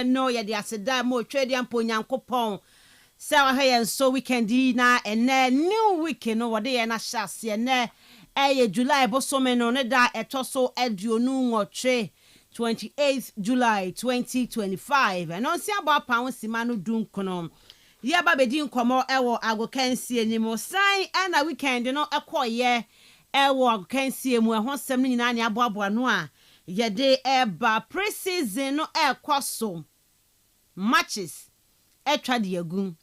no ye de aseda mo twedi ampo nyankopon se wa he so weekend na ene new week no wode ye na hyase ene eye July bosome no ne da etoso aduonu nwotwe 28th July 2025 and on sia ba pa wonsima no dunkono ye ba bedi nkomo ewo agokansi animo san na weekend no ekoye ewo agokansi emu ehosem no nyina ne aboabo no a ye de eba pre-season no ekoso matches etwa de agun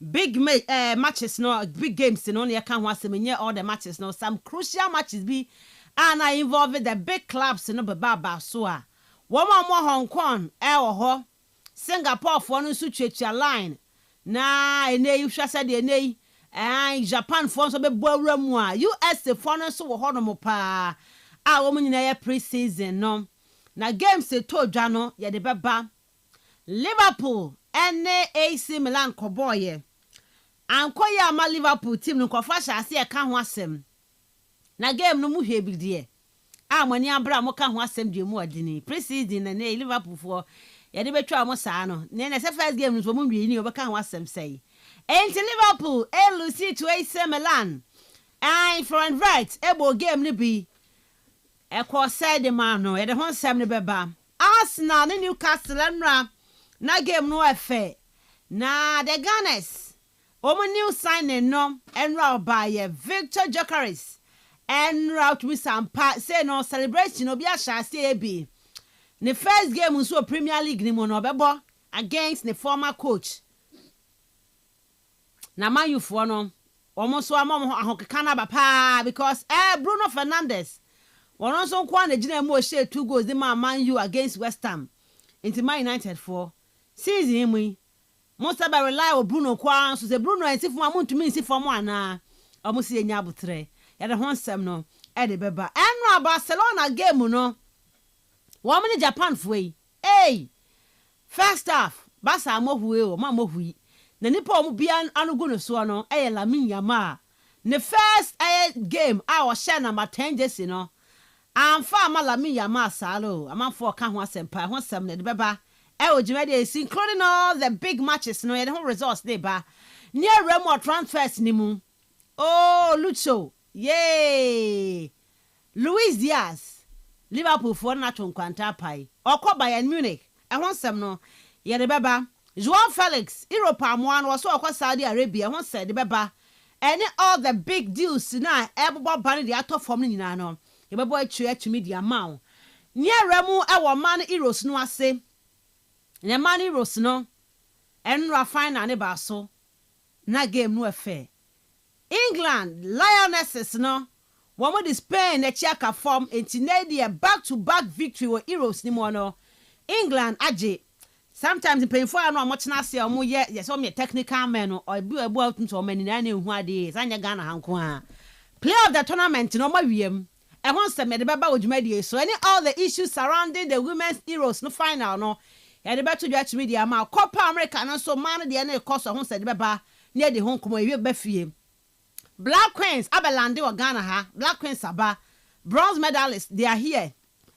big matches no big games no ne ka ho asem nye all the matches no some crucial matches be and I involve the big clubs no baba so a woman mo Hong Kong ho Singapore for no su twetwa line na ene you hwa said ene Japan for so be bowura mu a US for no so wo ho no mo pa a wo nyina ye pre-season no na games to dwa no ye de beba Liverpool ene AC Milan koboye ankoye ama Liverpool team no kofa hyase e ka ho asem na game no mu hwe bi de amani abra mo ka ho asem de mu odini pre-season na Liverpool for ye de betwa mo saa no ne se first game no so mu nwi ni obeka ho asem sei enti Liverpool lose to AC Milan and front right ebo game ni bi e ko said the man no ye de ho asem ne beba Arsenal ne Newcastle nra na game no efe na the Gunners omo new signing no enra by Victor Gyökeres enra to be sampa say no celebration obi ahase bi the first game nso Premier League ni mo no bebo against the former coach na Man U for no omo so amom ahokeka na ba pa because Bruno Fernandes won so kwa na gina mu o share 2 goals the Man U against West Ham into Man United for season mu Mensah ba rely on Bruno kwa so say Bruno ensifo amuntumi ensifo mo ana omo se nya abutre ya de honsem no e de beba enra Barcelona game no wo mini Japan foi first half Barca mohuwe o ma mohui na nipa omo bia anugo no so no e Lamine Yamal ne first game a wo share number 10 jersey no amfa ma Lamine Yamal salo amanfo ka ho asempa honsem ne de beba including all the big matches no the whole results they ba near Remo transfers ni mu Lucho yay Luis Diaz Liverpool for na tonkwanta pai okọ Bayern Munich ehonsem no ye de beba Joao Felix Europe amwan was so okọ Saudi Arabia ehonsem de beba any all the big deals na ebobo ban de ato form ni na no ye bebo atumi di amount near Remo ewo man Euros no ase ne mani Rose no enra final ne ba so na game no efe England Lionesses no womo di Spain na chiaka form enti back to back victory wo Euros ni mo no England age sometimes painful no amotena se omo ye so me technical men no obu atum so mani na na ehu ade sanya Ghana hanko a play of the tournament no ma wiem e hon se me de baba odwumadi so any all the issues surrounding the women's Euros no final no ya de beto dwa timi dia ma Copa America no so man de na ekoso ho sede beba ne de ho nkomo ewie ba fie Black Queens abelande o Ghana ha Black Queens aba bronze medalists they are here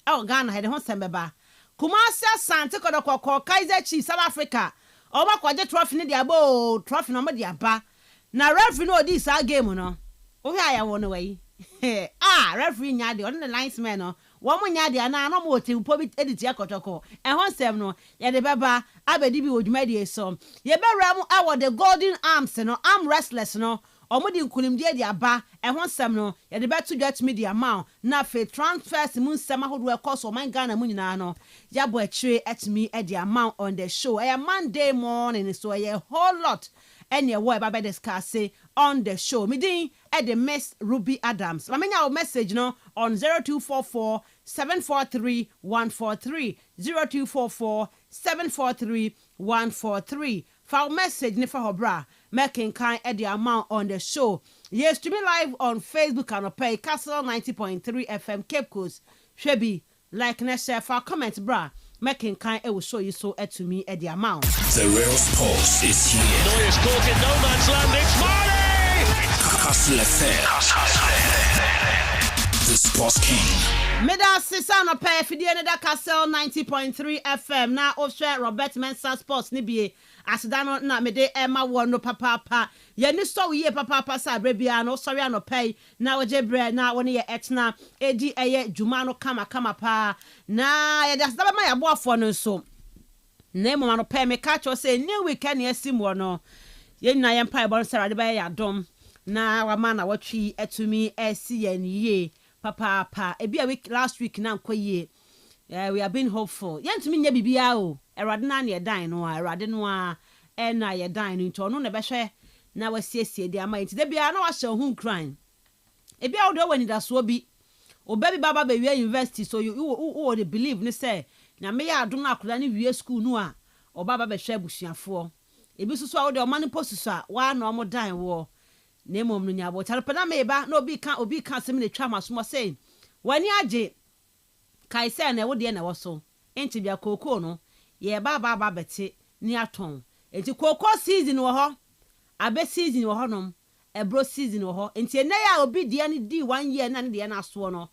e Ghana ha de ho sembeba Kumasi Asante kodokoko Kaizer Chiefs South Africa o ma kwaje trophy ne dia bo trophy no ma dia ba na referee no di sa game no o hia ya wo no wai referee nya de on the linesman no womo nya de ana no mo tempo bi edit yakotoko ehonsem no ye de beba abedi bi odwumadi so ye bewra mu awo the golden arms no arm wrestlers no omodi nkunimde de aba ehonsem no ye de beto dwat media ma na fe transfers mu nsema hodo ekoso man Ghana mu nyina no ya bo akire atimi e de amount on the show Monday morning so a whole lot any way baba discuss on the show me din at the Miss Ruby Adams mamenya message no on 0244 743 143 0244 743 143 for message ni for hobra making kind at the amount on the show yes to be live on Facebook and pay Kastle 90.3 FM Cape Coast shebi like na share for comment bra making kind it will show you so to me at the amount the real sports is here Noyes caught in no man's land it's Marley Kastle FM The Sports King. Meda Sisa no pay fidie ne da Kastle 90.3 FM na Oshe Robert Mensah Sports ni bie asedano na mede Emma wo no papa ye ni so ye papa sa brebia no sorry no pay na oje bre na woni ye etna edi eye dwuma no kama pa na ye da saba ma ya boafo no so na mo no pay me catch o say new weekend ye simwo no ye na ye mpa bon sara de ba ya dom na wa ma na watwi etumi esi ye niye papa ebi a week last week na nkoye we have been hopeful yentumi nya bibia o erade na na dan no a erade no a na ye dan no nto no na behwe na wasiesie di ama nti da bia na wa hye hu crime ebi a wo do wani da so bi obabi baba be we university so you would believe ne say na me ya adom na akoda ne wie school no a obaba be hwe abusuafo ebi so a wo de o mani post so a wa na o mo dan wo na emom no nya bo tarepana meba na obi ka sem na twa maso mo say wani age kai say na wo de na wo so enti bia koko no ye baba bete ni aton enti koko season wo ho abe season wo ho nom ebro season wo ho enti ene ya obi de ni di 1 year na ne de na so no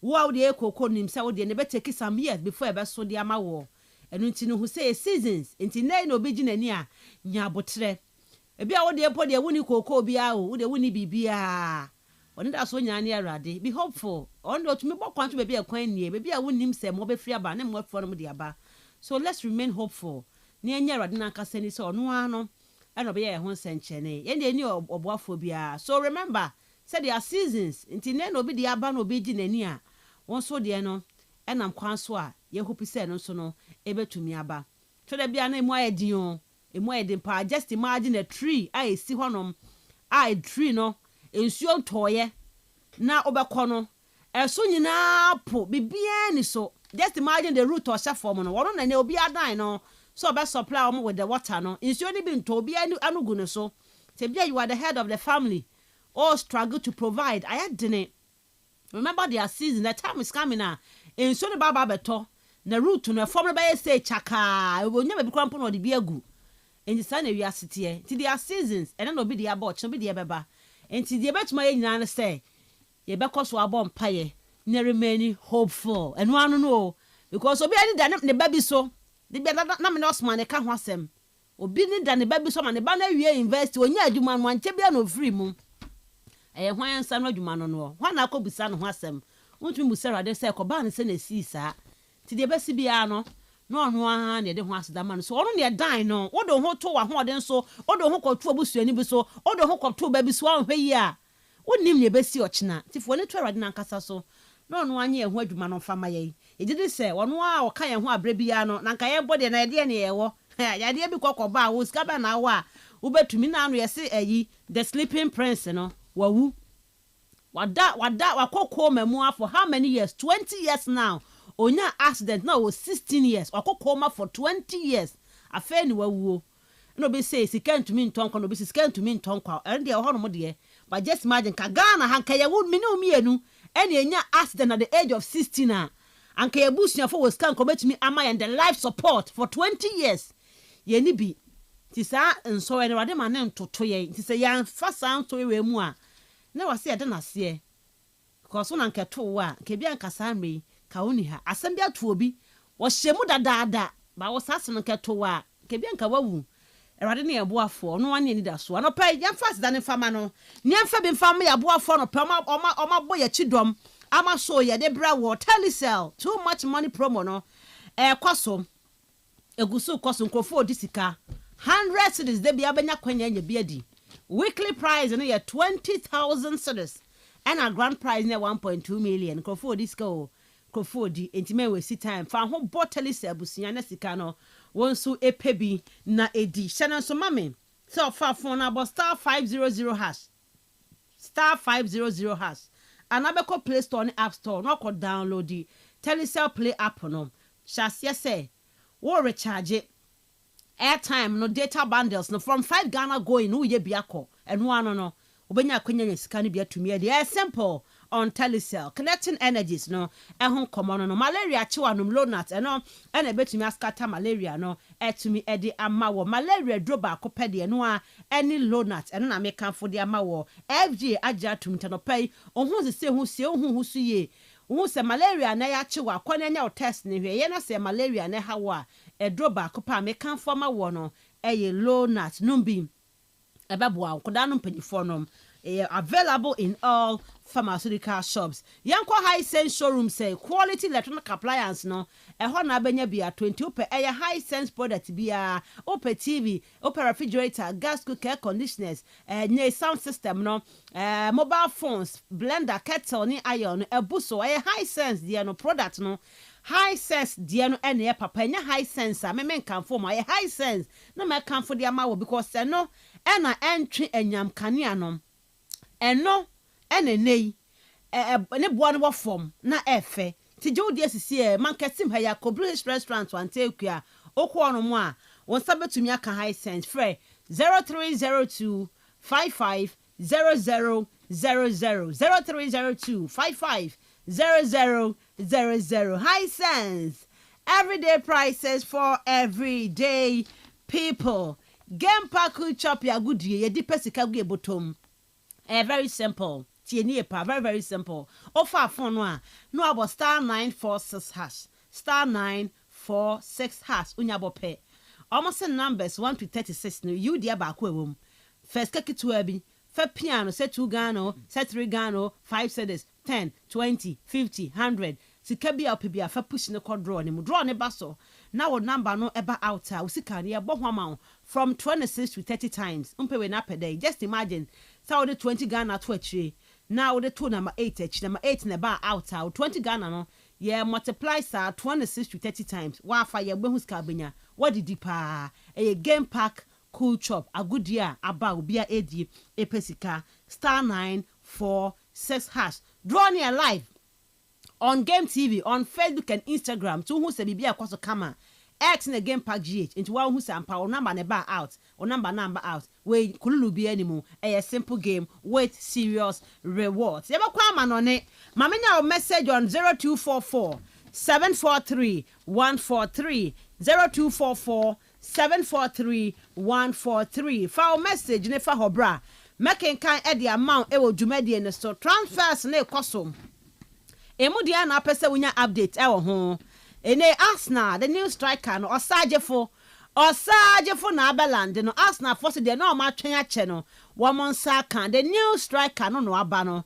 wo de koko nim say wo de ne be take some years before ebe so de ama wo enu enti no hu say seasons enti na obi ginani a nya botre ebi a wo de po de wuni koko bia o wo de wuni bibia oni da so nya ne arade be hopeful on do to me bo kwanto be akwan nie be a wunim se mo be free aba ne mo afo no mo de aba so let's remain hopeful ne anya arade na kasa ni so no ano e no be ye ho senchene ye ne ni oboafo bia so remember say there are seasons nti ne no be de aba no be gi nani a won so de no enam kwan so a ye hope say no so no e betumi aba to da bia na emu ayedin o emu ayedin pa just imagine a tree I see honom I tree no ensuo ntoye na obekọ no eso nyina po bibia ni so just imagine the root or shaft form no wono na ne obi adan no so obe supply am with the water no ensuo ni bi nto obi anugu ne so te bia you are the head of the family all struggle to provide I didn't remember their season the time is coming now ensuo ni baba beto na root no form no be say chaka onya be krampo no de bi agu enti sa na wi asete ti their seasons and no obi de aba ochi obi de beba enti de betuma ye nyina na say ye bekoso abom paye na remain hopeful and one no because obi ani da ne baby so de be na me no osman ne ka ho asem obi ni da ne baby so ma ne ba na wie invest onya adwuma no anche bia no free mu hwan ansa no adwuma no no hwan na akobusa no ho asem untumi busara de say ko ba ne se na si sa ti de besi bia no no no aha ne de ho aseda ma no so ono ne dan no wo do ho to wa ho de so wo do ho kwoto abusuani bi so wo do ho kwoto ba bi so an hwe yi a wonim ne besi ochina tifo ne to awade na nkasa so no no anye ho adwuma no fama ye ejide se wono a oka ye ho abre bia no na nka ye bode na de ne ye wo ya de bi kokoba wo ska ba na wo a wo betumi na no ye se ayi the sleeping prince no wawu wada wakoko mamu for how many years 20 years now onya accident now was 16 years wakoko for 20 years afa ni wawu no be say sika ntumi ntonko no be sika ntumi ntonko and dey ho no de but just imagine ka Ghana hanka ye wo mini omienu ene enya accident at the age of 16 a anka ye busuafo was can commit ama and the life support for 20 years ye ni bi ti sa nso ene wade ma ne ntoto ye ti se yan fa san to we mu a na wase ye de na se because una nke to wa ke bia nka sa mri ka oni ha asem bia to obi wo hyemu dadaada ba wo sase no nke to wa ke bia nka wawu erade ne yeboafo no wane ni da so no pa ya fast da ne fama no ne mfa bi mfa me yeboafo no pa oma boye chidom ama so ye de bra wo telecell too much money promo no kwaso egusu kwaso nkofo odisika 100 cedis de bia benya kwanya nya bia di weekly price no ye 20,000 cedis and a grand prize ne 1.2 million nkofo odisika o nkofo di entime we si time fa ho botelisa abusunya na sika no wonso epebi na edi shana so mame so fa phone about *500 hash *500 hash anabeko play store ni app store no ko download the telecell play app no shase say wo recharge airtime no data bundles no from 5 Ghana going no ye biako eno ano no obenya kwanya sika no bia tumi e simple on telecell connecting energies no ehun komo no malaria chiwa no lonat eno ena betumi askata malaria no etumi edi amawo malaria droba akopede no a eni lonat eno na mekanfo de amawo FG agya tumtano pay ohun se hu se ohun hu suye ohun se malaria na ya chiwa kwana nya test ne hwe ye na se malaria na hawa droba akopa mekanfo amawo no eye lonat numbi ebeboa koda no mpanyifo no available in all pharmaceutical shops. Yanko high sense showroom say quality electronic appliance no ho na benya bia 20 per high sense product bia ope TV, ope refrigerator, gas cooker, air conditioners, nye sound system no mobile phones, blender, kettle ni iron, buso high sense dia no product no high sense dia no ene papa nya high sense a me kan for my high sense no me kan for dia ma because no ena entry enyam kanea no eno ene nei ne boa no form na efe ti jodi asisi man kesim ha ya British restaurant wan take a okwo no mo a won sabetumi aka high sense free 0302 55 0000 0302 55 0000 high sense everyday prices for everyday people. Game pack chop ya good ye di pesika gu ebotom. Very simple. Tieni epa very simple. Offer phone no about star 946 hash. Star 946 hash unyabo pe. Almost numbers 1 to 36 no you dia ba ko ewom. First kekitu abi. Fe piano say 2 Ghana, say 3 Ghana, 5 cedis, 10, 20, 50, 100. Sika bia opebia fa push ne ko draw ne mu draw ne baso. Now what number no eba out usika ne ebo hwama from 26 to 30 times. Umpewe na per day. Just imagine. So the 20 Ghana to a now the 2 number 8 number 8 ne ba out 20 Ghana no yeah multiply sa 26 to 30 times. Wa fa ye gbe huska benya. What did pa a game pack cool chop a good year aba obia edi epesika star 946 hash. Draw near live on Game TV, on Facebook and Instagram. To who say bibia kwaso kama. X in the Game Pack GH into one who say ampa or number neba out or number out. We kululu be anymore. A simple game with serious rewards. Yeba kwa on it. Mamina message on 0244 743 143 0244 743 143. Foul message nefa hobra. Making kind at the amount ewo jumedi and so transfers ne kosom. Emudia na pese wunya update ewo ho. Ene Arsenal the new striker no osagefo na abeland no Arsenal force de no ma twen ache no Mensah kan the new striker no aba no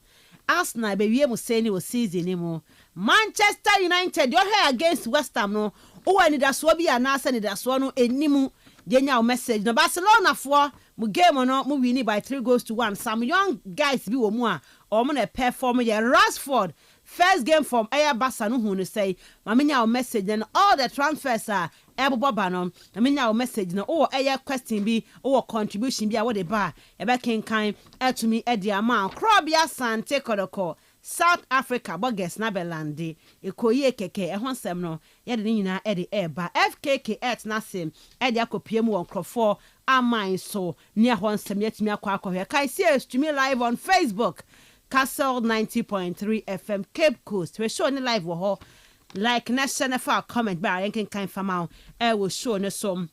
Arsenal be wie mu say ni o season ni mu Manchester United yo here against West Ham no o ani da so bi anasa ni da so no enimu genya o message no Barcelona for mu game no mu win by 3-1 some young guys bi wo mu a o mo na perform ye Rashford first game from Air Barca no hu say mamenya o message and all the transfers are eboboba no mamenya o message no o air question bi o contribution bi a wo de ba e be kenkan etumi e di amount Krobia Sante Kodoko South Africa bogus na belande ekoyi keke ehon sem no ye de nyina e de eba FKK et na sem e de akopie mu onkrofo amine so ne ehon sem yetumi akwa kai see stream live on Facebook Kastle 90.3 FM Cape Coast. We show ni live wo like na send for comment bar yen kan fama we show ne som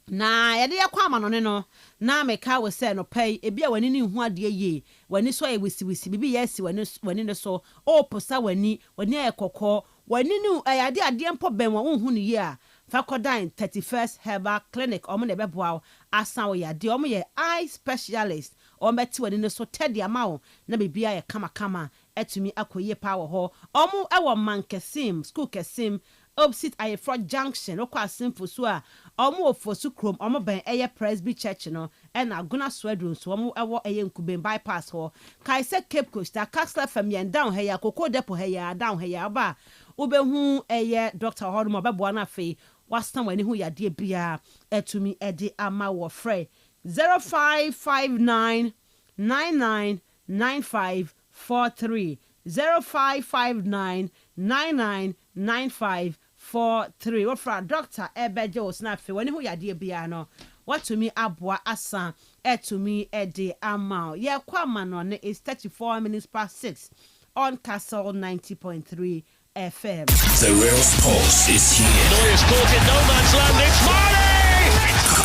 na ye de yakwa ma no ne no na meka we say no pay e bia wani ni hu ade ye wani so e wisi bibi yes wani ne so o posa wani e kokko wani ni ade mpo ben wo hu ni ye a Fakodan 31st Herbal Clinic omo ne beboa asan wo ya de omo ye eye specialist ombeti wani ne so tedi amawo na bibia ye kama etumi akoye power ho omo ewo mankesim school kesim opposite Ayefro Junction okwa simple so a omo ofosu krom omo ben eye Presby Church no e na Aguna Swedrun so omo ewo eye Nkuben bypass ho kai se Cape Coast kastlefm yen down he ya Koko Depot he ya down he ya ba obehu eye Dr. Horumo beboa na fe wastan wani hu ya de bia etumi ede ama wo frɛ 0559 999543 0559 999543 wofra Dr. Ebeje osnafe wani hu ya de bia no watumi aboa asa etumi ede ama ye kwama no ne is 34 minutes past 6 on Kastle 90.3 FM. The real sports is here. Neuer's caught in no man's land. It's Marty!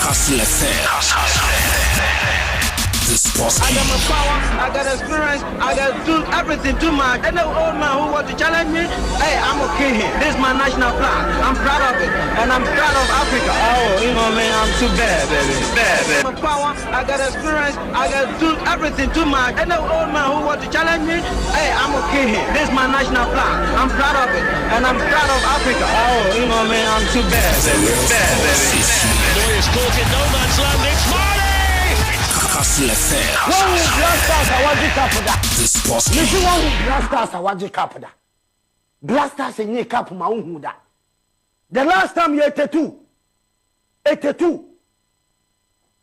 Kastle FM. The sports I got my power, I got experience, I got do everything too much. And the old man who want to challenge me, hey, I'm okay here. This is my national flag. I'm proud of it. And I'm proud of Africa. Oh, you know, man, I'm too bad, baby. Bad, baby. My power, I got experience, I got do everything too much. And the old man who want to challenge me, hey, I'm okay here. This is my national flag. I'm proud of it. And I'm proud of Africa. Oh, you know, man, I'm too bad, baby. Bad, baby. Neuer's caught in no man's land. It's Marty! Kastle FM. One who blasters a waji kapoda. The sports Listen, one who blasters a waji kapoda. Blasters in ye cap ma unhuda. The last time you 82.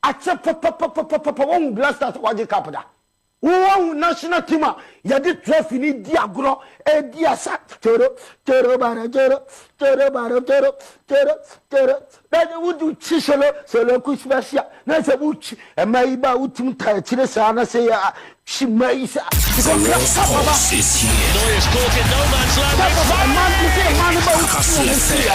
I check one who blasters a waji kapoda. One national team ya di trophy ni diagro e diasa tero bara that would do chiselo solo kushbasia na se buchi e mai ba utim ta chire sa na se ya shimaisa The real sports is here. Neuer's caught in no man's land. Kastle FM.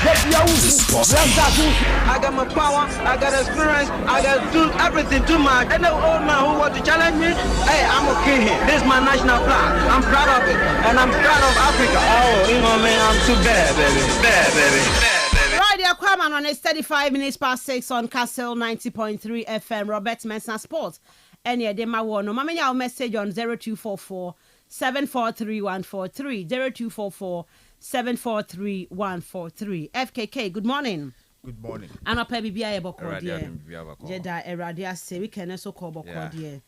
The sports I got my power, I got experience, I got do everything too much. And the old man who want to challenge me, hey, I'm okay here. This is my national flag. I'm proud of it. And I'm proud of Africa. Oh, you know, man, I'm too bad, baby. Bad, baby. Bad, baby. Right there, Kwaman on it's 35 minutes past 6 on Kastle 90.3 FM. Robert Mensah Sports. Any day, my one. No, mama, your message on 0244 743 143 0244 743 143. FKK, good morning. Good morning. And I'll pay BBI Boko, Eradi dear. abim bia bako. Jeda Eradia say we can also call Boko, dear.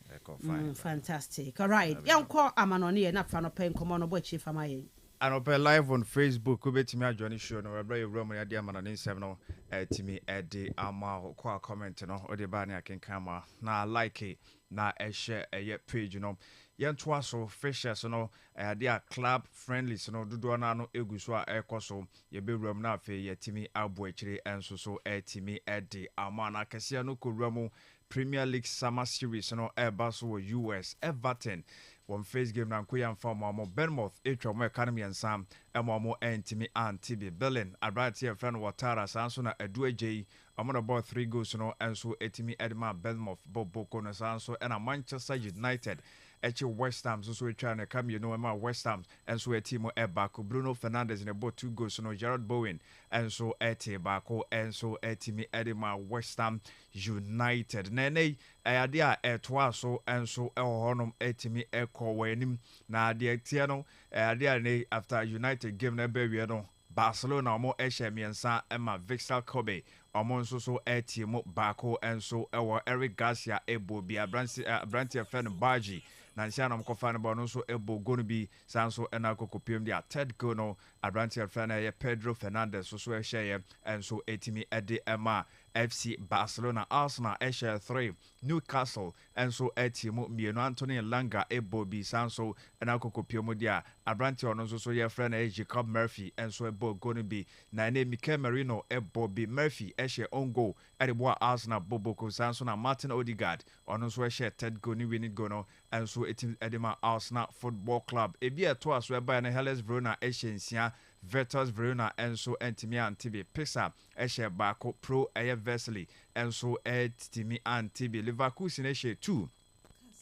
Fine. Fantastic. All right. Young call Amanoni and not fan of paying common boy chief. Am I? And up live on Facebook, kubetimi Johnny show no where you room ya dia manani 7 no timi edi ama kwa comment no o de ba ne akenkama na like it na share a page no yentwa so fishes no dia club friendly no dodo na no eguso a ekoso ye be room na afi yetimi abo akire enso so timi edi ama na kese no ko room Premier League Summer Series no eba so US Everton one face game na nkoya mfa mo Bournemouth etwa mo economy ensam mo entimi antibi Berlin abrati e friend Watara sanso na adu agei omo ball 3 goals no enso etimi Edma Bournemouth boboko no sanso na Manchester United eche West Ham so etwa na kam ma West Ham enso etimo ebako Bruno Fernandes in about 2 goals no Gerard Bowen enso eti bako enso etimi Edma West Ham United nene ayade a etwa so enso honom etimi ekọ wanim na ade tie no ade ne after United game na bewie no Barcelona omo ehye miensa ema Victor Kobe omo nso so etimo bako enso ewo Eric Garcia ebo bi Abranti fan Baji na nsia no mkofa no bo no so ebo go no bi sanso ena kokopiem dia third goal no Abranti fan ye Pedro Fernandes so ehye enso etimi ede ema FC Barcelona Arsenal Esha 3 Newcastle enso etimo mienu Anthony Langa ebo bi sanso ena kokopiem dia Abranti ono so ye friend Jacob Murphy enso ebo go no bi na ne Mikel Merino ebo bi Murphy eshe on goal edebo Arsenal boboko sanso na Martin Odegaard ono so eshe third goal ni winning goal no enso etim edema Arsenal Football Club ebi eto aso eba na Hellas Verona eshe nsia Virtus Verona enso entimi antibi Pisa eshe bako pro Vesely enso etimi antibi Leverkusen eshe 2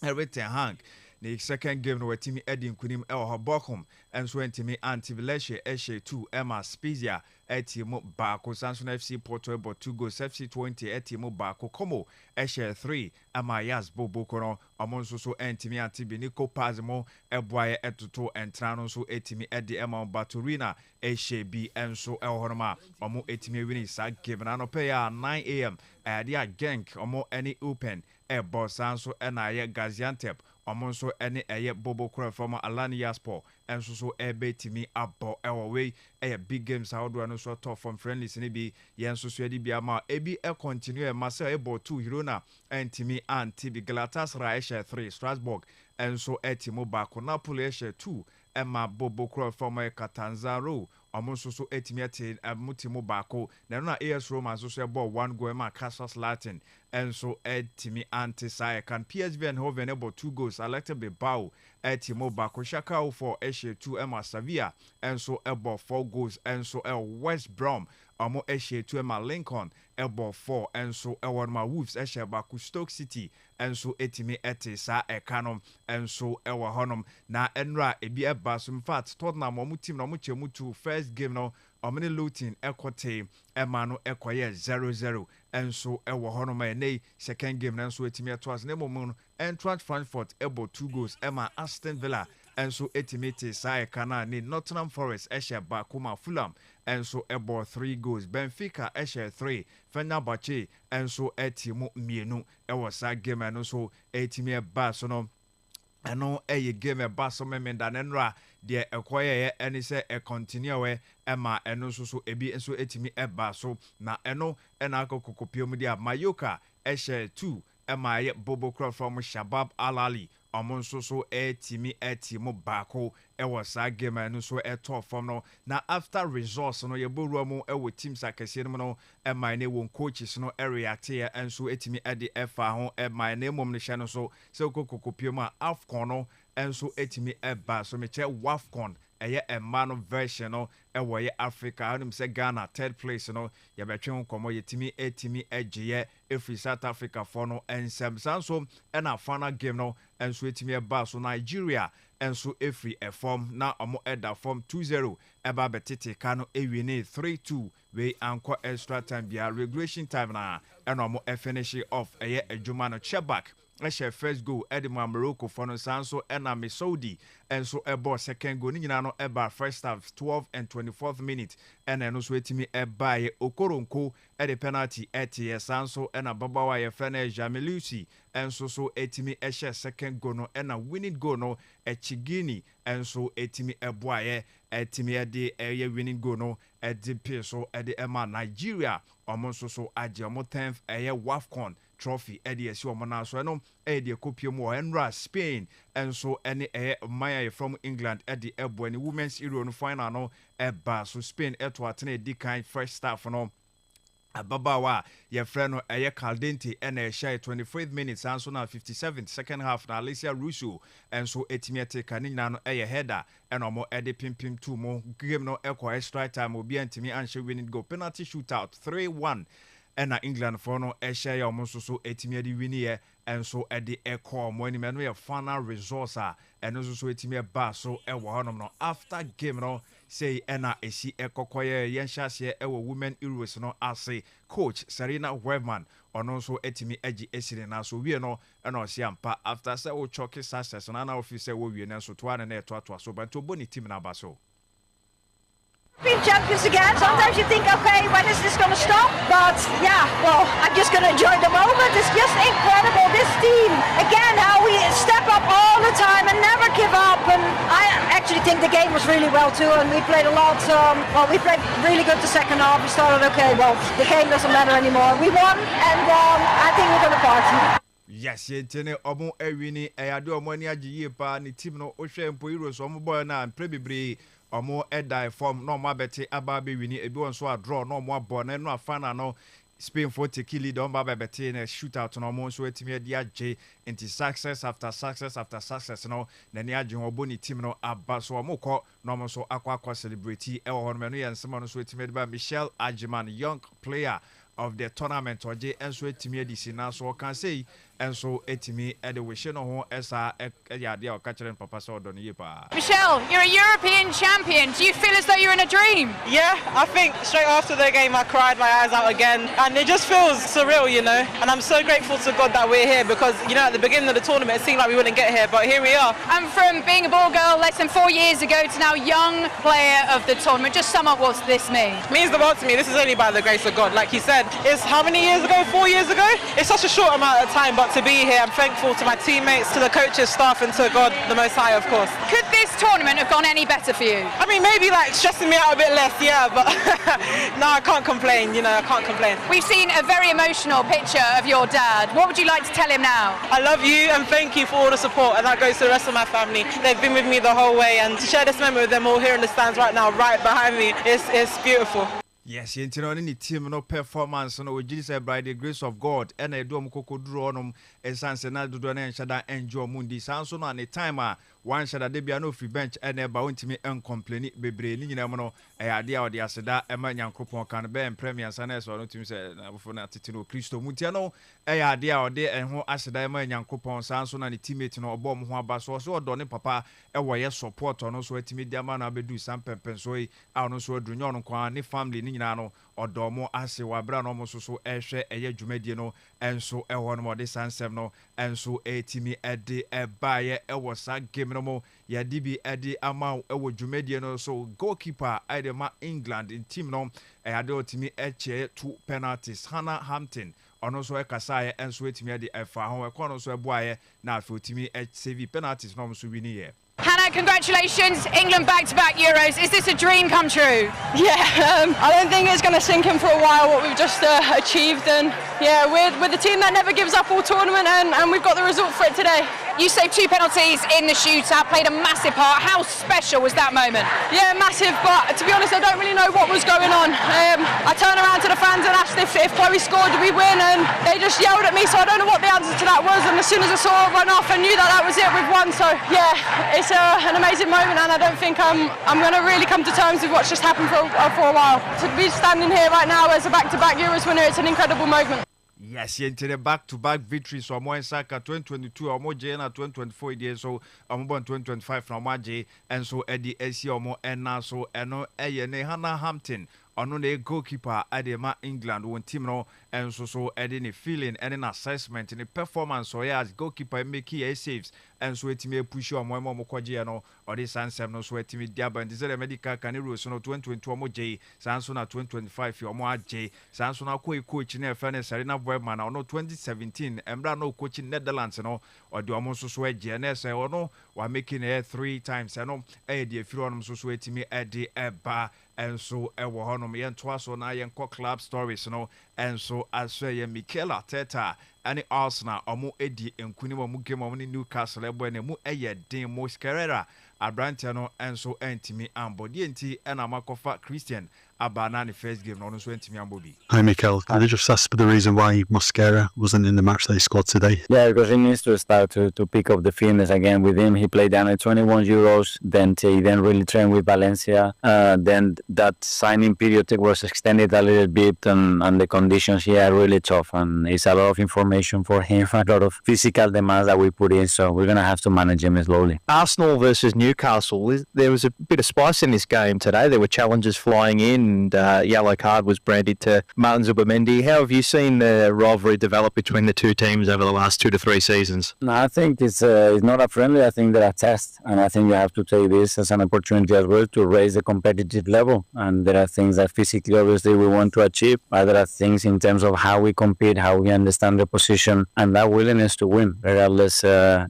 Everton Hank the second game no wetimi Edin Kunim Bochum enso entimi antibi Leshe eshe 2 Emma Spezia etimo bako Samson FC Porto ebo 2 goals FC 20 etimo bako Como eshe 3 Amayas Boboko no omonso so entimi antibi Nico Pazmo eboaye etoto entrano so etimi edi Emma Baturina eshe bi enso ehoroma omo etimi wini sa game na no pay 9 am dia Genk omo any open ebo sanso na ye Gaziantep omonso ene eye Boboko from Alanya Sport enso so ebetimi abo ewowe big games how do no so top from friendlies ni bi yenso so edi bia ma ebi continue Marseille ebo 2 Girona entimi antibi Galatasaray eshe 3 Strasbourg enso etimo bako Napoli eshe 2 Emma Boboko from Catanzaro ɔmo nso so etimi ate mutimo baako na no na AS Roma nso so ball 1 goal ma Kastle Latin enso etimi anti-sai kan PSV and Hoven about 2 goals elected Bilbao etimo baako Shakao for Eshe 2 Emma Sevilla enso about 4 goals enso West Brom ɔmo Eshe 2 Emma Lincoln about 4 enso ma Wolves Eshe baako Stoke City enso etimi ete sa ekanom enso honom na enra ebi eba so in fact Tottenham ɔmo team na ɔmo chemu to first game no ɔmo ne Luton ekote ema no ekoye 0-0 enso honom ene second game na enso etimi eto as na momo Eintracht Frankfurt ebo 2 goals ema Aston Villa enso etimete sa ekana ni Nottingham Forest eshe bakuma Fulham enso ebo 3 goals Benfica eshe 3 Fenerbahce enso etimu mienu ewo sa game no so etimi eba so no eno eye game eba so memenda nenra de ekoye eni se e continue we ema eno so ebi enso etimi eba so na eno ena akokopiem dia Mayoka eshe 2 ema ye Bobo Crow from Shabab Al-Ali omonso so etimo baako ewo sa game no so eto form no na after results no ye boru mu ewo teams akese no no ema ne won coaches no react here enso etimi ede efa ho ema ne mom ne hye no so se kokopiem a AFCON no enso etimi eba so me che WAFCON eye emma no version no ewo ye Africa anum se Ghana third place no ye betwe nkomo yetimi etimi egiye every South Africa for no ensem sanso na final game no enso etimi eba so Nigeria enso every form na omo eda form 2-0 eba betete kano ewini 3-2 we anko extra time bia regulation time na ena omo finish off eye adwuma no Chebak Eshe first goal Edema Morocco for no sanso ena Saudi enso ebo second goal ni nyina no eba first half 12 and 24th minute ena no so etimi eba ye Okoronko ede penalty etie sanso ena babawa ye fene Jamelusi enso so etimi eshe second goal no ena winning goal no Echigini enso etimi eboa ye etimi ede ye winning goal no ede peso ede ema Nigeria omonso so aje omo 10th eye WAFCON trophy edi esi omona so eno edi ekopiem wo enra Spain enso ene Maya from England edi ebo ni women's Euro no final no eba so Spain eto atene edi kan first staff no ababawa ye friend no Caldente ene share 25th minutes anso na 57th second half na Alicia Russo enso etimiete kanina no header eno mo edi pimpim 2 mo game no extra time obi antimi anhye winning goal penalty shootout 3-1 ena England for no share ya omo so etimi di win ye enso edi mo ani me no ye final resource a eno so etimi ba so ewo honom no after game no say ena esi ekokoye yen hyase ewo women Euros no ase coach Serena Webman ono so etimi agi esire na so wie no ena osi ampa after say wo choke success na na office wo wie na so to ana na eto so but oboni team na ba so been champions again. Sometimes you think, okay, when is this going to stop? But yeah, well, I'm just going to enjoy the moment. It's just incredible. This team, again, how we step up all the time and never give up. And I actually think the game was really well too. And we played a lot. Well, we played really good the second half. We started okay. Well, the game doesn't matter anymore. We won, and I think we're going to party. Yes, yetene omo ewini eyade omo ani agiye pa ni team no ohwe mpo Euros omo boy na prebibre omo edai form no mo abete aba be wini ebi won so a draw no mo abo na no afana no Spain for take lead on ba bete na shootout no mo so etimi ade age into success after success after success no na ni age obo ni team no aba so omo ko no mo so akwa celebrate e wo hono me no yensema no so etimi ade ba Michelle Ajiman young player of the tournament oje enso etimi adisi na so kan say enso etimi ede we hye no ho esa yade a okacheren papa so do no yepa. Michelle, you're a European champion. Do you feel as though you're in a dream? Yeah, I think straight after the game I cried my eyes out again and it just feels surreal, you know, and I'm so grateful to God that we're here because, you know, at the beginning of the tournament it seemed like we wouldn't get here, but here we are. And from being a ball girl less than 4 years ago to now young player of the tournament, just sum up what this means. It means the world to me. This is only by the grace of God. Like he said, it's how many years ago? 4 years ago? It's such a short amount of time, but to be here, I'm thankful to my teammates, to the coaches, staff, and to God, the Most High, of course. Could this this tournament have gone any better for you? I mean, maybe like stressing me out a bit less, yeah, but no, I can't complain, you know, I can't complain. We've seen a very emotional picture of your dad. What would you like to tell him now? I love you and thank you for all the support, and that goes to the rest of my family. They've been with me the whole way, and to share this moment with them all here in the stands right now, right behind me, it's beautiful. Yes, you know, any team no performance no we just say by the grace of God and I do mukoko draw no essence na do na enshada enjoy mundi sanso no any time one shada de bia no free bench and e ba wontimi en complain bebre ni nyina mo no e ade a ode aseda e ma nyankopon kan be en premier sana so no timi say na bofo na tete no Kristo mutia no e ade a ode en ho aseda e ma nyankopon sanso na ne teammate no obo mo ho aba so odo ne papa e wo ye support no so atimi dia ma na bedu sampempen so yi a no so adru nyon kwa ne family ni nyina no odomo ase wabra no mo so ehwe eye dwumadie no enso eho no de sansem no enso etimi ede ebaye ewo sa game no mo ya dibi ede ama ewo dwumadie no so goalkeeper Idema England in team no ade otimi eche 2 penalties Hannah Hampton ono so ekasaye enso etimi ede efa ho ekono so eboaye na afi otimi save penalties no so wini ye. Hannah, congratulations. England back-to-back Euros. Is this a dream come true? Yeah, I don't think it's going to sink in for a while what we've just achieved. And yeah, we're the team that never gives up all tournament, and we've got the result for it today. You saved 2 penalties in the shootout, played a massive part. How special was that moment? Yeah, massive, but to be honest, I don't really know what was going on. I turned around to the fans and asked if Chloe scored, did we win? And they just yelled at me, so I don't know what the answer to that was. And as soon as I saw her run off, I knew that was it, we've won. So yeah, it's an amazing moment, and I don't think I'm going to really come to terms with what's just happened for a while. To be standing here right now as a back-to-back Euros winner, it's an incredible moment. Yes, into the back-to-back victories from Mensah 2022, Omo J na 2024 years so Omo 2025 from J and so Eddie AC Omo and now so eno eye Hannah Hampton ono ne goalkeeper Idema England won team no and so Eddie ne feeling and an assessment in the performance so as goalkeeper make key saves and so etimi push o mo kwaje no or this ansem no so etimi diaba and the medical canero so no 2022 Omo J sanso na 2025 Omo J sanso na coach na Fene Serena man no 2017 embra no coaching Netherlands no or the Omo so GNS or no wa making 3 times no the afiro no so etimi ede eba and so ewo honom yen twaso na yen club stories no and so as ye Mikel Arteta any Arsenal omo edi enkuni mo game omo ni Newcastle ebo na mu eye den Mosquera Abrante no and so entimi ambodi enti na makofa Christian Abana the first game no so entimi ambobi. Hi Mikel, can you just ask the reason why Mosquera wasn't in the match day squad today? Yeah, because he needs to start to pick up the fitness again with him. He played down at 21 Euros, then he really trained with Valencia. Then that signing period was extended a little bit, and the conditions here are really tough, and it's a lot of information for him, a lot of physical demands that we put in, so we're going to have to manage him slowly. Arsenal versus Newcastle, there was a bit of spice in this game today. There were challenges flying in, and yellow card was branded to Martin Zubimendi. How have you seen the rivalry develop between the two teams over the last 2 to 3 seasons? No, I think it's not a friendly. I think they're a test, and I think you have to take this as an opportunity as well to raise the competitive level. And there are things that physically, obviously, we want to achieve, but there are things in terms of how we compete, how we understand the position, and that willingness to win, regardless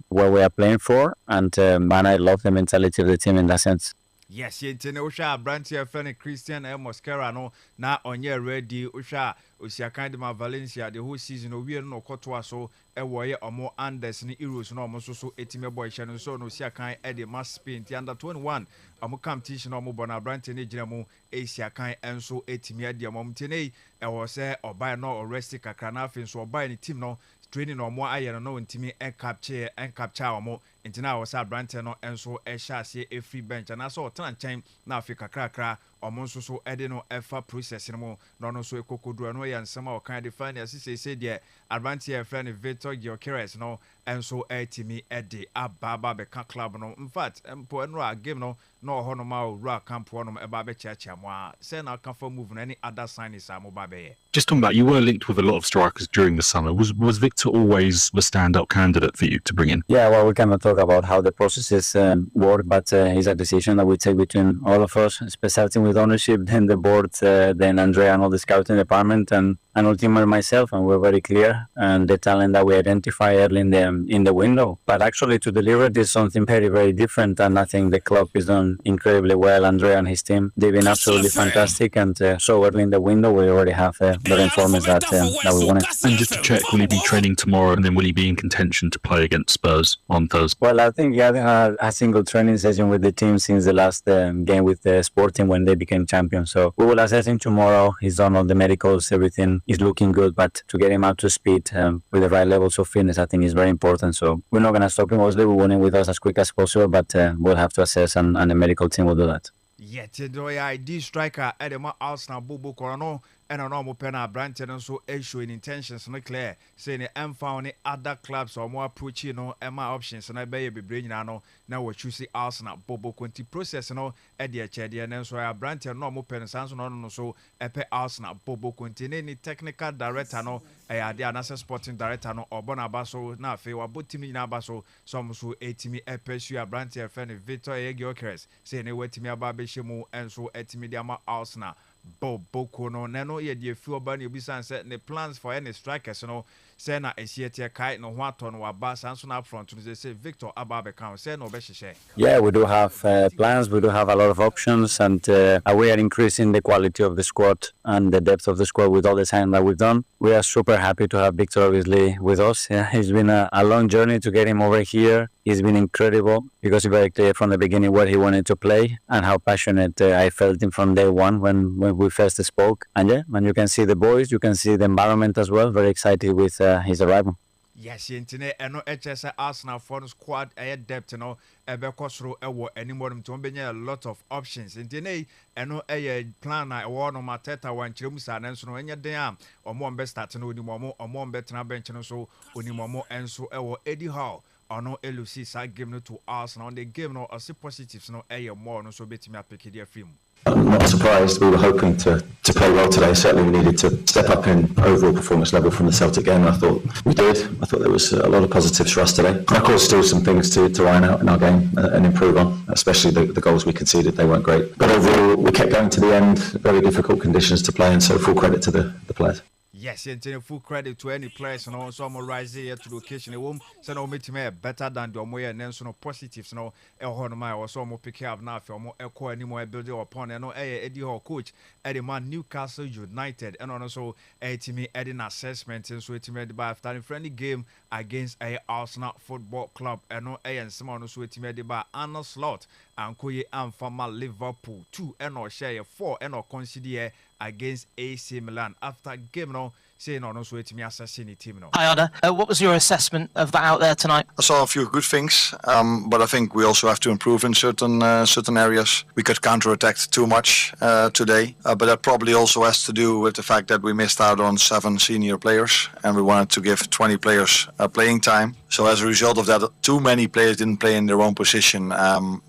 what we are playing for. And I love the mentality of the team in that sense. Yes, yentene usha Brantia Fene Christian Mosquera no na onye ready usha Osiakan de ma Valencia the whole season owie no kotwa so ewoye omo Anders ni Euros no omo so etime boy hye no so no Osiakan e de ma Spain ti under 21 omo competition omo bona Brantia ne gina mu Osiakan enso etime de omo mtene e wo se obai no rest kakra na afin so obai ni team no training omo aye no ntimi capture omo ntina wo sa Brantia no enso e hyase e free bench na so otan chen na Africa krakra omo nso so ede no efa process no no so ekokoduro no ya nsema o kan de finance say de Brantia friend Victor Gyökeres no enso etimi ede ababa be ka club no in fact empo enro game no no ho no ma owura camp no eba be chiacha mo a say na kan for move no any other signings amoba be. Just talking about, you were linked with a lot of strikers during the summer. Was Victor always the standout candidate for you to bring in? Yeah, well, we cannot talk about how the processes work, but it's a decision that we take between all of us, especially with ownership, then the board, then Andrea and all the scouting department, and ultimately myself, and we're very clear and the talent that we identify early in the window. But actually to deliver this is something very, very different, and I think the club is done incredibly well. Andrea and his team, they've been absolutely fantastic, and so early in the window we already have the informants that we wanted. And just to check, will he be training tomorrow, and then will he be in contention to play against Spurs on Thursday? Well, I think he had a single training session with the team since the last game with the Sporting when they became champions. So we will assess him tomorrow. He's done all the medicals, everything is looking good, but to get him up to speed with the right levels of fitness, I think is very important. So we're not going to stop him. Obviously, we want him with us as quick as possible, but we'll have to assess, and the medical team will do that. Yeah, today ID striker Edema Arsenal Bobo Corono and an almost penna branch and also issuing intentions no clear, saying I'm found other clubs or more approaching no Emma options, and I be bringing now we're choosing Arsenal Bobo Quinty process no Edia Chedi and so I branch and normal pen sans no so Epe Arsenal Bobo Quinty any technical director no the another sporting director no or Bonabaso na fe wa botimi na baso some so 80 Epe Sua branch and friend Victor Egiokers saying they wait me about Beshemu and so Etimidiama Arsenal Bobo Kono Nano ye de few bani obisan set the plans for any strikers no say na ehietie kai no ho ato no waba sanso na up front to say Victor Ababe can say no be hye. Yeah, we do have plans, we do have a lot of options, and we are increasing the quality of the squad and the depth of the squad with all the signing that we've done. We are super happy to have Victor obviously with us. Yeah, it's been a long journey to get him over here. He's been incredible because he's very clear from the beginning what he wanted to play and how passionate I felt him from day one when we first spoke. And yeah, and you can see the boys, you can see the environment as well. Very excited with his arrival. Yes, internet and no HS Arsenal for squad a depth no ebe kosro ewo anymore to be a lot of options internet and no a plan na ewo no mateta wan kiremu sa nanso no enya den a omo mbe start no onimomo omo mbe tena bench no so onimomo enso ewo Eddie Howe ono elusi sa game no to Arsenal on the game no as positives no more no so betimi apeke dia film. I'm not surprised. We were hoping to play well today. Certainly we needed to step up in overall performance level from the Celtic game, and I thought we did. I thought there was a lot of positives for us today. Of course, still some things to iron out in our game and improve on, especially the goals we conceded. They weren't great. But overall, we kept going to the end. Very difficult conditions to play in, so full credit to the players. Yes, and full credit to any players and also I'm rising here to the occasion. So no meet me better than the Omoya and then so no positives no Elhonma or so more pick up now for more echo anymore building upon and no Eddie Hall coach Eddie Man Newcastle United and also a team adding assessment and so it made by after a friendly game against a Arsenal Football Club and no a and someone so it made by Anna Slot and Koye and Fama Liverpool 2 and or share 4 and or consider against AC Milan after game no saying on also to me assessing team no. Hi Anna, what was your assessment of that out there tonight? I saw a few good things, but I think we also have to improve in certain areas. We got counter-attacked too much today, but that probably also has to do with the fact that we missed out on 7 senior players and we wanted to give 20 players playing time. So as a result of that, too many players didn't play in their own position,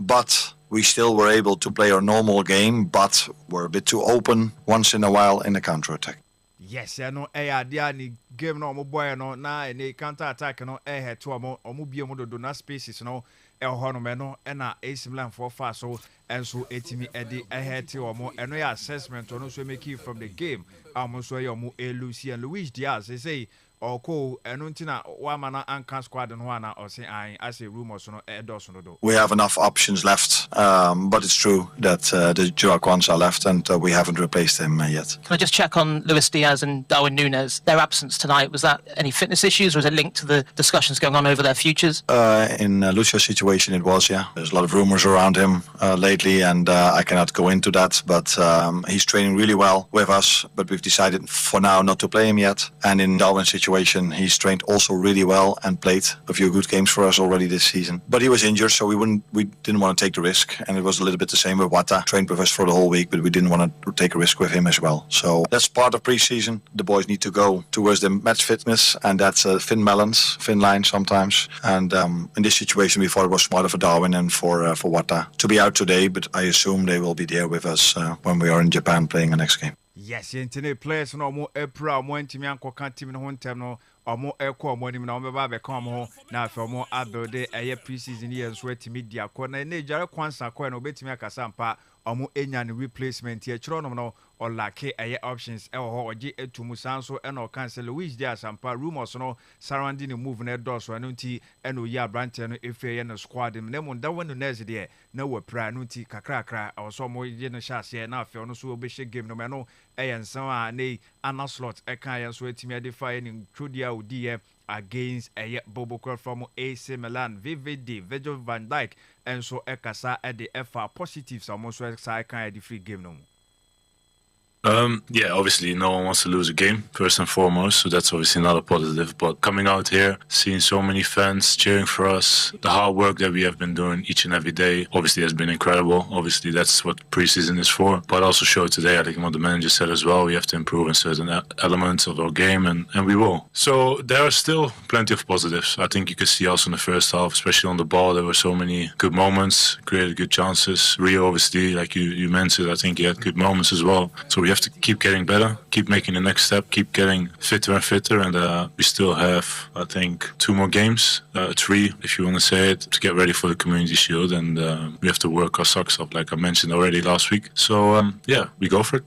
but we still were able to play our normal game, but were a bit too open once in a while in the counter-attack. Yes, I know idea ni game no mo boy no na any counter attack no he to omo bie mo do na spaces no ho no me no na AC Milan for far so and so etimi edi ahead to omo eno ya assessment no so make it from the game so ya omo Lucy and Luis Diaz say Oko enuntina wa mana anka squad no ana or say I as a rumors no edos no do. We have enough options left, but it's true that the Joao Quansah left and we haven't replaced him yet. Can I just check on Luis Diaz and Darwin Núñez? Their absence tonight, was that any fitness issues or was it linked to the discussions going on over their futures? In Lucio's situation it was, yeah. There's a lot of rumors around him lately and I cannot go into that, but he's training really well with us, but we've decided for now not to play him yet. And in Darwin's situation, he's trained also really well and played a few good games for us already this season. But he was injured, so we didn't want to take the risk. And it was a little bit the same with Wata. Trained with us for the whole week, but we didn't want to take a risk with him as well. So that's part of pre-season. The boys need to go towards the match fitness, and that's thin line sometimes. And in this situation, we thought it was smarter for Darwin and for Wata to be out today. But I assume they will be there with us when we are in Japan playing the next game. Yes, internet players no more April mo ntimi ankoka team no ho ntem no omo ekọ omo nim na omo ba be come ho na afi omo abuild pre-season year so atimi dia kọ na na ejare kwansa kọ na obetimi akasa mpa omo enya ne replacement ye chiro no olake options e ho oje etumu sanso e na cancel Luis dia sampa rumors no surrounding the move na do so anu nti e no ya brand no efe ye no squad na mu da wonu nese de na wapra anu nti kakra awso mo ye no hyase na afi ono so obehye game no me no ensama nei ana slot e kan ye so atimi edify ni trudia odi against Bobocro from AC Milan, Virgil van Dijk, and so Ekasa at the FR positives almost side kind of the free game no. Yeah, obviously no one wants to lose a game, first and foremost, so that's obviously not a positive. But coming out here, seeing so many fans cheering for us, the hard work that we have been doing each and every day, obviously has been incredible. Obviously that's what preseason is for. But also showed today, I think what the manager said as well, we have to improve in certain elements of our game, and we will. So there are still plenty of positives. I think you could see also in the first half, especially on the ball, there were so many good moments, created good chances. Rio, obviously, like you mentioned, I think he had good moments as well. So we have to keep getting better, keep making the next step, keep getting fitter and fitter, and we still have, I think, 2 more games, 3 if you want to say it, to get ready for the Community Shield, and we have to work our socks off, like I mentioned already last week. So yeah, we go for it.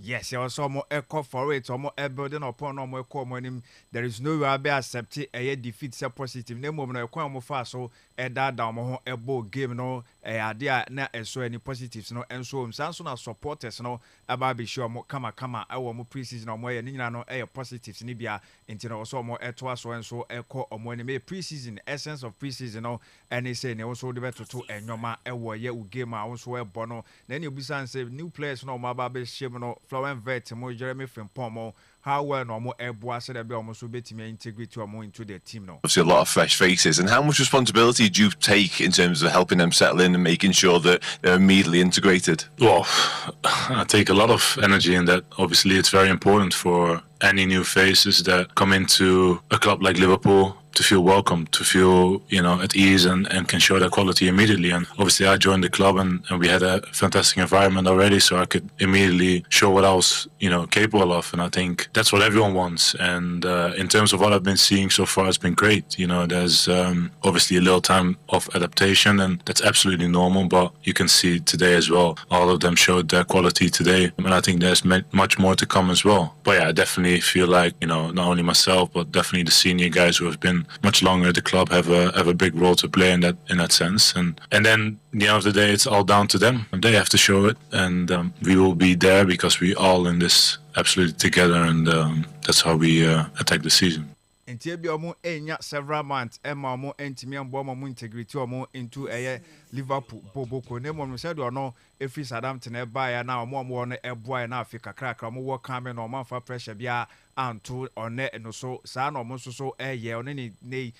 Yes, you also more echo for it, or more building upon no more common. There is no way I be accept a defeat so positive. No more no come fast so that down more elbow game no idea na so any positives no and so so na supporters no about be sure more kama our more preseason or more no positives ni bia into also more so and so echo or more any preseason essence of preseason no and they say also the better to enyoma ye game also e bono then you be say new players no more be shame no Florent Vert mo Jeremy Frimpong how well no more Eboa said be almost betimi integrate more into the team now. Obviously a lot of fresh faces, and how much responsibility do you take in terms of helping them settle in and making sure that they're immediately integrated? Well, I take a lot of energy in that. Obviously it's very important for any new faces that come into a club like Liverpool to feel welcome, to feel, at ease and can show their quality immediately. And obviously I joined the club and we had a fantastic environment already, so I could immediately show what I was, capable of. And I think that's what everyone wants. And in terms of what I've been seeing so far, it's been great. There's obviously a little time of adaptation, and that's absolutely normal, but you can see today as well, all of them showed their quality today. And I think there's much more to come as well. But yeah, I definitely feel like, not only myself, but definitely the senior guys who have been much longer at the club have a big role to play in that sense. And then at the end of the day, it's all down to them. They have to show it, and we will be there because we all in this absolutely together, and that's how we attack the season. Ntiebi omo enya several months ema omo entimi ambo omo integrity omo into Liverpool Boboko ne mo said no efi Southampton e ba ya na omo no eboa na Africa krakra omo work am na omo fa pressure bia anto one no so sa na omo so ye one ne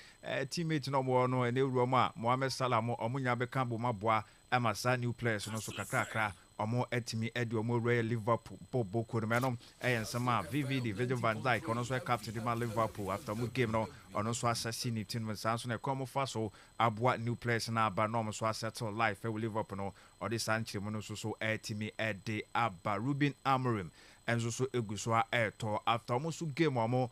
teammate no mo no ne wuro ma Mohamed Salah omo nya be kan bo maboa ama sa new players no so krakra omo etimi edi omo Royal Liverpool Boboko no no ensama Virgil van Dijk ono so captain di Liverpool after mo game no ono so assassin team with sanso na come faso aboa new players na aba no so settle life with Liverpool no or this Sanchez mo no so etimi edi aba Ruben Amorim enzo so eguso to after almost game omo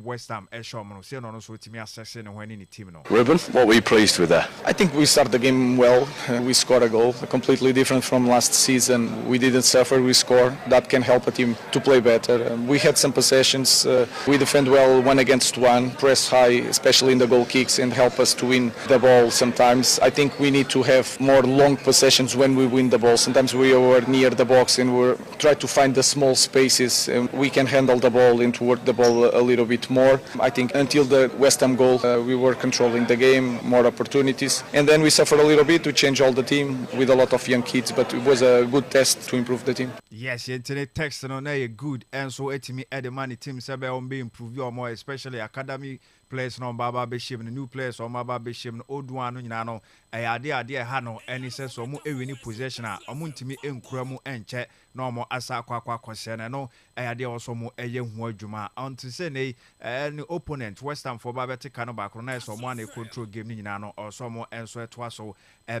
West Ham no say no so etimi assess no when in the team no. Ruben, what were you pleased with that? I think we started the game well. We scored a goal, completely different from last season. We didn't suffer, we scored. That can help a team to play better. We had some possessions. We defend well 1 against 1, press high, especially in the goal kicks, and help us to win the ball sometimes. I think we need to have more long possessions when we win the ball. Sometimes we were near the box and we try to find the small spaces. We can handle the ball and work the ball a little bit more. I think until the West Ham goal, we were controlling the game, more opportunities. And then we suffered a little bit to change all the team with a lot of young kids, but it was a good test to improve the team. Yes, internet text no na good, and so etimi edemani team sabe on be improve your more, especially academy players no baba be shame the new players or baba be shame old one no nyina no ade ha no any sense so mo ewini possession a omo ntimi enkura mu enche no mo asa akwa kwasene no ade also mo eye hu adwuma until say ne any opponent West Ham for baba tika no back no so mo na control game nyina no also mo enso eto so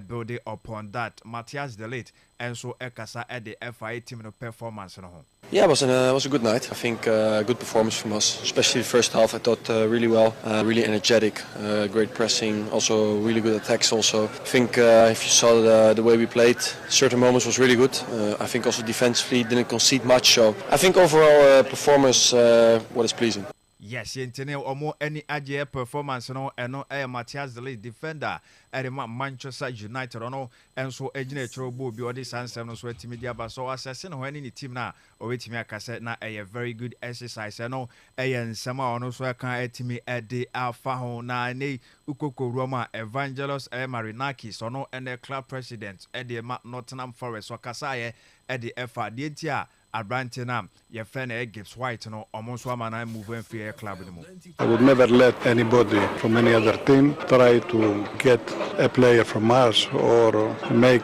build upon that Matthias De Ligt enso ekasa at the FA team no performance no ho. Yeah, it was a good night. I think good performance from us, especially the first half. I thought really well, really energetic, great pressing, also really good attacks. Also, I think if you saw the way we played, certain moments was really good. I think also defensively didn't concede much. So I think overall performance what is pleasing. Yes, yentene omo any AGA performance no eno Matthias the lead defender at Manchester United no enso ejina echro bo bi odi sansem no so atimi dia ba so assessing ho any team na o wetimi akase na a very good exercise no nsema ono so kan atimi ede alpha ho na nei ukoko Roma Evangelos Marinakis ono ene club president ede Nottingham Forest so kasaye ede efa de ntia Abrantina, your friend Gibbs White, no, almost one man moving for your club anymore. I would never let anybody from any other team try to get a player from us or make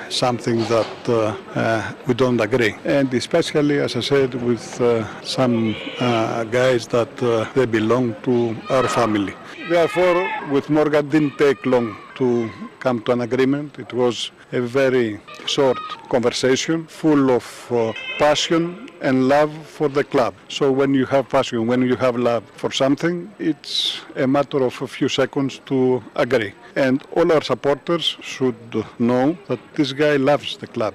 something that we don't agree. And especially, as I said, with some guys that they belong to our family. Therefore, with Morgan, didn't take long to come to an agreement. It was a very short conversation, full of passion and love for the club. So when you have passion, when you have love for something, it's a matter of a few seconds to agree. And all our supporters should know that this guy loves the club.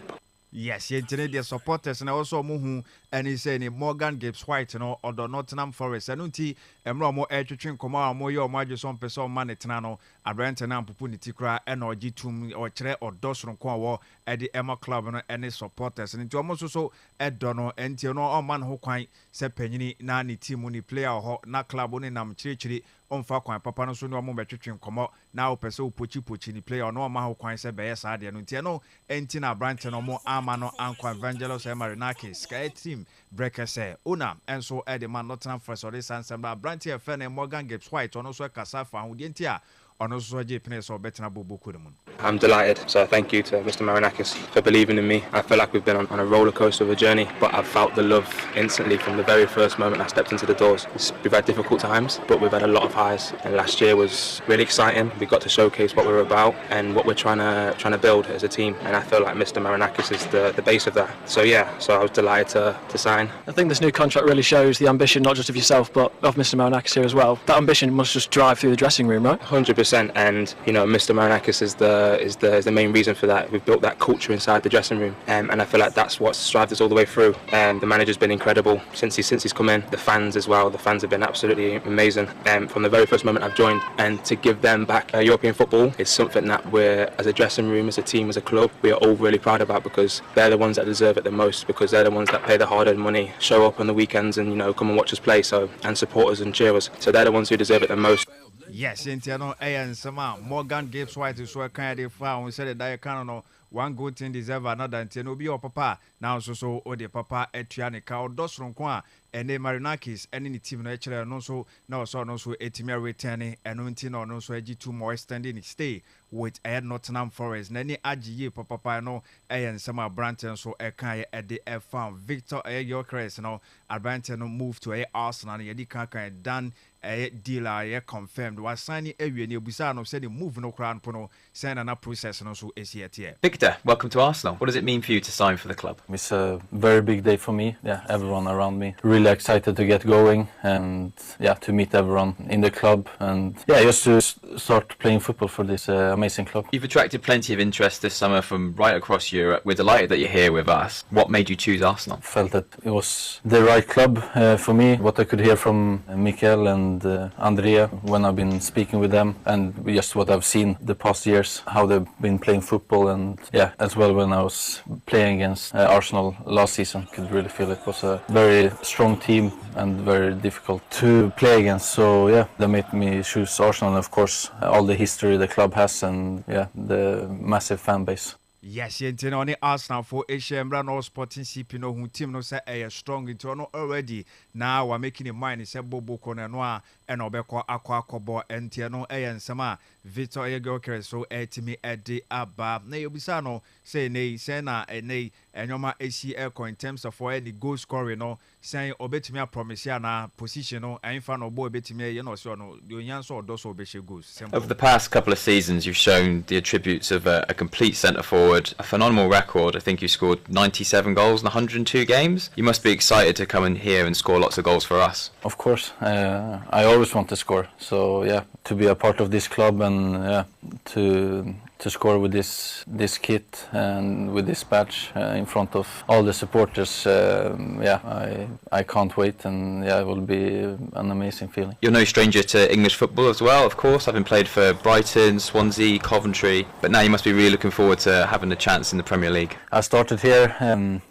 Yes, the supporters and also muhu and he say Morgan Gibbs White no or the Nottingham Forest and unti emro mo etwetwen koma mo ye o maje so person man etna no abrante na mpupu ni tikra and or gitum or kire or dosron ko wo e the Emma club no any supporters and nti omo so edo no enti no o man ho kwan se panyini na ni team ni player ho na club ni nam chirichiri onfa kwan papa no so no mo betwetwen koma na o pese o pochi ni player no ma ho kwan se be yes ade no nti no enti na abrante no mo ama no Anko Evangelos Marinakis sky team breaker say una enso e the man Nottingham Forest or this answer Branty FN Morgan Gibbs White on also Kasafa who didn't here on also JPNS or better Bukumun. I'm delighted, so thank you to Mr. Marinakis for believing in me. I feel like we've been on a roller coaster of a journey, but I've felt the love instantly from the very first moment I stepped into the doors. We've had difficult times, but we've had a lot of highs, and last year was really exciting. We got to showcase what we're about and what we're trying to build as a team, and I feel like Mr. Marinakis is the base of that. So I was delighted to sign. I think this new contract really shows the ambition not just of yourself but of Mr. Marinakis here as well. That ambition must just drive through the dressing room, right? 100%, and Mr. Marinakis is the main reason for that. We've built that culture inside the dressing room, and I feel like that's what's strived us all the way through. The manager's been incredible since he's come in. The fans as well. The fans have been absolutely amazing from the very first moment I've joined. And to give them back European football is something that we're, as a dressing room, as a team, as a club, we are all really proud about, because they're the ones that deserve it the most, because they're the ones that pay the hard-earned money, show up on the weekends and come and watch us play, and support us and cheer us. So they're the ones who deserve it the most. Yes, Intiano and Sama Morgan Gibbs White is so kind of found. We said that I can't one good thing deserve another, and no be your papa now so or the papa etianica or dosron kwa and then Marinakis and any team natural no so no so etimia returning and untino no so eg2 more extending stay with a Nottingham Forest nani aji papa no and some Branton so a kind at the F Victor Gyökeres no Branton move to a Arsenal yedi kaka done a dealer confirmed was signing a new Busano said move no crown pono send an process no so is yet here. Victor, welcome to Arsenal. What does it mean for you to sign for the club? It's a very big day for me. Yeah, everyone around me. Really excited to get going and to meet everyone in the club and just to start playing football for this amazing club. You've attracted plenty of interest this summer from right across Europe. We're delighted that you're here with us. What made you choose Arsenal? I felt that it was the right club for me. What I could hear from Mikel and Andrea when I've been speaking with them, and just what I've seen the past years, how they've been playing football, and as well when I was playing against Arsenal last season, I could really feel it was a very strong team and very difficult to play against. So that made me choose Arsenal, and of course all the history the club has and the massive fan base. Yes, you know, Arsenal for Asia no Sporting CP no who team no say a strong into no already. Now we're making in mind is a Bobo Konanoa and Obeko Aquacobo and Tiano and Sama Victor Gyökeres so etimi edi aba na yobisano say nay sena nay enyoma ACL in terms of for any goal scoring no saying obetimi promise na position no enfa no boy betimi ye no so no the onyanso odoso obeshe goals. Over the past couple of seasons you've shown the attributes of a complete centre forward forward a phenomenal record. I think you scored 97 goals in 102 games. You must be excited to come in here and score lots of goals for us. Of course, I always want to score. So yeah, to be a part of this club and to score with this kit and with this badge in front of all the supporters, I can't wait, and it will be an amazing feeling. You're no stranger to English football as well, of course. Having played for Brighton, Swansea, Coventry, but now you must be really looking forward to having a chance in the Premier League. I started here,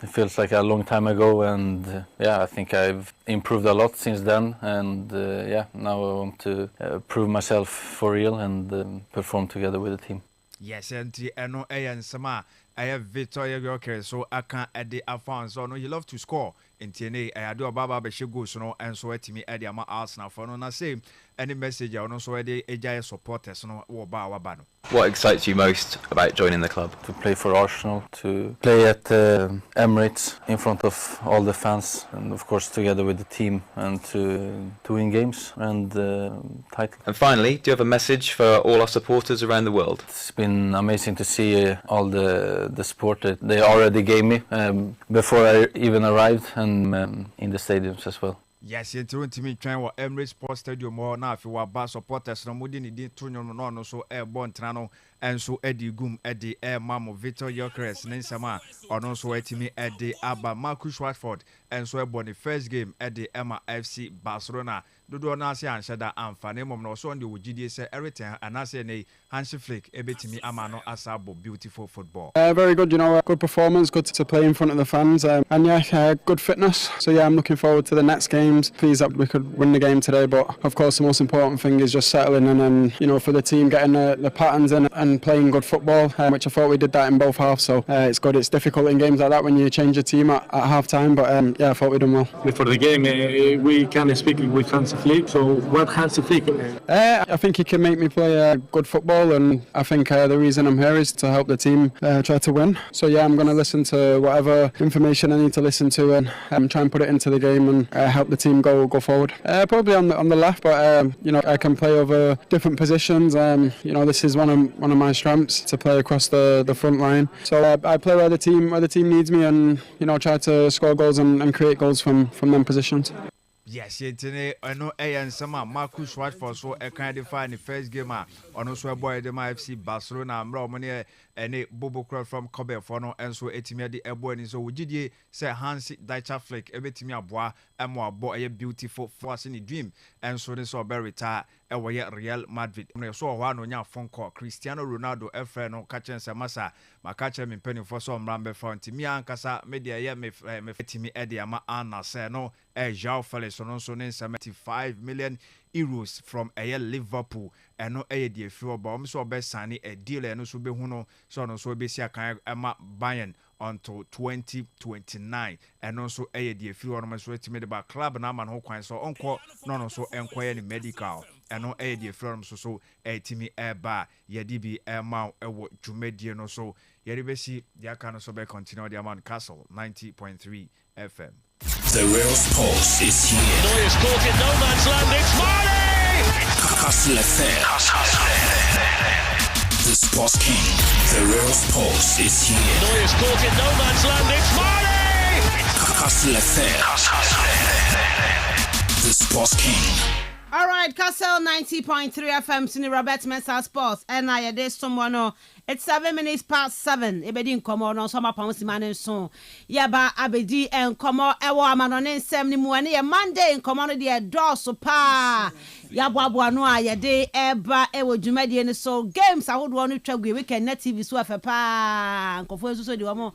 it feels like a long time ago, and I think I've improved a lot since then, and now I want to prove myself for real and perform together with the team. Yes, and no Sama, I have Victoria Yorker, so I can't add the Afan. So no, you love to score in TNA. I do a Baba Beshigo, so no, and so at me, Eddie, I'm Arsenal for no, say any message, I also Eddie, Ejay supporters, no, or Bawabano. What excites you most about joining the club? To play for Arsenal, to play at Emirates in front of all the fans, and of course together with the team, and to win games and title. And finally, do you have a message for all our supporters around the world? It's been amazing to see all the support that they already gave me before I even arrived, and in the stadiums as well. Yes, you're trying to train with Emirates Sports Stadium or now if you are bad supporters, no more than you did to no so airborne Trano and so Eddie Goom, Eddie Air Mamo, Victor Yorkres, Nensama, or no so Eddie Eddie Abba, Marcus Watford, and so airborne the first game, Eddie Emma FC Barcelona. Do not say and Shada and Fanemom no so on the GDS say everything and I say nay Hansi Flick, Ebetimi Amano Asabo, beautiful football. Very good, good performance, good to play in front of the fans, and good fitness. So I'm looking forward to the next games. Pleased that we could win the game today, but of course the most important thing is just settling and then for the team getting the patterns in and playing good football, which I thought we did that in both halves. So it's good. It's difficult in games like that when you change your team at half time, but I thought we done well. Before the game, we can speak with Hansi Flick. So what Hansi Flick? I think he can make me play good football, and I think the reason I'm here is to help the team try to win. So I'm going to listen to whatever information I need to listen to and try and put it into the game and help the team go forward. Probably on the left, but I can play over different positions. This is one of my strengths, to play across the front line. So I play where the team needs me, and try to score goals and create goals from them positions. Yes, today I know and some Marcus Rashford so I can define the first game on also boy the FC Barcelona Romania and Bobo Crowd from Kobe for no and so etimi the airborne so we did say Hansi Dieter Flick ebetimi aboa amwa boy a beautiful force in the dream and so this all retire e Real Madrid so one on your phone call Cristiano Ronaldo efre no catch and masa ma catch me penny for some rambe front me ankasa media ye me timi e de ama ana say no João Felix so 75 million euros from Liverpool and no the few bomb so be signing a deal and so be huno so no so be see kan Emma Bayern until 2029 and also the few ornaments so made by club na man ho kwan so onko no so enquire ni medical and no the from so timi eba yedi bi emma ewo dwumedie no so yedi be see dia kan so be continue the man Kastle 90.3 FM. The real sports is here. Neuer's caught in no man's land. It's Marley! kastlefm. The sports king. The real sports is here. Neuer's caught in no man's land. It's Marley! kastlefm. The sports king. All right, Kastle 90.3 FM, Sini Robert Mensah Sports, and I did someone. It's 7 minutes past 7. Ebedi nkomo no so mapam simane so. Yaba abedi nkomo ewo amano ne nsem ni mu ane ye Monday nkomo no de do so pa. Yabo no a ye de eba ewo dwumade ne so games ahodo no twagwe weekend net TV so afepa. Nkofo so de wo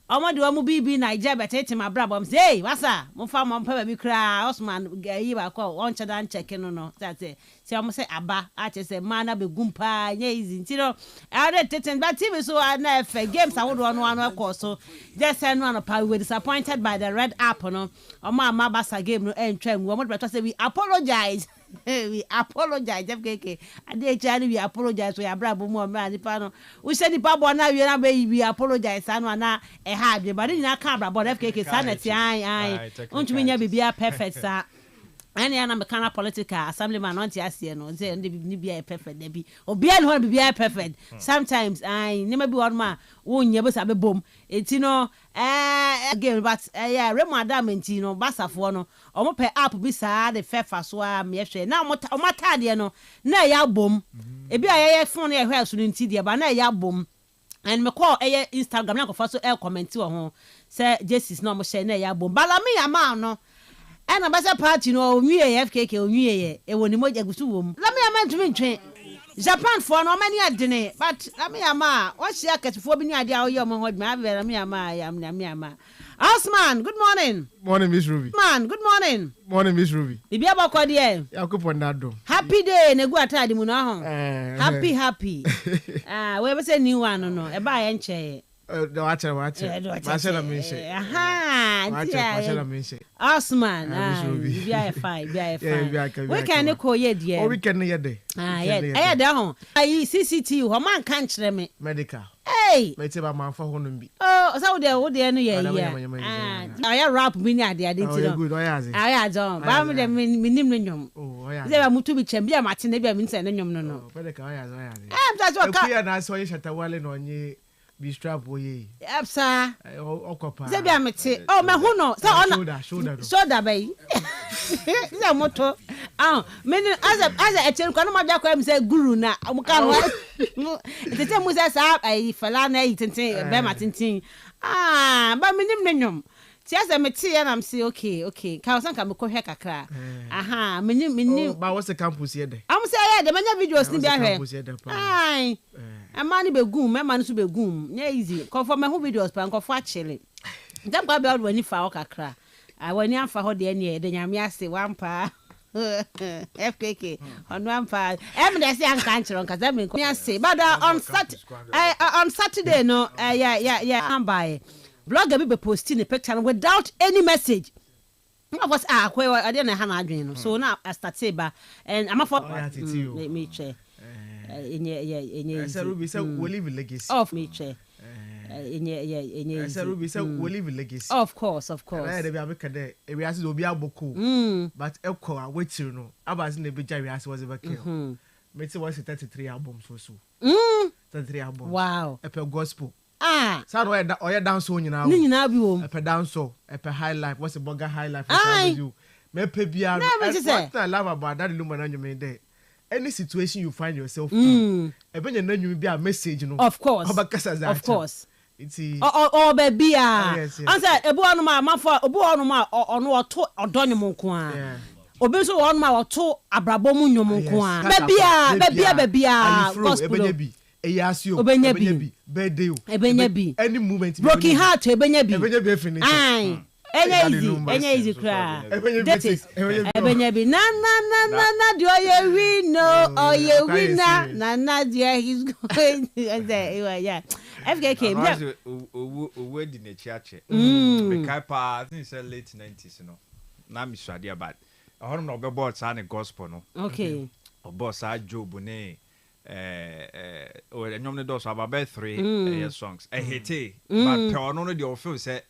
Omo de wo bibi Nigeria betete ma brabom say wasa mo fa mo pa bi kra Osman yi ba ko on cheda check no that say omo say aba a che say mana be gumpa nya easy ntino e dey teten but TV so na efe games awodo no anu ko so just say no pa we disappointed by the red app no omo ama basa game no entwa nwu omo beto say we apologize. We apologize FKK ade chani we apologize we abrabo mu o nipa no we say nipa bo na we na be we apologize anu na e hard but ni na ka abrabo FKK sanity ai untumi nya bibia perfect sa Any ana kana political assemblyman on tiasie no say ni bia perfect dey bi obia no be bia perfect sometimes I never be one ma wonye be sabe bom enti no again but yeah Remo Adam enti no basafo no omo pe app bi saa de fefa so a me hwe na omo tade no na ya bom ebi aye phone e hwe so enti de ba na ya bom and me call Instagram na ko fa so comment wo ho say Jesus no mo share na ya bom bala me ya ma no and ambassador party no onwie FKK onwie e woni moja gusu wom la me ama ntumi ntwe Japan for no many adene but la me ama o share ketifo bi ni ade a oye mo ho me abere la me ama ya me ama Osman, good morning. Morning, Miss Ruby. Man, good morning. Morning, Miss Ruby. Bibi abakọ de. Yakupo Nado. Happy day na gu atade mu no ho. Happy. We be say new one no. E ba ye nche. Watch. Marcela Mensah. Osman. Bibi ay fine. We can ko ye de. O weekend ye de. Yeah, de ho. Ayi CCTV ho man kan kire me. Medical. Hey. Me te ba man fa ho no bi. Oh, so wo de no ye ya. Aya rap bi ni ade ti no. Good, oyaze. Aya John. Ba me de minim no nyom. Oh, oyaze. Ze ba mutu bi chem bi amate na bi am nse no nyom no. Medical oyaze. Em ta so ka. Ku ya na so ye shatawale no nye bi strap oye. Apsa. Okopa. Ze bi amete. Oh, me hu no. So ona. Shoulder bay. Ze moto. Me as a chen kwa no ma bia kwa me say guru na. Amuka no. Tete mu say sa ai fala na yi tenten be ma tenten. Ba minim nyom. Ti asa me ti ya na me say okay. Ka osan ka me ko hwe kakra. Aha, minim. Ba what's the campus here there? Am say yeah, the manya videos ni bia hwe. Ai. Amani be gum, me man so be gum. Nya easy. Ko for me ho videos pa ko for achele. Dem kwa be od wani fa o kakra. Wani amfa ho de ne de nyame ase wampa. FKK on one part. They say I'm cancer because I'm in say. But on Saturday, no, I'm by. Blogger be posting a picture without any message. I was I didn't have an dream. So now I start saying, and I'm a for let me check. Ruby said we'll leave a legacy. Of me check. Ruby said we'll leave a legacy. Of course. We asked to be able to but Elko, wait you know. I was in the big Jerry as was ever killed. Meti was 33 albums so. 33 albums. Wow. Epe gospel. So oya dance so nyina. Ni nyina bi wo. Epe dance so, epe high life, what's a burger high life for you. Me pe bia. What I love about that Lumana you made there. Any situation you find yourself in, even you be a message, you know. Of course. Of course. It's baby. Answer ebu anu ma for obu anu ma onu oto odonyo mo nko a. Obi so onu ma oto abrabo mu nyom nko a. Baby. Gospel. Eyasio. Obenya bi. Birthday. Ebenya bi. Any movement. Broken heart ebenya bi. Ebenya bi finish. Enya easy cry. That is ebenya bi na the oye winner na there he's going yeah FKK we di na chiache be kai pa I think say late 90s no na mi swade about ahono na obebo sa ne gospel no okay obo sa Job ne o enyom ne do so about 3 songs hit but pe ono no dey feel say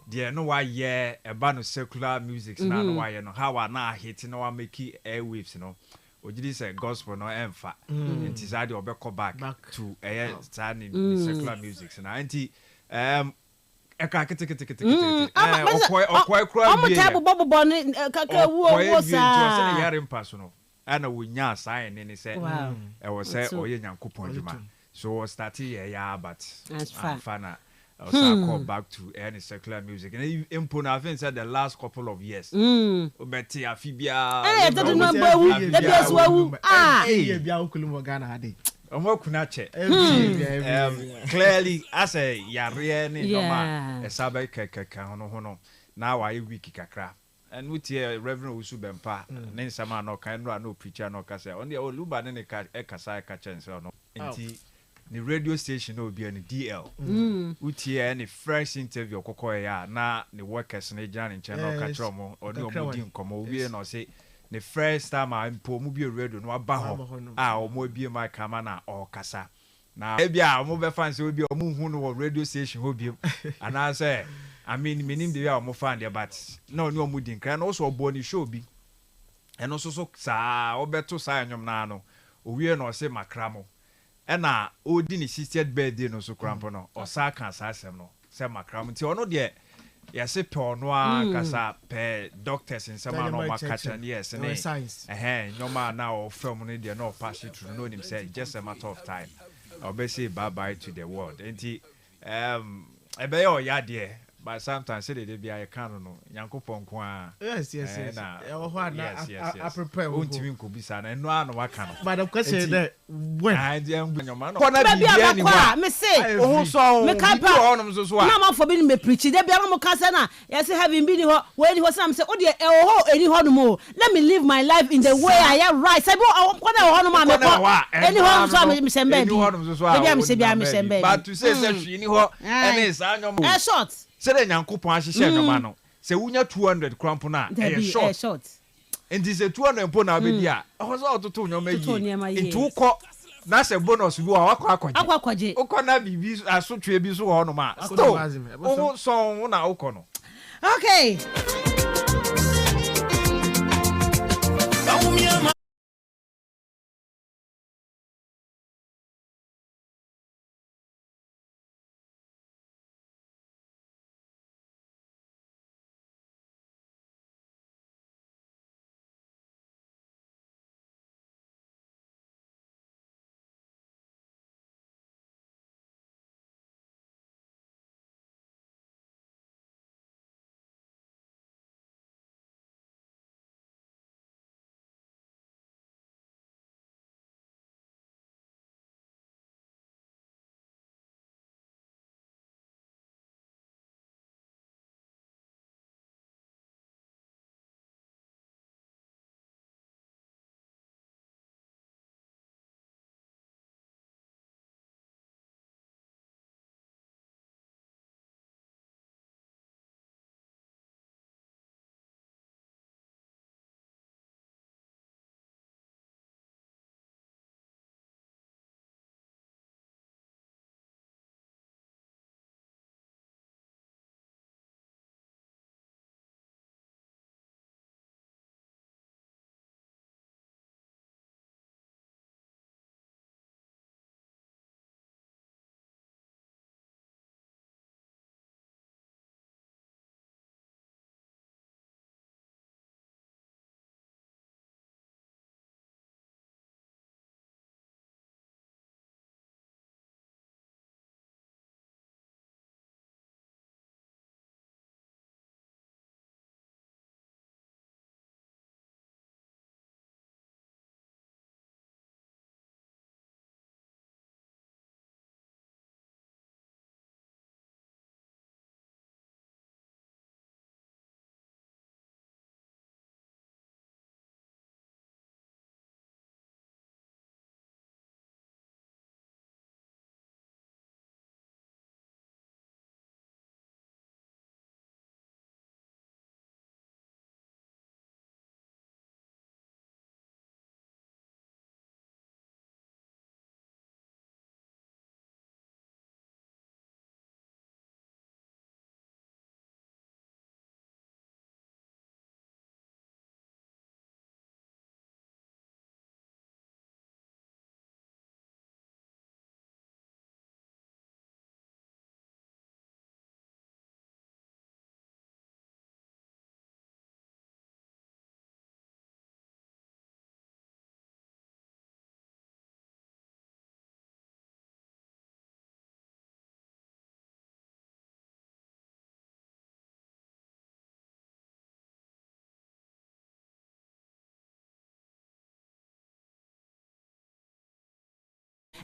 there no why eba no secular music na no why no how na hit no wa make airwaves no ojidi say gospel no emfa nti zade obekọ back to standing secular music na nti eka kete okwa kra bi amutabu bobo ne kaka wo sa na yare mpaso no ana wonya sign ne say e wo say oye nyankopon djuma so start yeah but fana also call back to any secular music and impo na think said the last couple of years obeti afibia that no bawu that is wawu bia okulumo Ghana ade omokuna che clearly as a yare ne normal esabe kekeka hono na wa week kakra and with Reverend Usu Bempa ne nsama no kan no preacher no kase on the oluba ne ka ekasa ka chense no enti the radio station no be any DL utie any fresh interview kokoye ya na the workers na jana nche no ka chomo oni omudi nkomo wie no say the first time I mpo mu bi radio no aba ho omo bi ma kama na okasa na e bia omo be fan say obi omo hu no radio station ho bi and I say I mean minim the omo fan there but no omudi nkra no so obo ni show bi and also so sa obeto sa nyom na no owie no se makramo ena odi ni 60th birthday no so krampo no osa kan sa asem no se makramo ti ono de yase pe ono a kasa pe doctors in some no makacha yes ne nyoma na o film no de no pass it through no nim say just a matter of time obesi bye bye to the world enti ebe yo ya de but sometimes say they be I can no Yankopon ko a yes na I prepare untimi nko bisa na no ano waka no but the question that when nyoma no na bibia ni wa me say oh so me ka pa na ma for be me preach dey bia mo ka say na yes having been ho when he was am say o dey ho eni ho no mo let me live my life in the way I am right say bo ko na ho no ma me ko eni ho so me sembe bi me sembe but to say say hwi ni ho ene sa nyoma short say the Yankopon ahihye nyoma no say wunya 200 cramp na short and this 200 mpo na be dia o so ototo nyoma yi into ko na say bonus bi wa akwaje ukọ na bibi asotwe bi so ho no ma so na ukọ no okay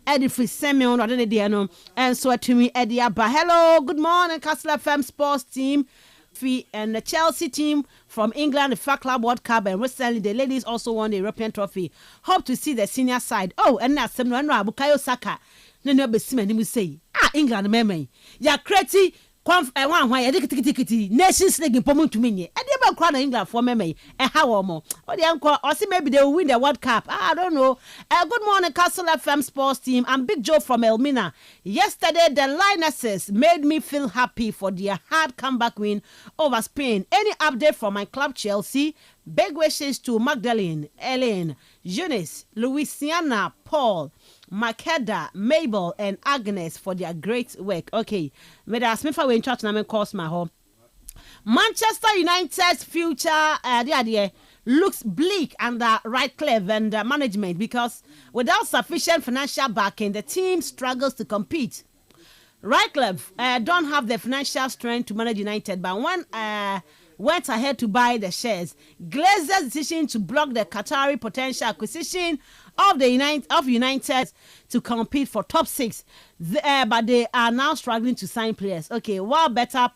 Eddie Free Simeon or the no and so to me Eddie Abba. Hello, good morning, Kastle FM sports team. And the Chelsea team from England, the FA Club World Cup, and recently the ladies also won the European trophy. Hope to see the senior side. Oh, and that's some no Bukayo Saka. No be say England meme. Ya kreti one why tikiti Nations League in Pomun to me. I never crown England for meme. And how more? Or the uncle, or see maybe they will win the World Cup. I don't know. Good morning, Kastle FM sports team. I'm Big Joe from Elmina. Yesterday, the Lionesses made me feel happy for their hard comeback win over Spain. Any update from my club Chelsea? Big wishes to Magdalene, Ellen, Eunice, Louisiana, Paul, Makeda, Mabel, and Agnes for their great work. Okay, may I ask me for when Tottenham calls my home. Manchester United's future looks bleak under Ratcliffe and management because without sufficient financial backing, the team struggles to compete. Ratcliffe don't have the financial strength to manage United, but when went ahead to buy the shares, Glazer's decision to block the Qatari potential acquisition of United to compete for top 6, but they are now struggling to sign players. Okay, while better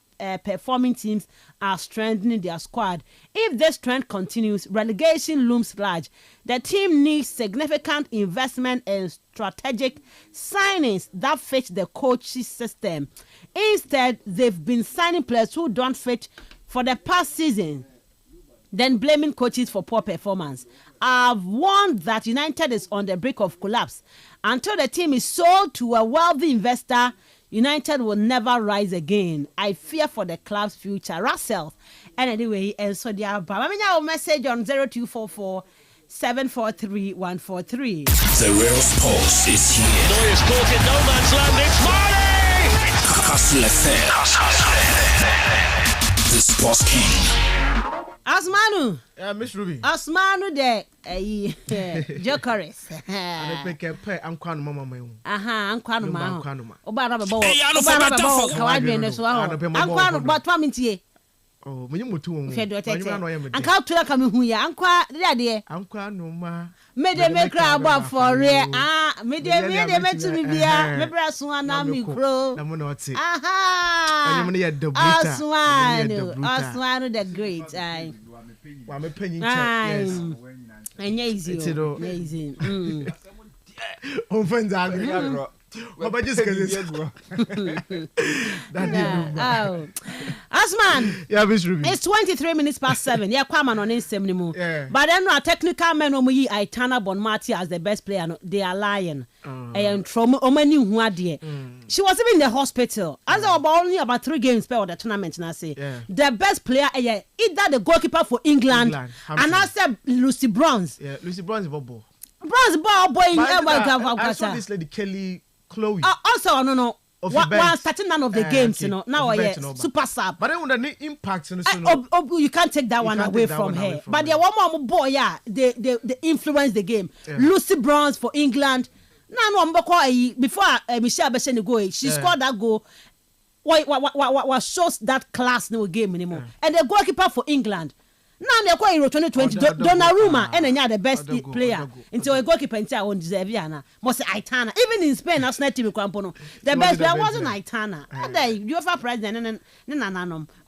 performing teams are strengthening their squad. If this trend continues, relegation looms large. The team needs significant investment and strategic signings that fit the coach's system. Instead, they've been signing players who don't fit for the past season, then blaming coaches for poor performance. I've warned that United is on the brink of collapse. Until the team is sold to a wealthy investor, United will never rise again. I fear for the club's future. Russell. And anyway, and so they are. I mean, our message on 0244 743 143. The real sports is here. Neuer's caught in no man's land. It's Marley! Kastle FM. The Sports King. Asmanu. Miss Ruby. Asmanu de Jokeris. I pick a pair. I'm calling Mama. Ankwanu ma. Oba na babo. Hey, so Ankwanu but 2 minutes. Oh, when you move to him, and how to come here? Anqua, the Ankwanu ma. Made them make crowd for real. Made them make to me via. Maybe I swan na me crow. Aha. Aswanu the great. I'm a penny. And easy. Friends are but just Asman, yeah, Miss Ruby. It's 23 minutes past 7. Yeah, come on Instagram anymore. But then a technical man I turn up on Marty as the best player. They are lying. And from Omani who she was even in the hospital. As I only about 3 games per the tournament. And I say the best player either the goalkeeper for England and I said Lucy Bronze. Yeah, Lucy Bronze is Bobo. Bronze ball boy. I saw this lady Kelly Chloe. Also, no. While starting none of the games, okay. Now I super sub. But then when the impact, you can't take that one away from her. But there one more boy, yeah, they influence the game. Lucy Bronze for England. No, before Michelle Besheni go, she scored that goal. What shows that class no game anymore. And the goalkeeper for England. Now they're quite Euro 2020. Donnarumma and then the best player until a goalkeeper until I won't deserve Yana. Must Aitana. Even in Spain, national team Campono. The best player wasn't Aitana. And they UEFA president and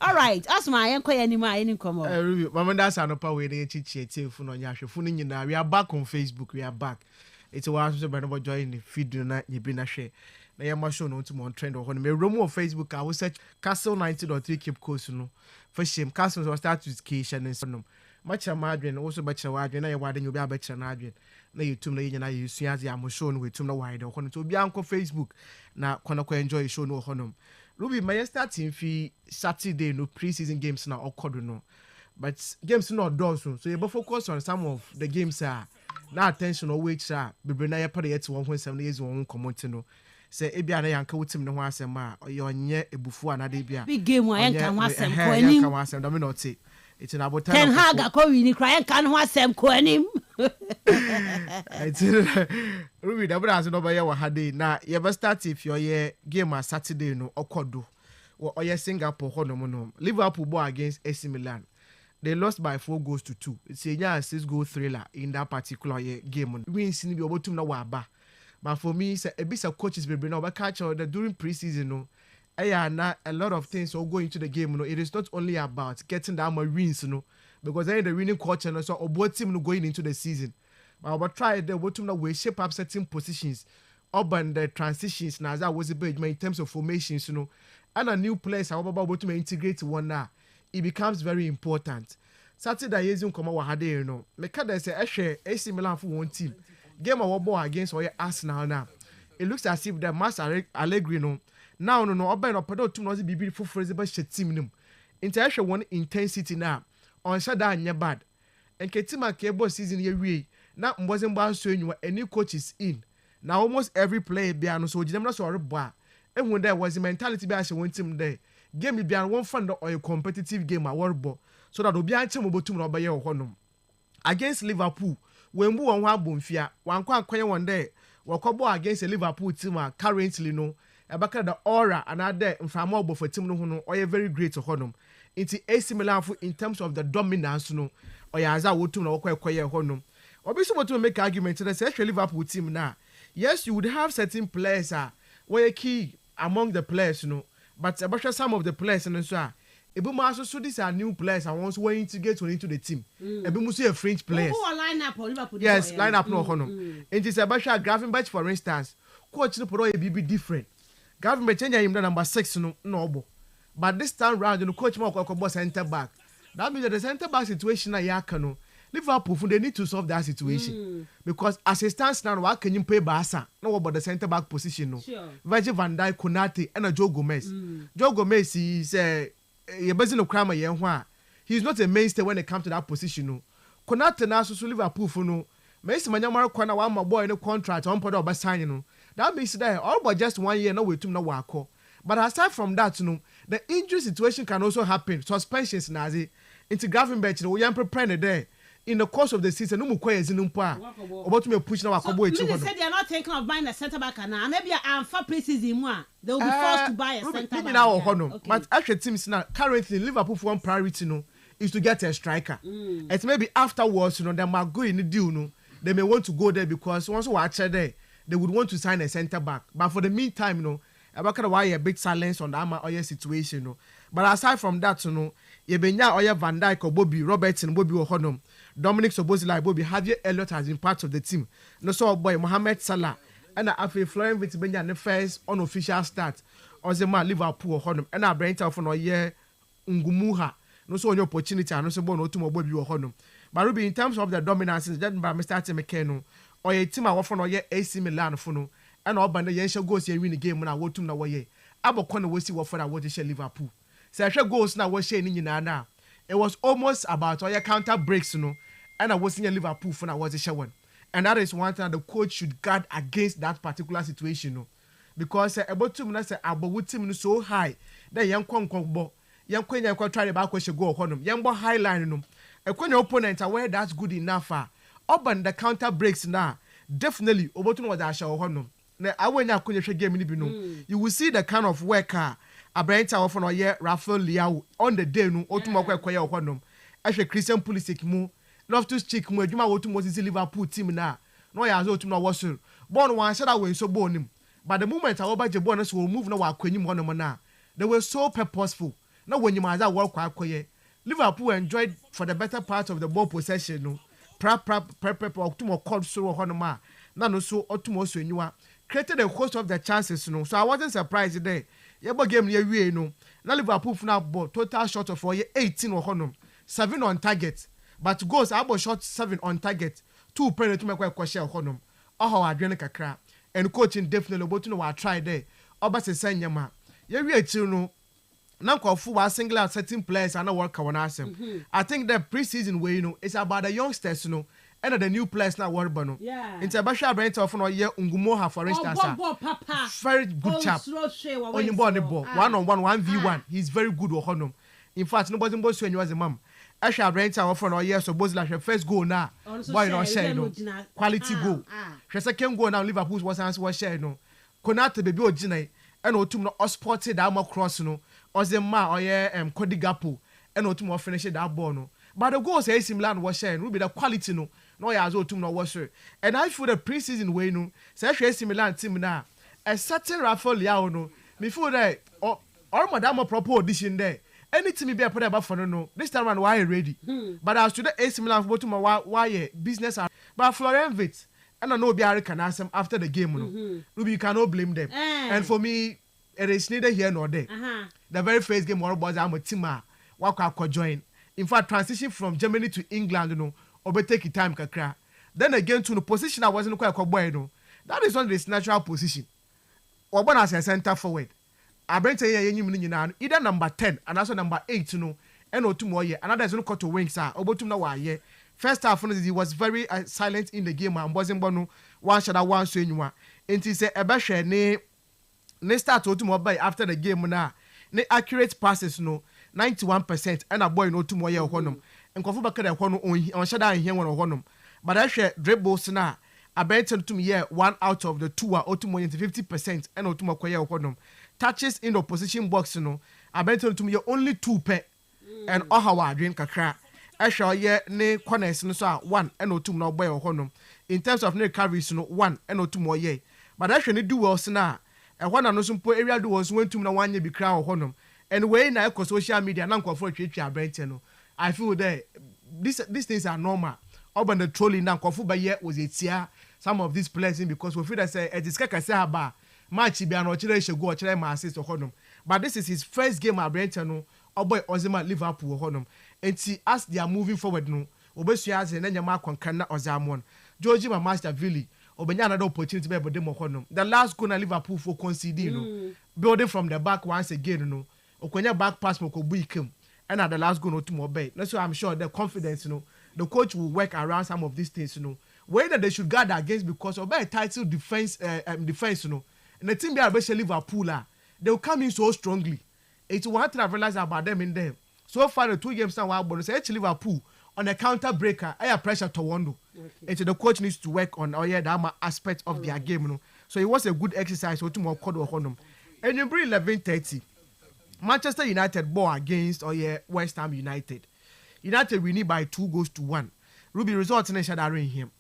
all right. That's my inquiry anymore. Any come on. Mama, that's an upper way. They teach you phone on Yasha. We are back on Facebook. We are back. It's a while since I joined the feed tonight. You've been a share. Now you're show no to more trend or me room on Facebook. I will search Kastle 90.3 Cape Coast. For shame, Kastle was start with Keisha and son. Much a madrin, also much a wadrin. I widen you be a better than Adrian. Now you two lady and I use as I am shown with to the wide or to be uncle Facebook. Now, Konako enjoy show no honum. Ruby, my starting fee Saturday no preseason games now or no. But games not done soon. So you both focus on some of the games now attention or which are Bibrinaya Party at 1.7 years on Commontino. Say Ebia na yanka wutim ne ho asem a oyonye ebufu anade bia big game wa yanka ho asem ko anim yanka ho asem da me no te iti na botan Ten Hag akọ wini kra yanka ho asem ko anim iti Ruby da bra so no ba ye wa hade na ye be start if your year game on Saturday no okodo wo oye Singapore ho no Liverpool ball against AC Milan. They lost by 4-2. It's a 6-goal thriller in that particular game. We ain't seen be able to na wa ba. But for me, it's a bit of coaches be bring over catch that during preseason, no, a lot of things will go into the game. No, it is not only about getting that more wins, no, because then the winning culture, no, so both team no going into the season. But we try the bottom that we shape up certain positions, up and the transitions. Now that was a bit in terms of formations, you know, and a new place. How about to integrate one now? It becomes very important. Saturday is come over hade, you know. Mekada say AC Milan for one team. Game of ball against Arsenal now. It looks as if the Master Allegri no. Now no oba no pedo tum no be beautiful phrase ba team nim. Interaction one intensity now. On shada anya bad. enke team a kebo season ye wie na mbozemba so enwa any coach is in na almost every player bia no so oginem na so rebo a ehun there was the mentality be ahye won team there game bia won fan or a competitive game a worbo so that obi anche mobotum na obeye honom against Liverpool when bu won ho abomfia wan kwa akwenye won there wakobo against a Liverpool team a currently no ebaka the aura another mfama obo for team no ho no oye very great honom into AC Milan in terms of the dominance no oye aza wotum na wokoye honom obi so motum make argument that say Liverpool team na yes you would have certain players where key among the players but about some of the players and so so these are new players I want to integrate into the team ebi a French players who line up Liverpool yes line up no hono it is about Gravenberch for instance coach no pro be different Gravenberch change him number 6 no but this time round the coach mo ko center back that means that the center back situation na yakano Liverpool they need to solve that situation because as it stands now what can you pay Barca no about the center back position no Virgil van Dijk Konate and Joe Gomez Joe Gomez is no crime he's not a mainstay when it comes to that position no Konate na so Liverpool for no Messi manyamara kwana wa my boy no contract on pod oba sign no that means that all but just 1 year no wetum na wako but aside from that the injury situation can also happen suspensions nazi into Gravenberch no we am prepared there in the course of the season no mukwa ezinumpo about me push na wakobo echi hodo. They are not thinking of buying a center back now maybe am for pre-season mu they will be forced to buy a center back now hono but actually teams now currently Liverpool one priority no is to get a striker it maybe afterwards they might go in the deal they may want to go there because once we watch there they would want to sign a center back but for the meantime about why a big silence on the situation but aside from that yebenya oya Van Dijk or Bobby Robertson Bobby Ohonom Dominic Szoboszlai Bobby Javier Elliott has been part of the team no so boy Mohamed Salah and after Florian Wirtz the first unofficial start Ozema Liverpool Ohonom and a Brent of no year Ngumuha no so any opportunity no so no to Bobby Ohonom but Ruby in terms of the dominance that by Mr. Temekeno or a team I for no year AC Milan for no and all band the Yensha goes here win the game when I wotum na way Abokona we see what for what is Liverpool so I goals now was sharing in now. It was almost about all your counter breaks, and I was in Liverpool for I was a show one. And that is one thing the coach should guard against that particular situation, because about 2 minutes about team so high that young young queen you try the back question go on them, young boy high line a when your opponent aware that's good enough. Open the counter breaks now. Definitely about was that show on them. I went out game you will see the kind of worker. Abrenta often or year Rafael Liao on the day no otumako kwaya okwanom ehwe Christian Pulisic mu Loftus Cheek mu adwuma wotum was Liverpool team na no ya zo otum na woso born one said away so bonim but the moment I obaje born so move na wakwanyim honom na they were so purposeful na wanyim aza work kwakoye Liverpool enjoyed for the better part of the ball possession no prep otum called so honom na no so otum so enyiwa created a host of the chances no so I wasn't surprised there. Yebo game near we no. Na Liverpool now ball total shot of 18 or honum. 7 on target. But goals abo shot 7 on target. 2 penalty make kwashare honum. Oho adwene kakra. And coaching definitely but no wa try there. Oba se sanyama. Ye we ati no. Na nkofu wa single out certain players and work on asem. I think the pre-season way it's about the youngsters and the new players now worry about into Basha Brent of no year Ngumoha for instance very good chap on your body ball 1-on-1 1v1 he's very good with honom in fact nobody knows when you was a mom Asha Brent of no year so both like first goal now boy no share no quality goal second goal now Liverpool was share no Konate baby ojina and otum no sported that more cross no Ozema or Cody Gapo and otum finish that ball no but the goals AC Milan was sharing will be the quality no ya zo tum no was and I feel the pre-season way no say AC Milan team na a certain Rafael Leao no me feel that or madam proper audition there any team be put about for no this time around why ready but as to the AC Milan for tum why business but Florian Wirtz and I know be can ask them after the game no you cannot blame them and for me it is neither here nor there the very first game all boys am a team what join in fact transition from Germany to England or take time kakra then again to the position I wasn't quite boy no that is not this natural position or born as a center forward I bring to you either number 10 and also number 8 and or 2 more year another is no cut to wings are obotum na wa ye first half he was very silent in the game and wasn't one shot one so anymore. And he said ebehwe ne start to mobile after the game na ne accurate passes no 91% and a boy no to more year honum. And Kofu Bakada on shada here one honum. But I share dribbles na I bet to me 1 out of the 2 are to more 50% and Otumo Koya honum. Touches in the opposition box no I bet to me only 2 pe and Ohawa drink kakra. I shall ne corners no so 1 and Otum no boy honum. In terms of ne carries no 1 and Otum more ye. But I shall do well na and one and also area do was went to na 1 year be crown honum. And when I go social media and for Brenteno, I feel that these things are normal. Urban the trolling now Kofu by yet was it here some of these players in because we feel that say it is kaka ba match be an should go try my assist to honum. But this is his first game at Brentano, or boy Ozema Liverpool honum. And see as they are moving forward no, Obesuas and then your mark on Kana or Zamon, Georgie my master Villy. Another opportunity to be demo honum. The last goal Liverpool for conceding building from the back once again no. Okonya back pass mo ko buikem and at the last goal no to more bet. So I'm sure the confidence the coach will work around some of these things whether they should guard against because of a title defense and the team be able Liverpool they will come in so strongly. It's one thing I've realized about them in there. So far the 2 games now but say Liverpool on a counter breaker I have pressure to Wando. Okay. The coach needs to work on that aspect of their game So it was a good exercise to more code honum. And you bring 11:30 Manchester United ball against West Ham United. United winning by 2-1. Ruby results in shadowing him.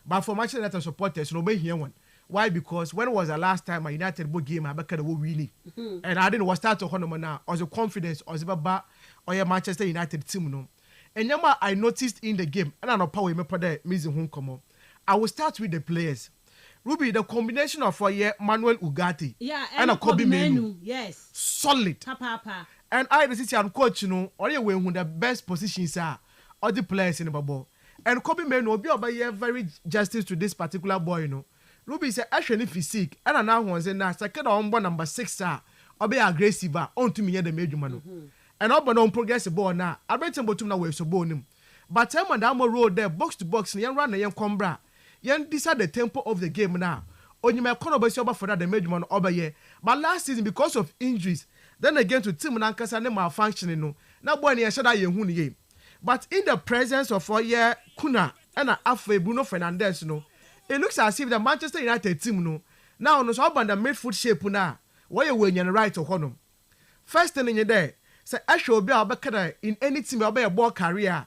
But for Manchester United supporters, nobody here one. Why? Because when was the last time a United ball game I back at the winning? And I didn't was start to honor now. Or the confidence or the bar or your Manchester United team And yama I noticed in the game, and I know power me put the missing home come on. I will start with the players. Ruby, the combination of Manuel Ugarte and a Kobe Menu. Yes. Solid. Papa. And I the city and coach or you win the best positions are all the players in the ball. And Kobe Menu will be over very justice to this particular boy, Ruby is actually physique and now one's in second on number 6 or be aggressive on to me the major man. And up on progressive ball now. I bet him to now wave so bone. But time and down road there box to box and young run a young combra. Yen decide the tempo of the game now. Only my corner for that the major man over here. But last season because of injuries, then again to Tim Nankas and malfunctioning now boy near shada yen game. But in the presence of Kuna and Afe Bruno Fernandes it looks as if the Manchester United team now no so the midfield shape now. Why you when you right to honum. First thing in your day, say I should be in any team will be a ball career.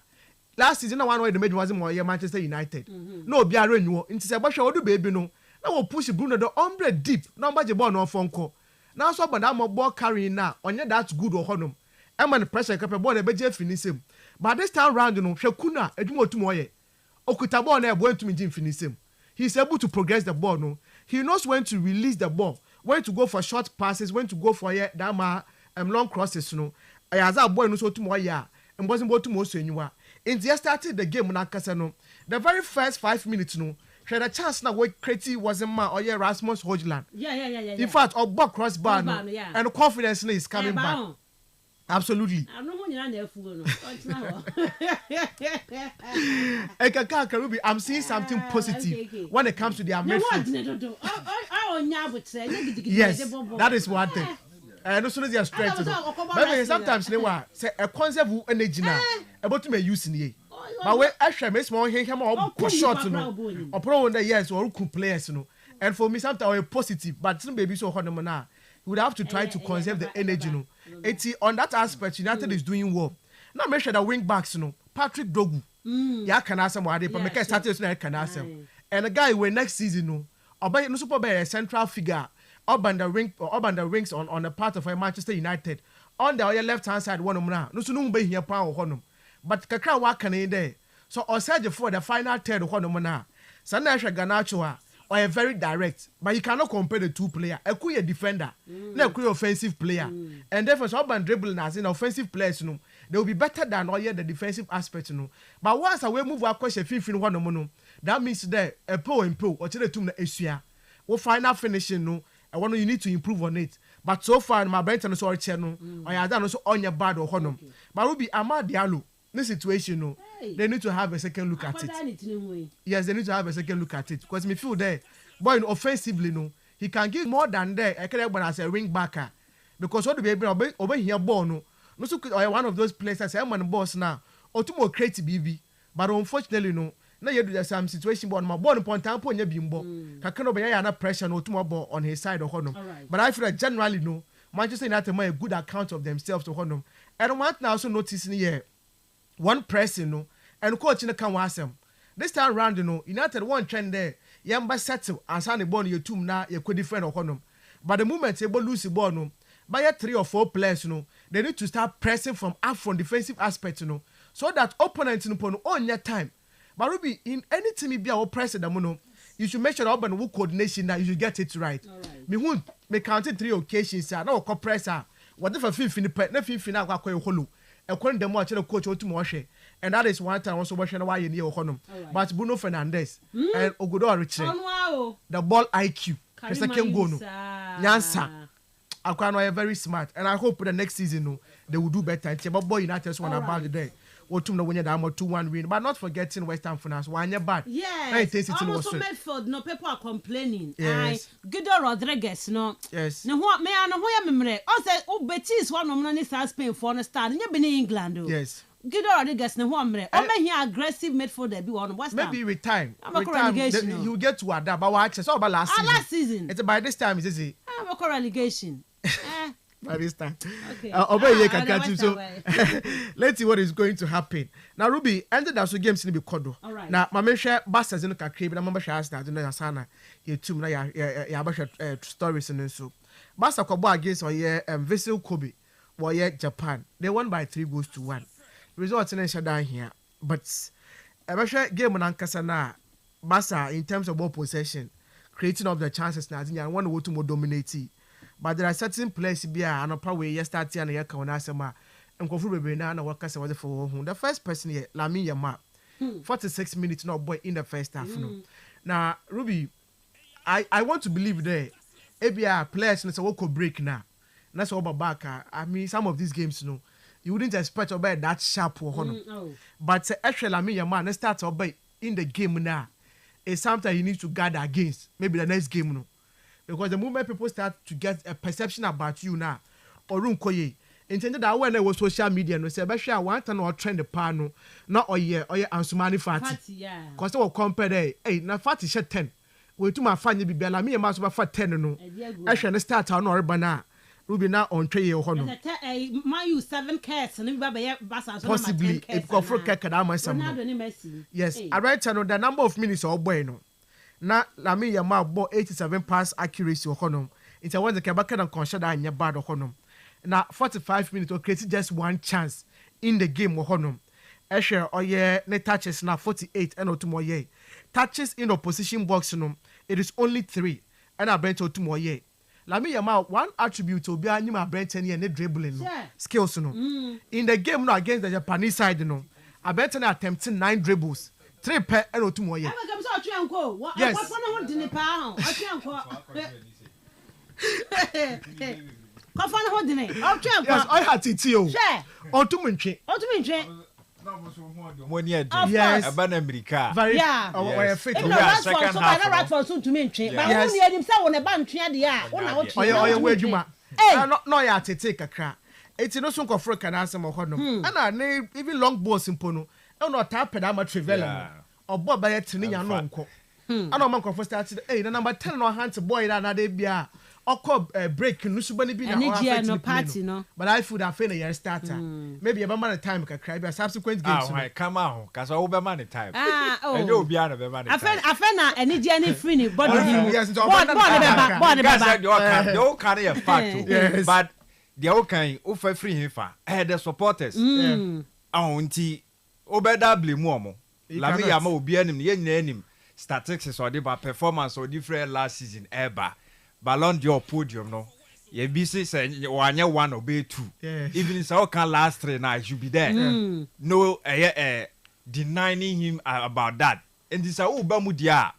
Last season, one way the major was more Manchester United. No, be a renewal. Into Sebastian do baby no. Now we'll push Bruno the ombre deep. Number the ball no phone call. Now so but I'm a ball carrying now. On your that's good or honum. I'm on the pressure cap a ball a budget finish him. But this time round Shakuna a more tomorrow. Okutabo ne went to me finish him. He's able to progress the ball He knows when to release the ball, when to go for short passes, when to go for long crosses As a boy no so tomorrow and wasn't about to most anywhere. In the started the game Nakasano. The very first 5 minutes had a chance now where Kreti was a man or Rasmus Hojland. Yeah. In fact, or back crossbar and the confidence is coming back. Absolutely. I'm not going to I'm seeing something positive when it comes to their midfield. Yes, that is one thing. And as soon as they are straight but sometimes they were say a concept energy now about to be using it. But when actually make small him or push short or pro in the years or cool players and for me sometimes a positive but some baby so hard now you would have to try to conserve the energy it's on that aspect United is doing well. Now make sure the wing backs Patrick Dogu ya can ask somebody but make a status na can ask him and the guy when next season or no super be a central figure up on the rings on the part of Manchester United on the left hand side one now no so no be here pound honum but kakra wa kan there so or search for the final third honum na Sanasha Garnacho or very direct but you cannot compare the two players a cool defender na a cool offensive player and therefore so urban dribbling as in offensive players they will be better than all the defensive aspect but once we move our question 15 honum that means there a pro or to the team na we final finishing I want you need to improve on it. But so far, my Benton is all channel. I had done also on your bad or honum. But will be Amad Diallo. this situation, no, they need to have a second look at it. Yes, they need to have a second look at it because me feel there, boy, offensively, no, he can give more than there. I can't as a wing backer because what the baby over here, ball, no, so one of those players that say I'm on the boss now, or two more creative BB, but unfortunately, no. Now you do the same situation, but my born point time point bimbo. Kakano be na pressure no too more on his side of honum. But I feel that generally no, Manchester United make a good account of themselves to honum. And want now also noticing here one pressing no, and coach in the can was them. This time round you know, United one trend there. Yamba settle and sign the ball your tomb now you could defend of honum. But the moment they lose the ball no, by 3 or 4 players you know, they need to start pressing from up from defensive aspect you know, so that opponents no on your time. But Ruby, in any team you be our president, you should make sure that open coordination that you should get it right. Me won't make counted 3 occasions. No compressor. Whatever feel in the nothing final go holo. According to the coach to wash and that is one time also watching why you near honum. But Bruno Fernandes and Ogodo Richard. The ball IQ. The second goal no. Nyansa. Akwano very smart and I hope the next season no they will do better. But boy United one about the day. Otum no win that 2-1 win, but not forgetting West Ham finance. One year bad. Yes. Almost Medford. No people are complaining. Yes. Guido Rodriguez. No. Yes. No what me I know who you memory. I say Betis one of them is Spain for the start. You been in England. Yes. Guido Rodriguez no who memory. I mean here aggressive midfielder be one West Ham. Maybe with time. You get to adapt. But watch. So about last season. Last season. It's by this time is easy. I'm a relegation. By this time. Okay. So let's see what is going to happen. Now, Ruby, ended up so games in the Kodo. All right. Now, my share Bastards in the Kakri, but I'm sure I started to Sana. You two, ya stories and so. Basta Kobo against or Vessel Kobe, or Japan. They won by 3-1. Results in down here. But I share game on Ankasana, Basta in terms of ball possession, creating of the chances now, and one to more dominate. But there are certain places be an upper way yesterday and a Kawanasama and Kofu Rebena and workers was for whom the first person here, Lami Yama, 46 minutes no boy in the first half. No. Now, Ruby, I want to believe there. ABR players in a break now. That's all back. I mean, some of these games, you know, you wouldn't expect to buy that sharp or honor. But actually, Lami Yama, let's start to buy in the game now. It's something you need to guard against. Maybe the next game, no. Because the moment people start to get a perception about you now, or runkoye, intended that when there was social media, no say, but I want to know trend the panel, not or Ansumani Fatty. Because they will compare, hey, now Fatty shed 10. We to my family be bella me a mass of 10 no. I shall start on or banana. Ruby now on tray or honor. My you 7 cats and possibly if go for Kakadama. Yes, I write the number of minutes or bueno. Na Lami Yama bought 87 pass accuracy or honum. It's a one the Kabaka and consider in your bad or honum. Now 45 minutes or created just one chance in the game or honum. Esher or net touches now 48 and or 2 more ye. Touches in opposition box no, it is only 3 and I bent or 2 more ye. Lami Yama one attribute to be anima brent and net dribbling skills no. In the game no against the Japanese side no. I bet an attempting 9 dribbles. 3 per and or 2 more ye. Yes. Yes, I had it too. Otuminche. Yes. America. Very. Yeah. Our fit. Second half. No, ya to take a crack. It's no so for Canasa Mohono. And I even long balls in Pono. No, not tap it. I'm a trivella. Or Bob by a Tinian Nonco. I don't mind for started. Hey, the number 10 or hands boy that they be a break. No, no party, no. But I food a failure year starter. Maybe a man at time can cry by subsequent games. Come out, because over money time. Oh, you'll be out of the money. I found any Jenny free, but yes, but the old kind of free him for the supporters. Auntie Obedably Momo. Lami Yama will be an statistics or the performance or different last season ever. Ballon d'Or podium no. Ye busy say one obey 2. Even if so can last 3 nights you be there. No denying him about that. And this Obamudia.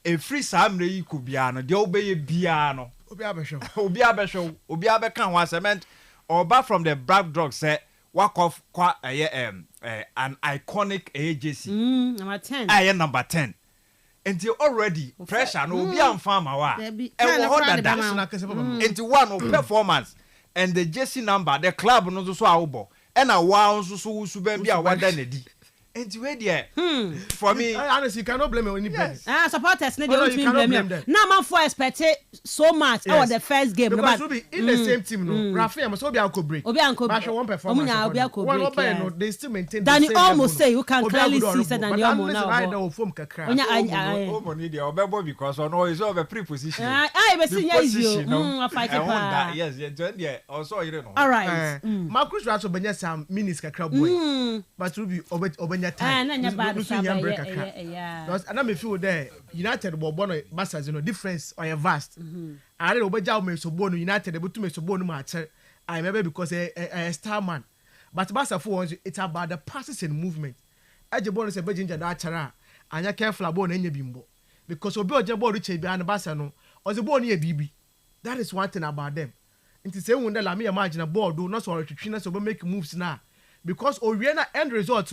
A free Samre could be ano, the obey piano. Obiabesho. Obiabe can was cement or back from the black dog said walk off an iconic AJC. Number 10. Number 10. Until already pressure no be on farmer wa. And into one performance and the jersey number the club no so awbo. And a wow so be a wada nedi. And where there for me honestly you cannot blame anybody. Supporters need to blame them. Now man for expect so much over the first game because no be in the same team no Rafinha must be uncle break. But one performance one they still maintain Danny almost say you can clearly see said Danny almost now. Because on always over pre-position. Be see you fight yes also you know. All right. Marcus Rashford benya some minutes kakra boy. But Ruby time. Because and I feel there United bono Barca's difference or vast. I don't obeja me so bono United able to make so bono match. I remember because a star man. But Barca for it's about the passes and movement. Ejebono se be ginger that chara anya careful about enye bimbo. Because obi ojebo reach behind Barca no or the ball near BB. That is one thing about them. It is saying that me imagine a ball do not so retreat so make moves now. Because Oriana end result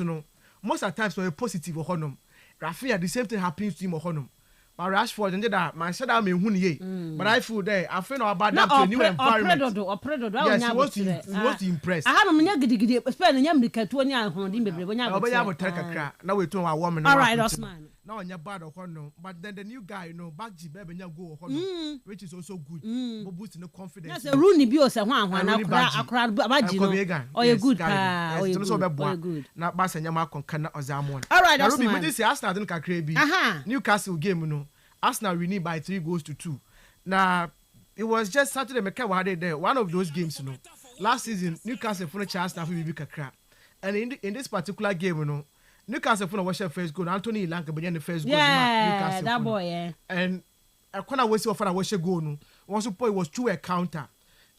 most of the times we're positive or honum. Rafinha the same thing happens to him or honum. But Rashford and that man said I mean but I feel there I feel about that to a new environment. Yes, he wants to impress. I have a giddy spend in Yamrica 20 and now we're talking about woman. All right, Osman. Now on your bad or honor, but then the new guy back baby go honor, which is also good. Boosting the confidence. That's a Rooney Bios and one I cried or a good guy. Good. Not Bass and Yamakon cannot or Zamon. All right, Osman. This is Arsenal didn't crazy. Newcastle game, Arsenal we need by 3-2. Now it was just Saturday McKenna had it there. One of those games, last season Newcastle finished Arsenal will be crap. And in this particular game, Newcastle for watch first goal. Anthony Lanka began the first goal. Yeah, that boy, yeah. And I couldn't wait for a watch goal. One support was through a counter.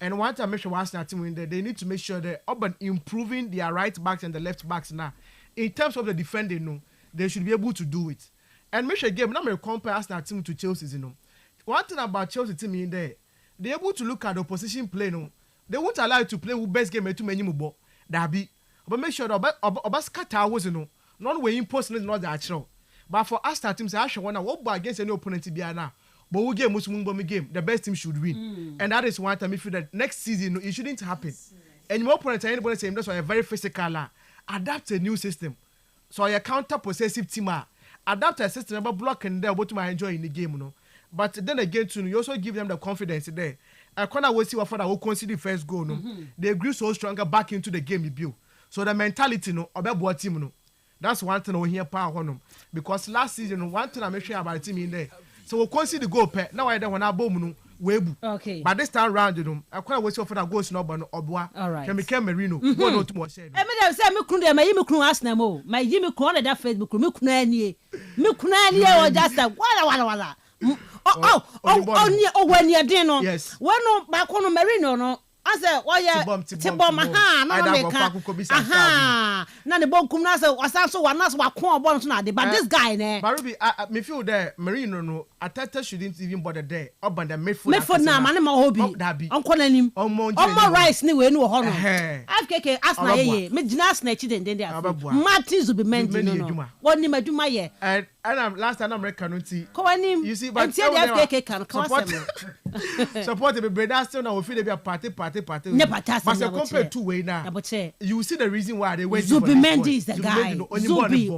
And one time, make sure Arsenal team win there. They need to make sure they're improving their right backs and the left backs now. In terms of the defending, they should be able to do it. And make sure game. Now, compare Arsenal team to Chelsea. One thing about Chelsea team in there, they're able to look at the opposition play. They won't allow you to play with best game too many more. But make sure that scatter was not way impossible not that show. But for us teams I actually wanna walk against any opponent be now. But we game game, the best team should win. And that is one time if that next season it shouldn't happen. And more opponents anybody saying that's why a very physical adapt a new system. So a counter possessive team adapt a system about blocking there what I enjoy in the game, But then again too, you also give them the confidence there. I can't wait see what father will consider first goal. They grew so stronger back into the game you build. So the mentality about what team that's one thing we hear power on them. Because last season, one thing I make sure about the team in there. So we'll consider the goal pet. Now I don't want to bomb webu. Okay. But this time round, I can't wait for that goal no but obwa. All right. Can become Merino. Go no too much. I mean, say me kunde my yimi kun Arsenal. My yimi kun on that Facebook. Me kunani. Me kunani or just wala. When you didn't. Yes. When no back on Merino no. I said, why Tibom, now the bomb come now, was also one that's what corn bonds now. But this guy, Barubi, me feel there, Marino, no, Ateta shouldn't even bother there. Up on the Mayford now, man, my hobby. I'm calling him. On more rice, no honor. I've taken Asna, me Jinas Nature, and then there. Martins will be mentioned. What name I do my year? And I'm last time I'm reckoning. You see, but FKK can support the brother still now will feel a party. But compare two way now. You see the reason why they went. Zubimendi is the guy. Zubi.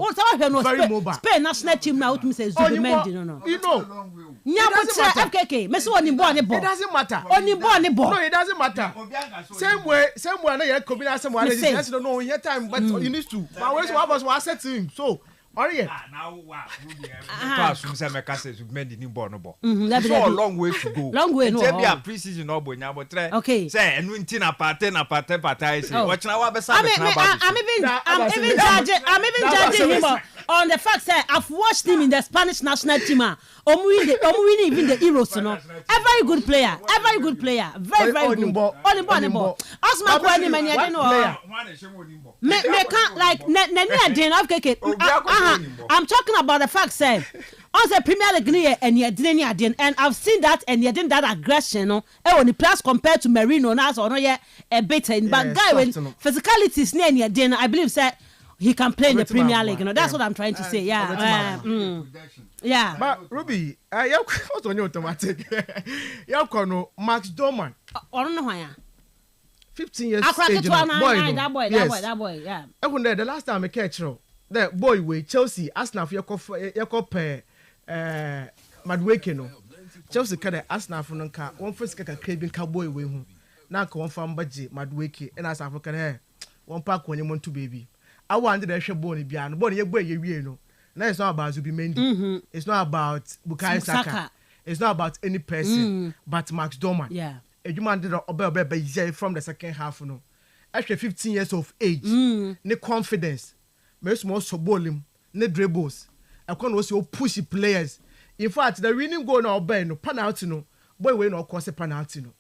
Very mobile. Spain national team now to me say Zubimendi no. You know. FKK. Me so oni born it doesn't matter. Oni born. No, it doesn't matter. Same way na you come in some way. Yes, don't know in your time, but you need to. But when what was said to him. So now wow. Pass from some cases with men in Bonobo. It's a long way to go. Long way, no. Be a pre-season or boy, but okay. Say and win tina party. Watch now. I'm even judging him on the fact that I've watched him in the Spanish national team. Winning even the Euros, a very good player. Very good. Only Asma Kwani man, I don't know. Me can't like Nenia Jane of Keke. I'm talking about the fact that On the Premier League and you didn't, and I've seen that and you didn't that aggression, no. On the plus compared to Merino, now so no yeah a better. But guy when physicality is near you didn't, I believe that he can play in the Premier League. You know, that's what I'm trying to say. Yeah. Yeah. But Ruby, what's on your automatic? You call Max Dorman. I don't know why. 15 years age. That boy. Yeah. The last time I catch you, that boy with Chelsea, Arsenal for your copy. Madueke no Chelsea kada Arsenal for nka one first kaka craving cowboy we hu na ka one fan baje Madueke and as Africa here one pack when you want to baby I want the hwe ball ni bia no ball ye boy ye wie no na it's not about Zubimendi it's not about Bukayo Saka it's not about any person but Max Dorman edwuma did obe from the second half no after 15 years of age ne confidence me small so ball him ne dribbles I can't also push players. In fact, the winning goal now by no penalty no boy we no cause a penalty no,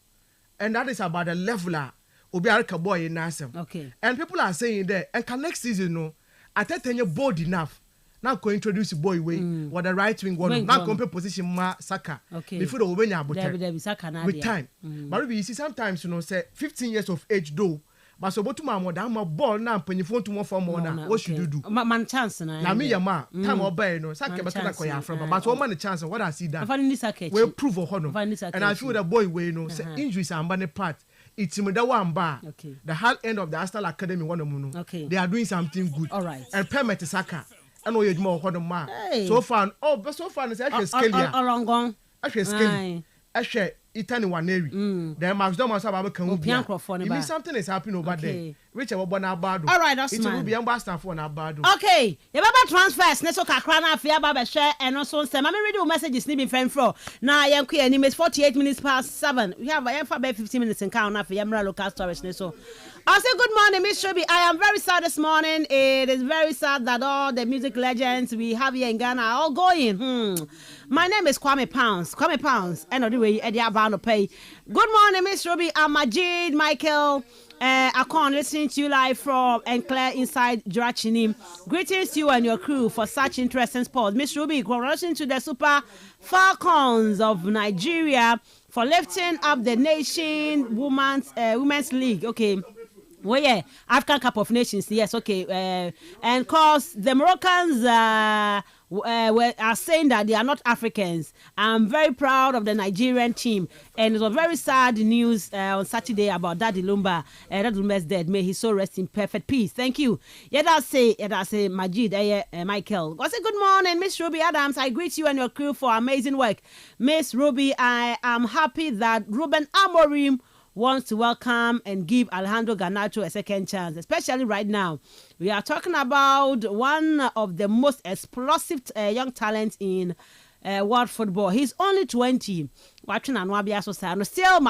and that is about the leveler. Obiarika boy in Nasem. Okay. And people are saying that and can next season no, I think you're bold enough. Now go introduce boy way what the right wing one. Now compare position ma Saka. Okay. Before the Obenya with time. But we see sometimes you know say 15 years of age though. But so botu ma moda ma ball na mpanyifo to mo for more na what should you do man chance na me yama time oba no saka be kana ko ya from but one man chance what has he done we prove of honor and I feel the boy we know say injuries are mbane part it's me that one bar the hard end of the Arsenal Academy one mu no they are doing something good all right and permit Saka and we more honor ma so far but so far say actually scale here along actually scale actually Itani Waneri. Then Max Dorman Sababa can it means something is happening over there. Which I want Abado. All right, that's it will be ambassador for Abado. Okay, you baba transfers. Neso kakrana afia baba share and also say. Mami read your messages. Ni be friend for. Now I am queer. Ni miss 48 minutes past 7. We have about 15 minutes in count now for Yamra local storage. Neso. I'll say good morning, Miss Shobi. I am very sad this morning. It is very sad that all the music legends we have here in Ghana are all going. My name is Kwame Pounds. And the way Eddie Abano pay. Good morning, Miss Ruby. I'm Majid Michael. I can't listen to you live from Enclair inside Watchingme. Greetings to you and your crew for such interesting sports. Miss Ruby, congratulations to the Super Falcons of Nigeria for lifting up the nation women's league. Okay. Well, yeah, African Cup of Nations, yes, okay. And cause the Moroccans are saying that they are not Africans. I'm very proud of the Nigerian team. And it was very sad news on Saturday about Daddy Lumba. Daddy Lumba is dead. May he so rest in perfect peace. Thank you. Yet I say, Majid, Michael. I say, good morning, Miss Ruby Adams. I greet you and your crew for amazing work. Miss Ruby, I am happy that Ruben Amorim wants to welcome and give Alejandro Garnacho a second chance, especially right now. We are talking about one of the most explosive young talents in world football. He's only 20. Watching Anwabia Sosano, still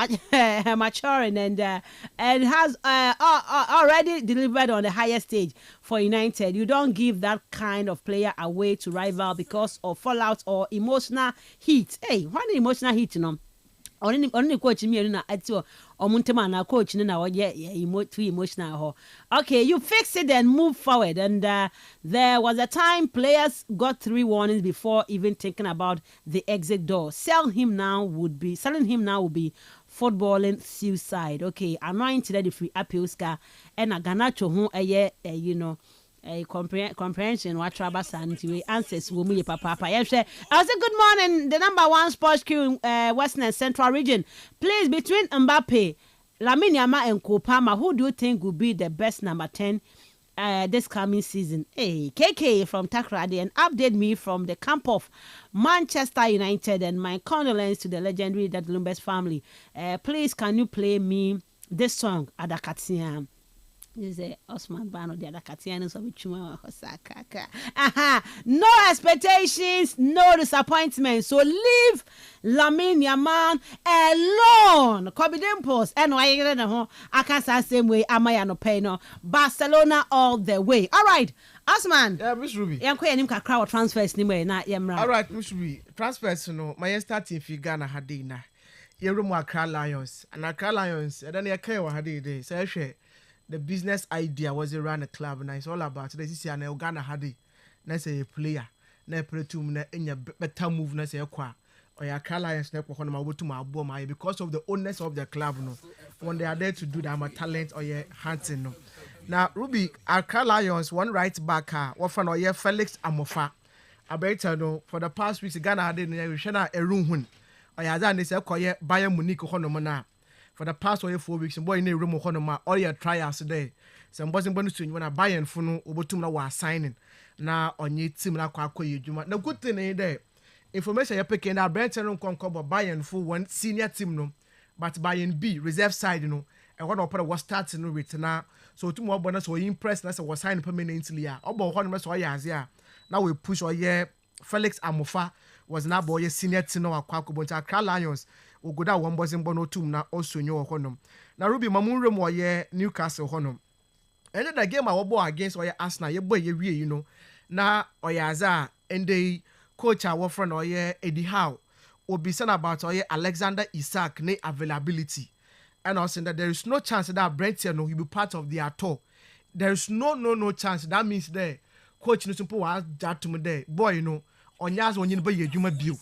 maturing and has already delivered on the highest stage for United. You don't give that kind of player away to rival because of fallout or emotional heat. Hey, what an emotional heat, you know? Only coach me na atio omuntema na coach na too emotional. Okay, you fix it and move forward. And there was a time players got 3 warnings before even thinking about the exit door. Selling him now would be footballing suicide. Okay, anointed the free appeals and a Garnacho who comprehension what Trabas and answers will be papa. I say good morning, the number 1 sports crew in Western and Central region. Please, between Mbappe, Lamine Yamal and Kopama, who do you think will be the best number 10 this coming season? Hey, KK from Takrady, and update me from the camp of Manchester United, and my condolence to the legendary Dad Lumba's family. Please, can you play me this song, Adakatia? This is Osman Bano, the other Katianos of Chuma Hosaka. No expectations, no disappointment. So leave Lamine Yamal alone. Kobe Dimples, and I can't say the same way. Amaya no pay no. Barcelona all the way. All right, Osman. Yeah, Miss Ruby. I'm quite a crowd transfers anyway. Not Yamra. All right, Miss Ruby. Transfers, my starting for Ghana Hadina. You're room Accra Lions, and Accra Lions, and then you can't Hadid. So I share. The business idea was to run a club, and it's all about this. Is an Ghana had it. Let's say a player. na epretum na enya better move na say ekwa oya Lions na ekwa hono ma wotum abo ma because of the owners of the club no when they are there to do that talent oya hunting no. Now Ruby Accra Lions one right back what fan oya Felix Amofa abeta no for the past weeks Ghana had in we shana erun hun oya za ne say koye Bayern Munich hono mo na for the past 4 weeks boy in a room hono ma all your trials today some boys in bonus when Bayern funu obotum na wa signing na onye team na kwa yedwuma na good thing there information you picking that Brenton nkonko Bayern for one senior team no but Bayern B reserve side no and one opera was starting no with now so two more bonus so impressed na say was sign permanently obo hono so ya now we push oye Felix Amofa was now boy senior team no akwa bonta Accra Lions we go that one boys in bono team na also nyo hono na Ruby mamunre mo ye Newcastle hono and the game I wo against oye Arsenal ye boy ye wie you know na oyaza and they coach our friend oye Eddie Howe will be saying about oye Alexander Isak ne availability and also that there is no chance that Brent no will be part of the tour. There is no chance. That means there coach no simple was that to me there boy you know onyas onye no be adwuma bio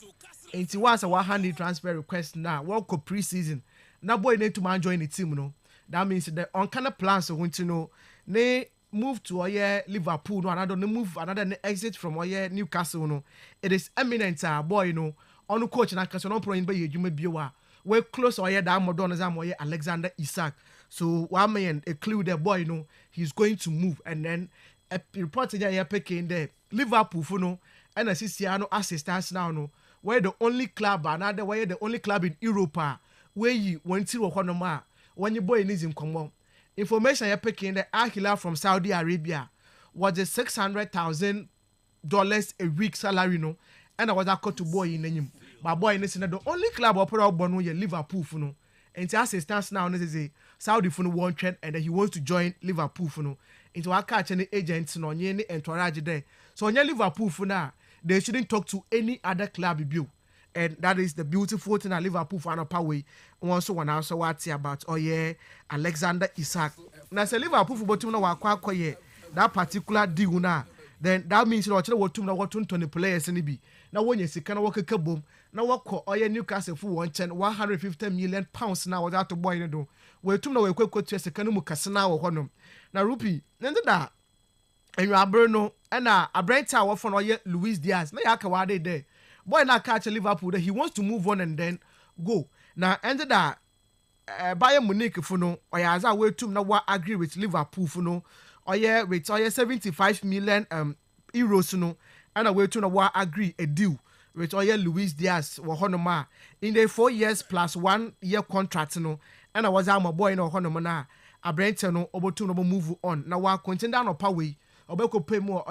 enti once a 100 transfer request now world cup pre-season na boy need to man join the team no that means the on kind of plans so want to know ne move to Liverpool no another move another exit from Newcastle no it is eminent boy you know on coach na kaso no pro in be adwuma bio a we close that modern zam Alexander Isak so one man a clue the boy you know he's going to move and then a report here picking there Liverpool for no and no assistance now no where the only club another where the only club in Europe where you went to when your boy needs him come on. Information you're picking the Al Hilal from Saudi Arabia was a $600,000 a week salary no and I was a cut to boy in him but boy in the only club opera born with Liverpool for no and assistance now is a Saudi for no one trend and he wants to join Liverpool for no into our catch any agents no any entourage there so on your Liverpool for now they shouldn't talk to any other club bill. And that is the beautiful thing at Liverpool for an way. Also, one also what's about Alexander Isak. Now, say Liverpool for bottom now that particular deal now. Then that means you know what 20 players in be. Now when you see can work a kaboom. Now what call Newcastle for 150 million pounds now without to boy no. We two now we quick to second mukasana or honum. Now Rupi, then that and you are Bruno and a brand tower for Luis Diaz. Now Yakawade there. Boy now catch Liverpool that he wants to move on and then go. Now ended that Bayern Munich for no or as I way to now agree with Liverpool for no or with 75 million euros no and I way to now agree a deal with Luis Diaz or Honoma in the 4 years plus 1 year contract no and I was my boy no Honoma na a brand no over to no move on now wa contender no power obeko pay more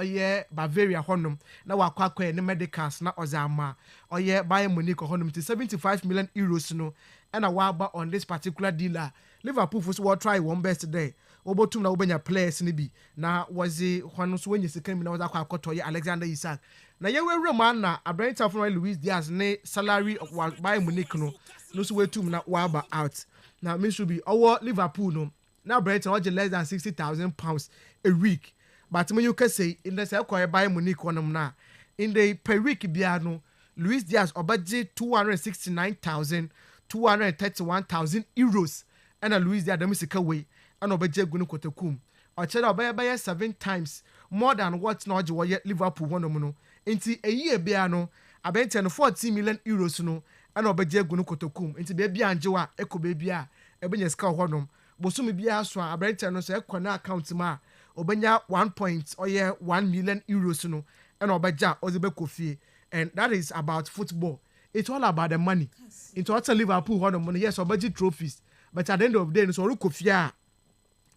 Bavaria honum na wakwa ne medicals na ozama Bayern Munich honum to 75 million euros no and a waba on this particular dealer Liverpool for so try one best today obotum na obenya players ni bi na wazi hwanu so wenye second na wakwa akoto Alexander Isak na ye we man na Abraham from Luis Diaz ne salary of Bayern Munich no so wetum na waba out na me should be our Liverpool no na Brighton less than 60,000 pounds a week. But when you can say in the Sequoia Bayern Munich one na in the per week biano, Luis Diaz or budget 269,231,000 euros and a Luis Diaz domestic way and obedient gunukotekum or cheddar by 7 times more than what not yet Liverpool one mono into a year biano about 40 million euros no and obedient gunukotekum into baby and joa echo baby a ebenya ska honum bosumi bia so about no say ekwana account ma obenya 1 million euros no and obeja ozebeko fie and that is about football. It's all about the money. It's what Liverpool one money yes obeji trophies but at the end of the day so rukofia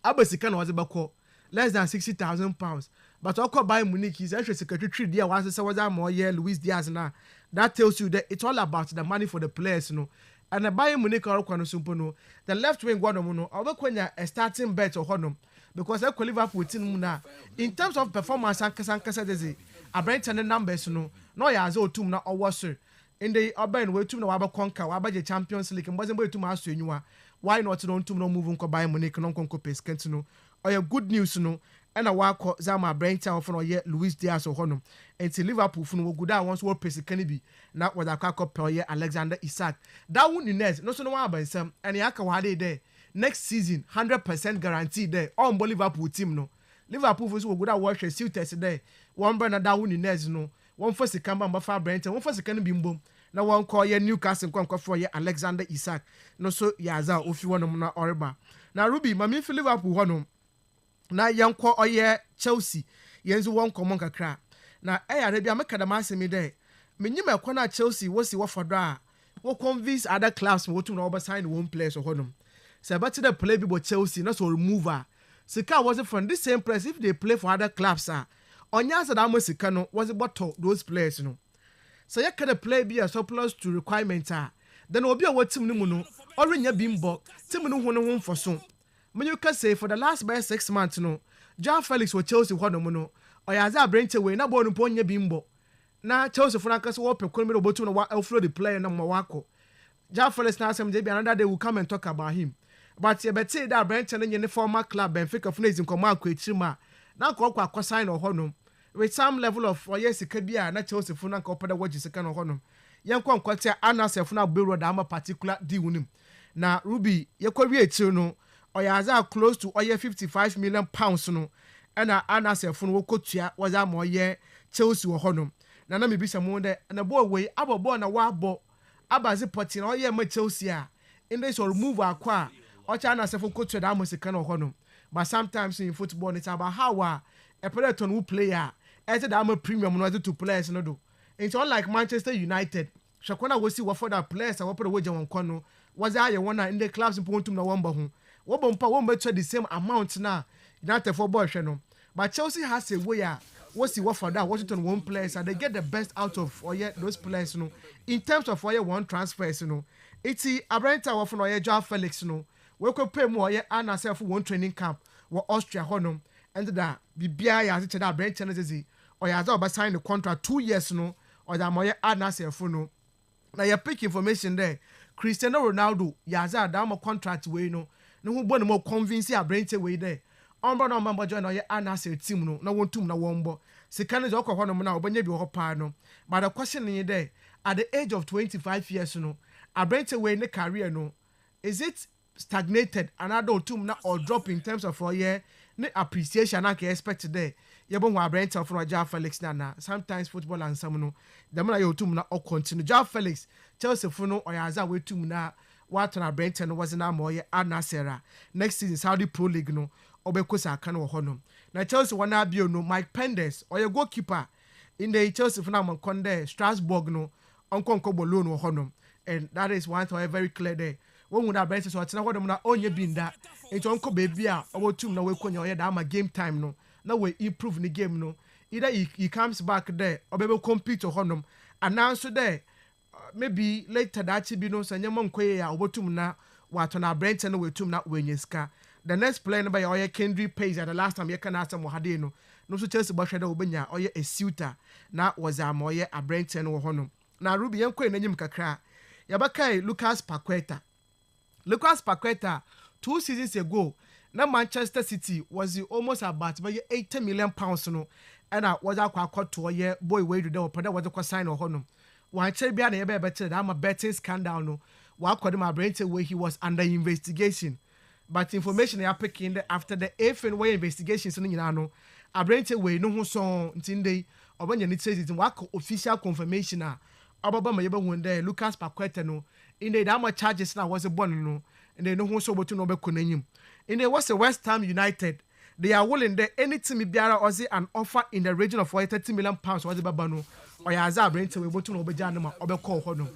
abesika na ozebeko less than 60,000 pounds but oko Bayern Munich is actually secretary there was say was more Luis Diaz na that tells you that it's all about the money for the players no and the Bayern Munich are kwano sumpo no the left wing one no obekwanya a starting bet or honum because I Liverpool team na in terms of performance and kasa dey Abraham numbers no ya as o tum na owo in the urban we tum na waba conquer waba the Champions League mboze mbo tum aso enyiwa why not no tum no move nko Bayern Munich no nko pesket no or good news no ɛna wakɔ Zama Brenta of no ye Luis Diaz or Honum until Liverpool funu wo guda once wo pesi kanibi na wada akɔ pɛ ye Alexander Isak that one in next no so no one by some and yaka wade there next season 100% guarantee there on Liverpool team no Liverpool funu wo guda wo hwɛ Siltes there one brother that one in next no one first kamba mbafa Brenta one first kanibi mbom na one call ye Newcastle nkɔ for ye Alexander Isak no so yaza ofi wonom na oreba na Ruby mami fi Liverpool honum na yankɔ ɔyɛ Chelsea yenzu won common kakra na ɛyare bia meka da masemi de menyima ɛkɔ na Chelsea wosi wɔfɔdɔ a wo convince other clubs wo tum na wo sign one players honum say better the play bi Chelsea na so remover sika was from this same place if they play for other clubs onya say that mo sika no was bottle those players no so you can play be a surplus to requirement then obi a what team no mu no ɔrenya bimbo team no ho for so when you can say for the last by 6 months no John Felix was Chelsea hono no oyaza Brent way na ball no ponya bimbo na Chelsea for anka so open kono me robotu no outflow the player na mo wako John Felix na asem dey another day will come and talk about him but you better that Brent no nye former club Benfica for in come akọ ekyirima na akọ sign hono with some level of sika bia na Chelsea for anka opada waji sika no hono yenkọ nkwate anasef na bero da ama particular deal nim na Ruby yekọ wi ekyir no oyaza close to 55 million pounds no na anasef no wokotua was am Chelsea wo hono na me bisa mo de na boy we abobo na wabo abazi poti na ma Chelsea in this or remove akwa ocha anasef kotua da musika no hono but sometimes in football it's about how a player who player as the am premium no to players no do it's unlike Manchester United shakona wo si wo for that players a wo pere wo je won kono was aye one in the clubs pontum na won ho wo bompa wo mbeto the same amount na United for boy hwe no but Chelsea has a way what's the for that Washington one players and they get the best out of those players no in terms of one transfers no it's Abranta wo for no Joao Felix no we ko pay mo anasef one training camp wo Austria hono and that bibia ya se that Abranta no say oyaza oba sign the contract 2 years no or that mo anasef no na ya pick information there Cristiano Ronaldo yaza da mo contract we no hu bo no mo convince Abranta we there omba no mamba join oye anase team no na wontum na wonbo sikane je okọ hono na obanya bi ho pa no but the question is there at the age of 25 years no Abranta we ne career no is it stagnated another team na or drop in terms of ne appreciation na ke expect there yebo hu Abranta for Joao Felix na sometimes football and some no dem na your team na o continue Joao Felix Chelsea for no oyaza we team na what na Abranta no was na moye anasera next season Saudi Pro League no obekosa aka no hono na Chelsea wana bio no Mike Pendes or your goalkeeper in the Chelsea for na Conde Strasbourg no onkonko bolo no hono and that is one thing very clear there when would Abranta so atina hodom na onye binda enti onko baby a obotum na we konya oye da ama game time no na we improve the game no either he comes back there or be compete honum and now so there maybe later that be no sanyama nkoye ya obotum na wato na Abranta no we tum na wenyeska the next player by Oye Kendry Pace at the last time you can ask him wahade no so Chelsea bohwe da obenya Oye Esuta na was amoye Abranta no hono na Ruby yenko enanyim kakra yabakai Lucas Paqueta 2 seasons ago na Manchester City was almost about 80 million pounds no and was akwa to Oye boy we do the opada was akwa sign hono wan chere bia na ye be better that am a betting scandal no wa akwa dem Abranta where he was under investigation. But information they are picking after the FN way investigations no nyina no Abranta we no ho so ntinde obanya ni says it wako official confirmation ababa mayeba wonde Lucas Paqueta no in the dama charges na was born no and they no ho so botu no be konanyim in the was West Ham United they are willing there any team biara or an offer in the region of 30 million pounds was baba no oyaza Abranta we botu no be jana ma obekọ ho no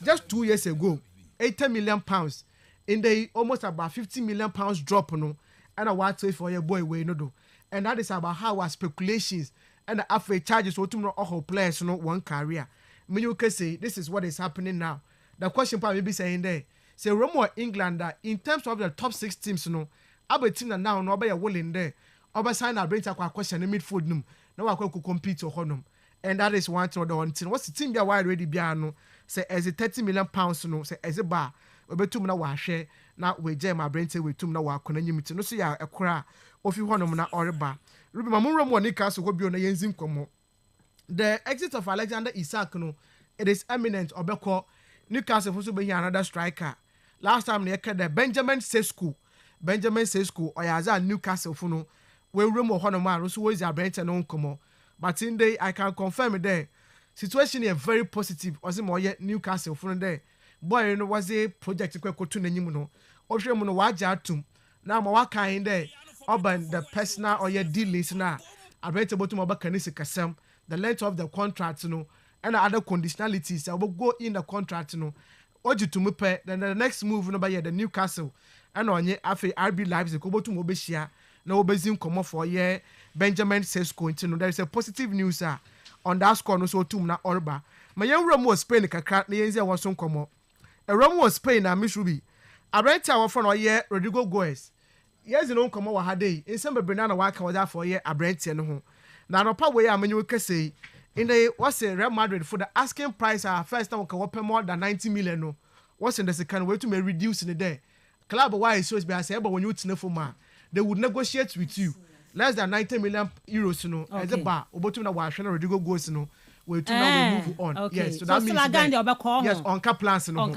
just 2 years ago 80 million pounds in the almost about 50 million pounds drop no and a what for your boy we no do and that is about how our speculations and the after charges what to all players no one career me you can say this is what is happening now the question probably be saying there say Roma England in terms of the top 6 teams no aba team na now no be willing there oba sign na bring akwa question in midfield num na wa kwa compete honum and that is one thing the one thing what's the team be already bia no say as a 30 million pounds no say as a bar obetum na wahwe na we jam Abranta we tum na wa konanyim ti no so ya ekora ofi honom na oreba Ruby mamuro mo Newcastle go bi on yenzin komo the exit of Alexander Isak no it is eminent obeko Newcastle for so be another striker last time they the Benjamin Sesko oyaza Newcastle for no we room honom man so was abrante no komo but in day I can confirm it there situation is very positive osi mo ye Newcastle for there boy no was a project kwekotu n'anyim no ohwe mu no waja atum na ma wakan there oban the personal or your dealings na abrante botum obaka ni sikasem the length of the contract no and other conditionalities that will go in the contract no oji to mupe then the next move no by the Newcastle and onye afi RB Leipzig ko botum obehia na obezin komo for ye Benjamin Sesko ntino there is a positive news on that score no so tum na orba ma yenwura mu Spain kakra na yenzi awon so komo ewura mu Spain na Mishrubi abrante awon for no ye Rodrigo Goes yes no komo wa hade insem bebre na waka wa for ye abrante no ho na no pa we amanyu kese in the what's Real Madrid for the asking price first time can pay more than 90 million no what's in the second way to may reduce in the day club wise so be say but when you tine for man they would negotiate with you less than 90 million euros no as a bar obotum na wa hwe na Rodrigo Goes no we to now we move on yes so that means yes on cap plans no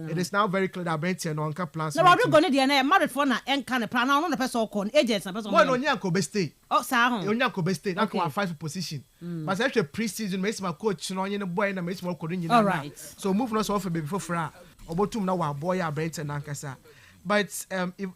it is now very clear that Benton on cap plans no Rodrigo no dey na married for na enka ne plan no person call agents na person no onyanko be stay sa ho onyanko be stay that one 5 position but actually pre-season makes my coach no onye ne boy na makes my coach nyina so move no so for baby for fra obotum na wa boy ya Benton ankasa but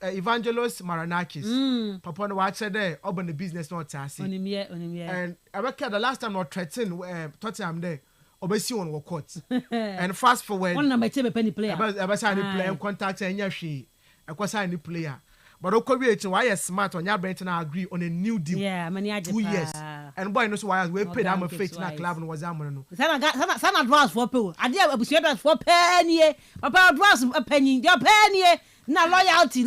Evangelos Maranakis papa no watch there open the business not tasi onimie and America the last time not threaten Tottenham there obesi on wo court and fast forward one number 10 penny player aba sign player contact enya hwe akwa sign player but okowie why is smart on your Benton agree on a new deal 2 years and boy no so why we paid am fake na club no was am no sana advance for pay ade abusu advance for penny papa advance penny dey penny na loyalty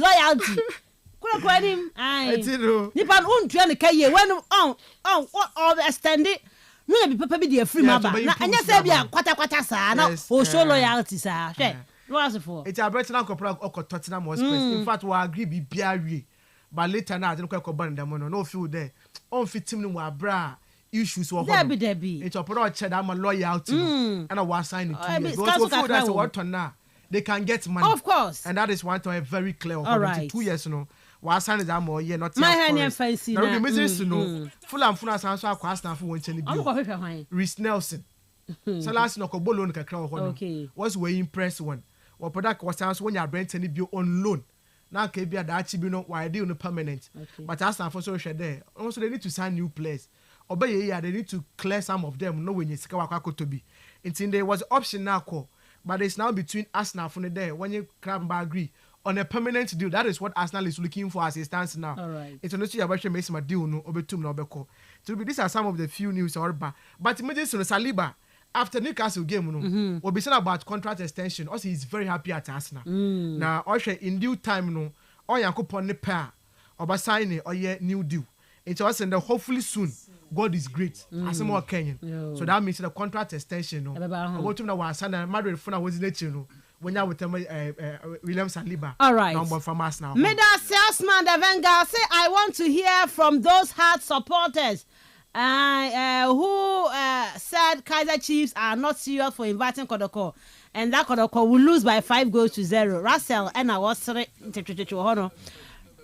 kura nim ai nipa untua ne kaye when on all extend it no be papa be dey free ma ba na anya say bia kwata saa na o show loyalty saa hwe no as for it abrete na kopra Tottenham Hotspur in fact we agree be biawie but later na adeno kwa ban dem no feel there on fit team no abra issues wo ho debi it opera check am loyalty and I was sign it because we feel that's what now they can get money of course and that is one time very clear right. 2 years no was sign that more year not my hand fancy now the business no full and full so akwa staff won cheni bi Reece Nelson so last no ko bolo no kakra ho no was we impress one or product was chance when you rent any bi on loan now ka bia da achi bi no why deal no permanent but as staff so share there also they need to sign new players obey they need to clear some of them no when you sika wakwa to be until there was option now call but it's now between Arsenal from there when you crab agree on a permanent deal. That is what Arsenal is looking for as it stands now. All right. It's not you about make some deal no obetum no obeko. So these are some of the few news or but imagine Saliba after Newcastle game no we'll be saying about contract extension. Also he's very happy at Arsenal. Now also in due time no all Yankopon ne pair oba sign or ye new deal. It's also and hopefully soon God is great. As more Kenyan. So that means the contract extension no. About na was sign Madrid for na was no. When you with William Saliba. All right. Number from us now. Middle salesman Devenga say I want to hear from those hard supporters who said Kaiser Chiefs are not serious for inviting Kodoko, and that Kodoko will lose by 5-0. Russell and I was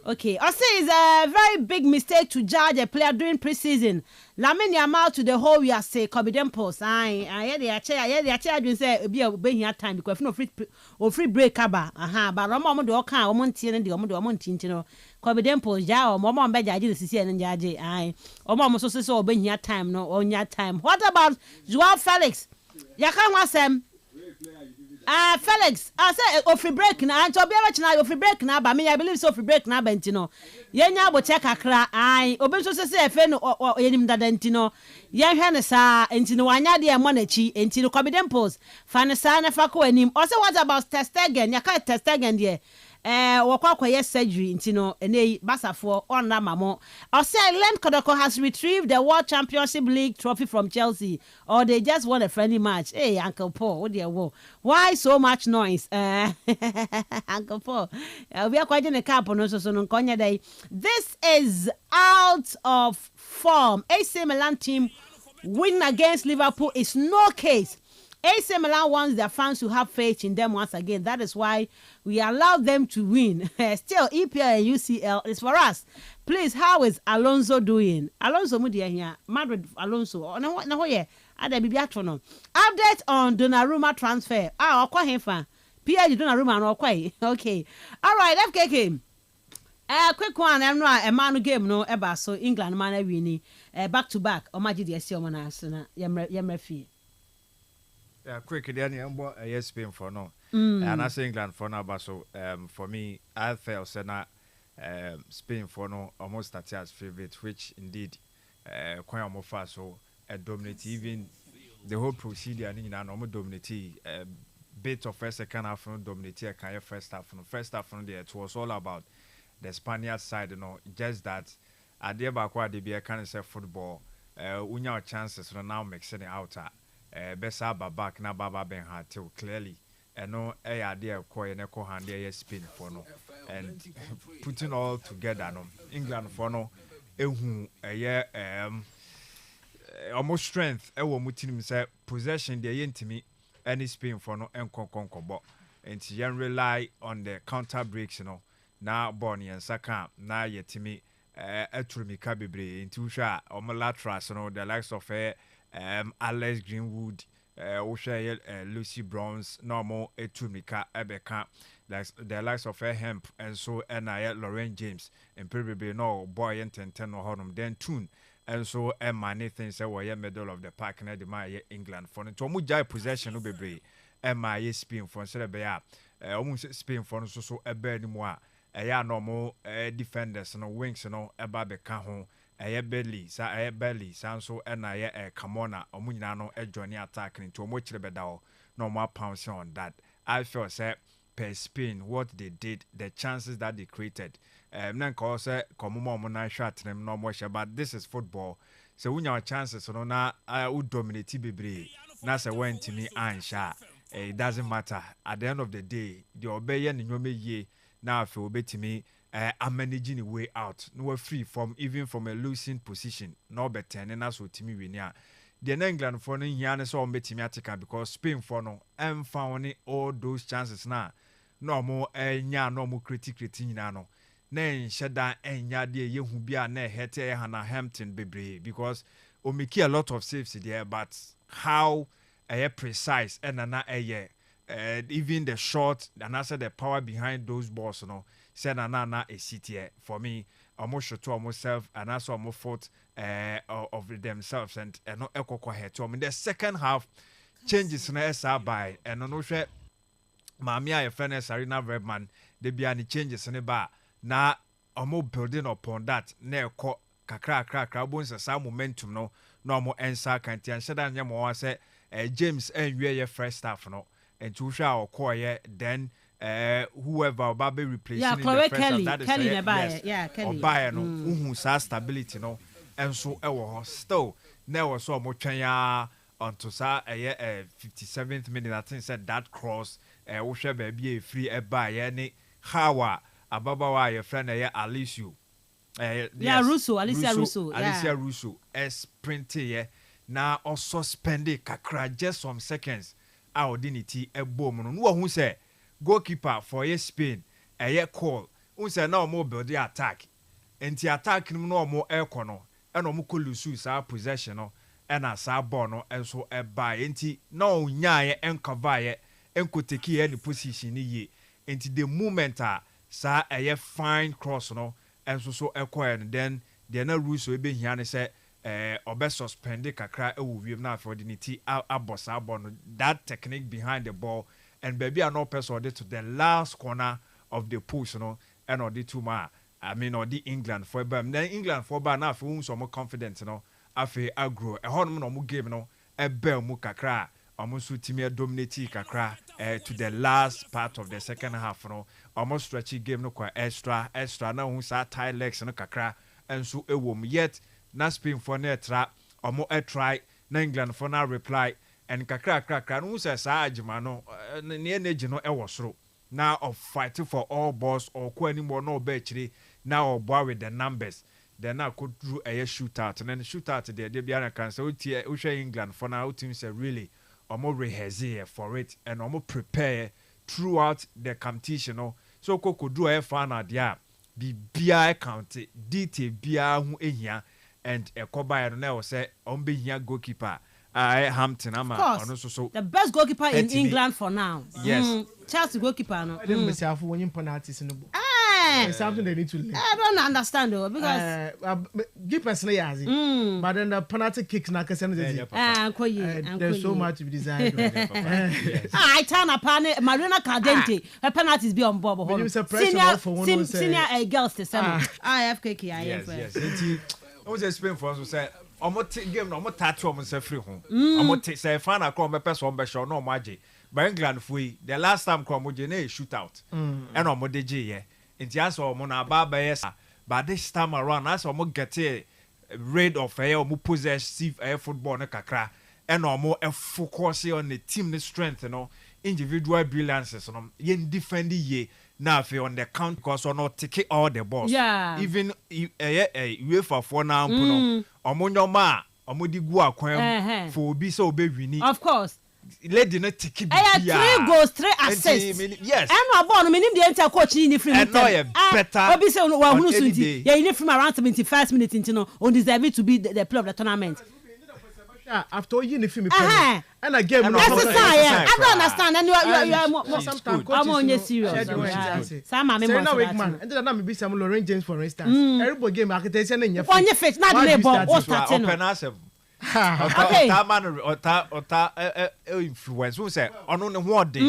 okay. I say it's a very big mistake to judge a player during preseason. Lamine Yamal to the whole we are say Cobiden post. I the chair doing say be here time because no free break aba. But Romo do kan omonti and the omonti no. Cobiden post ja o momo be jaji the sisi and jaji. Omo so be here time no on your time. What about Joao Felix? Ya kan wasem. Felix, I say free break na and to be able free break na ba me I believe so free break na bentino. Yenya bo check akra obi so say efe no yenim dadantino. Yen hwe ne sa entino wanya de emo na chi entino Cobiden post. Fa ne sa na fa ko anim. Also what about Ter Stegen? Ya ka Ter Stegen there. Wakwa surgery intino ene basafo on mamo. Or say Len Kodoko has retrieved the World Championship League trophy from Chelsea, or they just won a friendly match. Hey, Uncle Paul, what dear wo? Why so much noise? Uncle Paul, we are quite in a camp on so Konya Day. This is out of form. AC Milan team win against Liverpool is no case. AC Milan wants their fans to have faith in them once again. That is why we allow them to win. Still, EPL and UCL is for us. Please, how is Alonso doing? Alonso Mudia here. Madrid Alonso. No, yeah. Update on Donnarumma transfer. Okwa hefa. PSG Donnarumma no okwa. Okay. All right, FKK. Quick one. I'm not a man game no eba so England man wini. Back to back. Omaji di esi omana asuna. Yemrefi. Yeah, quick then yes Spain for no. And I say England for now, but so for me I felt say Spain for no almost started as favorite, which indeed quite more fast so dominate even the whole procedure and almost dominate bit of first second half no dominate kind of first half there it was all about the Spaniard side, just that at the back where they be a kind of say football we know chances now mixing it out Bessa back na Baba Ben Hatil clearly and no idea koi and echo hand Spain for no and putting all together no England for no a year almost strength mutin say possession the intimi any Spain for no and conquer and you rely on the counter breaks now Bonnie and Saka now yetimi etrumi kabibre into sha or malatras the likes of Alex Greenwood, Lucy Bronze, normal Etumika, Ebeka, the likes of Hemp, and so Lauren James, and probably no boy and ten or honum, then tune, and so Emma Nathan said, well, middle of the park and the England for the Tomujai possession of Bebre, Emma Spain for Celebea, almost Spain for so a bird more, a normal defenders and wings and all about the home. Belly, so and come on, Omunano, journey attacking to much better, no more pounds on that. I feel say per Spain what they did, the chances that they created. Nan call say come on shot them no more, but this is football. So when your chances no na I would dominate Bibre. That's a went to me and shot. It doesn't matter. At the end of the day, the obey and you may ye now if you obey to me. I'm managing a way out. No free from even from a losing position. No better and that's what me win ya. The England for no yana so metimiatica because Spain for no and found all those chances now. No more no more critically no. Nen shada enya de ye hu bia na hete Hannah Hampton bebre because o make a lot of saves there but how precise and even the shot and also the power behind those balls said na a city for me almost shot to almost self and also almost fault of themselves and no echo head to the second half changes na by and no share Mamia fairness arena Redman they be any changes in the bar na almost building upon that na kakra bones some momentum no more answer can't and said and yamo say James and your first half no and to show or then whoever Baby replacing yeah, in the first Kelly, that is Kelly yes, yeah, Kelly. or buy no stability no and so still never saw much onto sa 57th minute I think said that cross we shall be a free buy any how ababawa your friend Alicia Alicia Russo sprinty now also spend it kakra just some seconds our dignity a boom no who say goalkeeper for Spain call who say no more build the attack and the attack no more air corner and no more lose our possession and as our bono and so a buy anti no nya and cover and could take any position ye into the moment sa a fine cross no and so acquire and then the no rules will be here and say or best suspend kakra we have now for dignity boss that technique behind the ball and baby are no person to the last corner of the push and or the two I mean or the England for then England for now for some more confidence after agro a horn no game a bell mu kakra almost timi dominate kakra to the last part of the second half no almost stretchy game no kwa extra na hu sa tie legs no kakra enso ewom yet na Spain for na tra almost try na England for na reply and kakra no say sa agima no ne energy no ewo soro now of fighting for all balls or ko anymore no be chiri now boy with the numbers then I could do a shootout and then shootout there they be an can so England for now team say really almost rehearse for it and almost prepare throughout the competition no so could do a final there be BI county detail BI hu ehia and a combine now say on be here goalkeeper Hampton ama so the best goalkeeper in England for now. Yes. Chelsea goalkeeper no. I didn't miss out for winning penalties in the book. It's something they need to learn. I don't understand though because keepers but then the penalty kicks na kesen there's so much to be desired. I turn upon Marina Cardente. Her penalties be on Bob. Senior girls the same. IFKK. Yes. I was Spain for us to say game no tattoo on say free home. I'm say final call me person be show no magic. But England fui the last time come we na shootout. And omo dey ye. Nti aso omo na ba yes. But this time around as omo get a rate of omo possessive football na kakra. And omo focus on the team strength, individual brilliances yen defend ye. Now if on the count cause or not take all the balls. Yeah. Even UEFA for now omo ma omo di go akwan for obi so be wini. Of course. Lady not take it. 3 goals, 3 assists. Yes. And no ball me the entire coach in the free. And no better. Obi say wa hunu sunti. Yeah, in from around 75 minutes into no on deserve to be the player of the tournament. After you the film and again I don't understand and you are sometimes I'm on your serious. Some are man and then be some Lauren James for instance. Every game I can tell you on your face not the ball what's starting. That man or influence who say on one day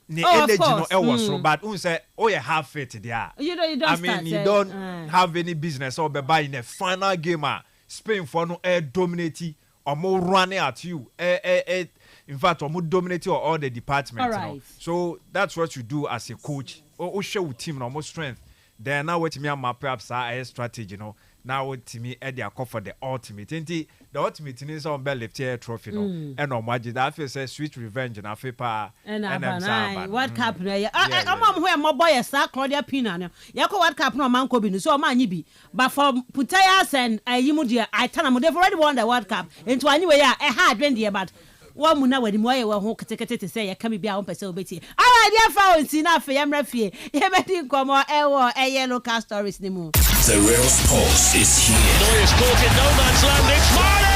the energy no was so bad who say you have faith there. You don't I mean you don't have any business or be buying a final game Spain for no dominate or more running at you. In fact, or more dominate all the departments. Right. So that's what you do as a coach. Or show team no more strength. Then now what me map perhaps a strategy, Now what me at the call for the ultimate. The ultimate is on bell left here trophy and on magic that feels a sweet revenge and a paper and what cup I'm where my boy is Claudia Pina. Yako what cup no man could be so man be. But for Putayas and Yimudia, I tell them they've already won the World Cup. Into anyway, a hard reindeer, but one muna where the more who to say I can be on person betty. All right, dear found enough for yam refie. You better come or a yellow cast stories no more. The real sports is here. Noyes caught in no man's land. It's Marley!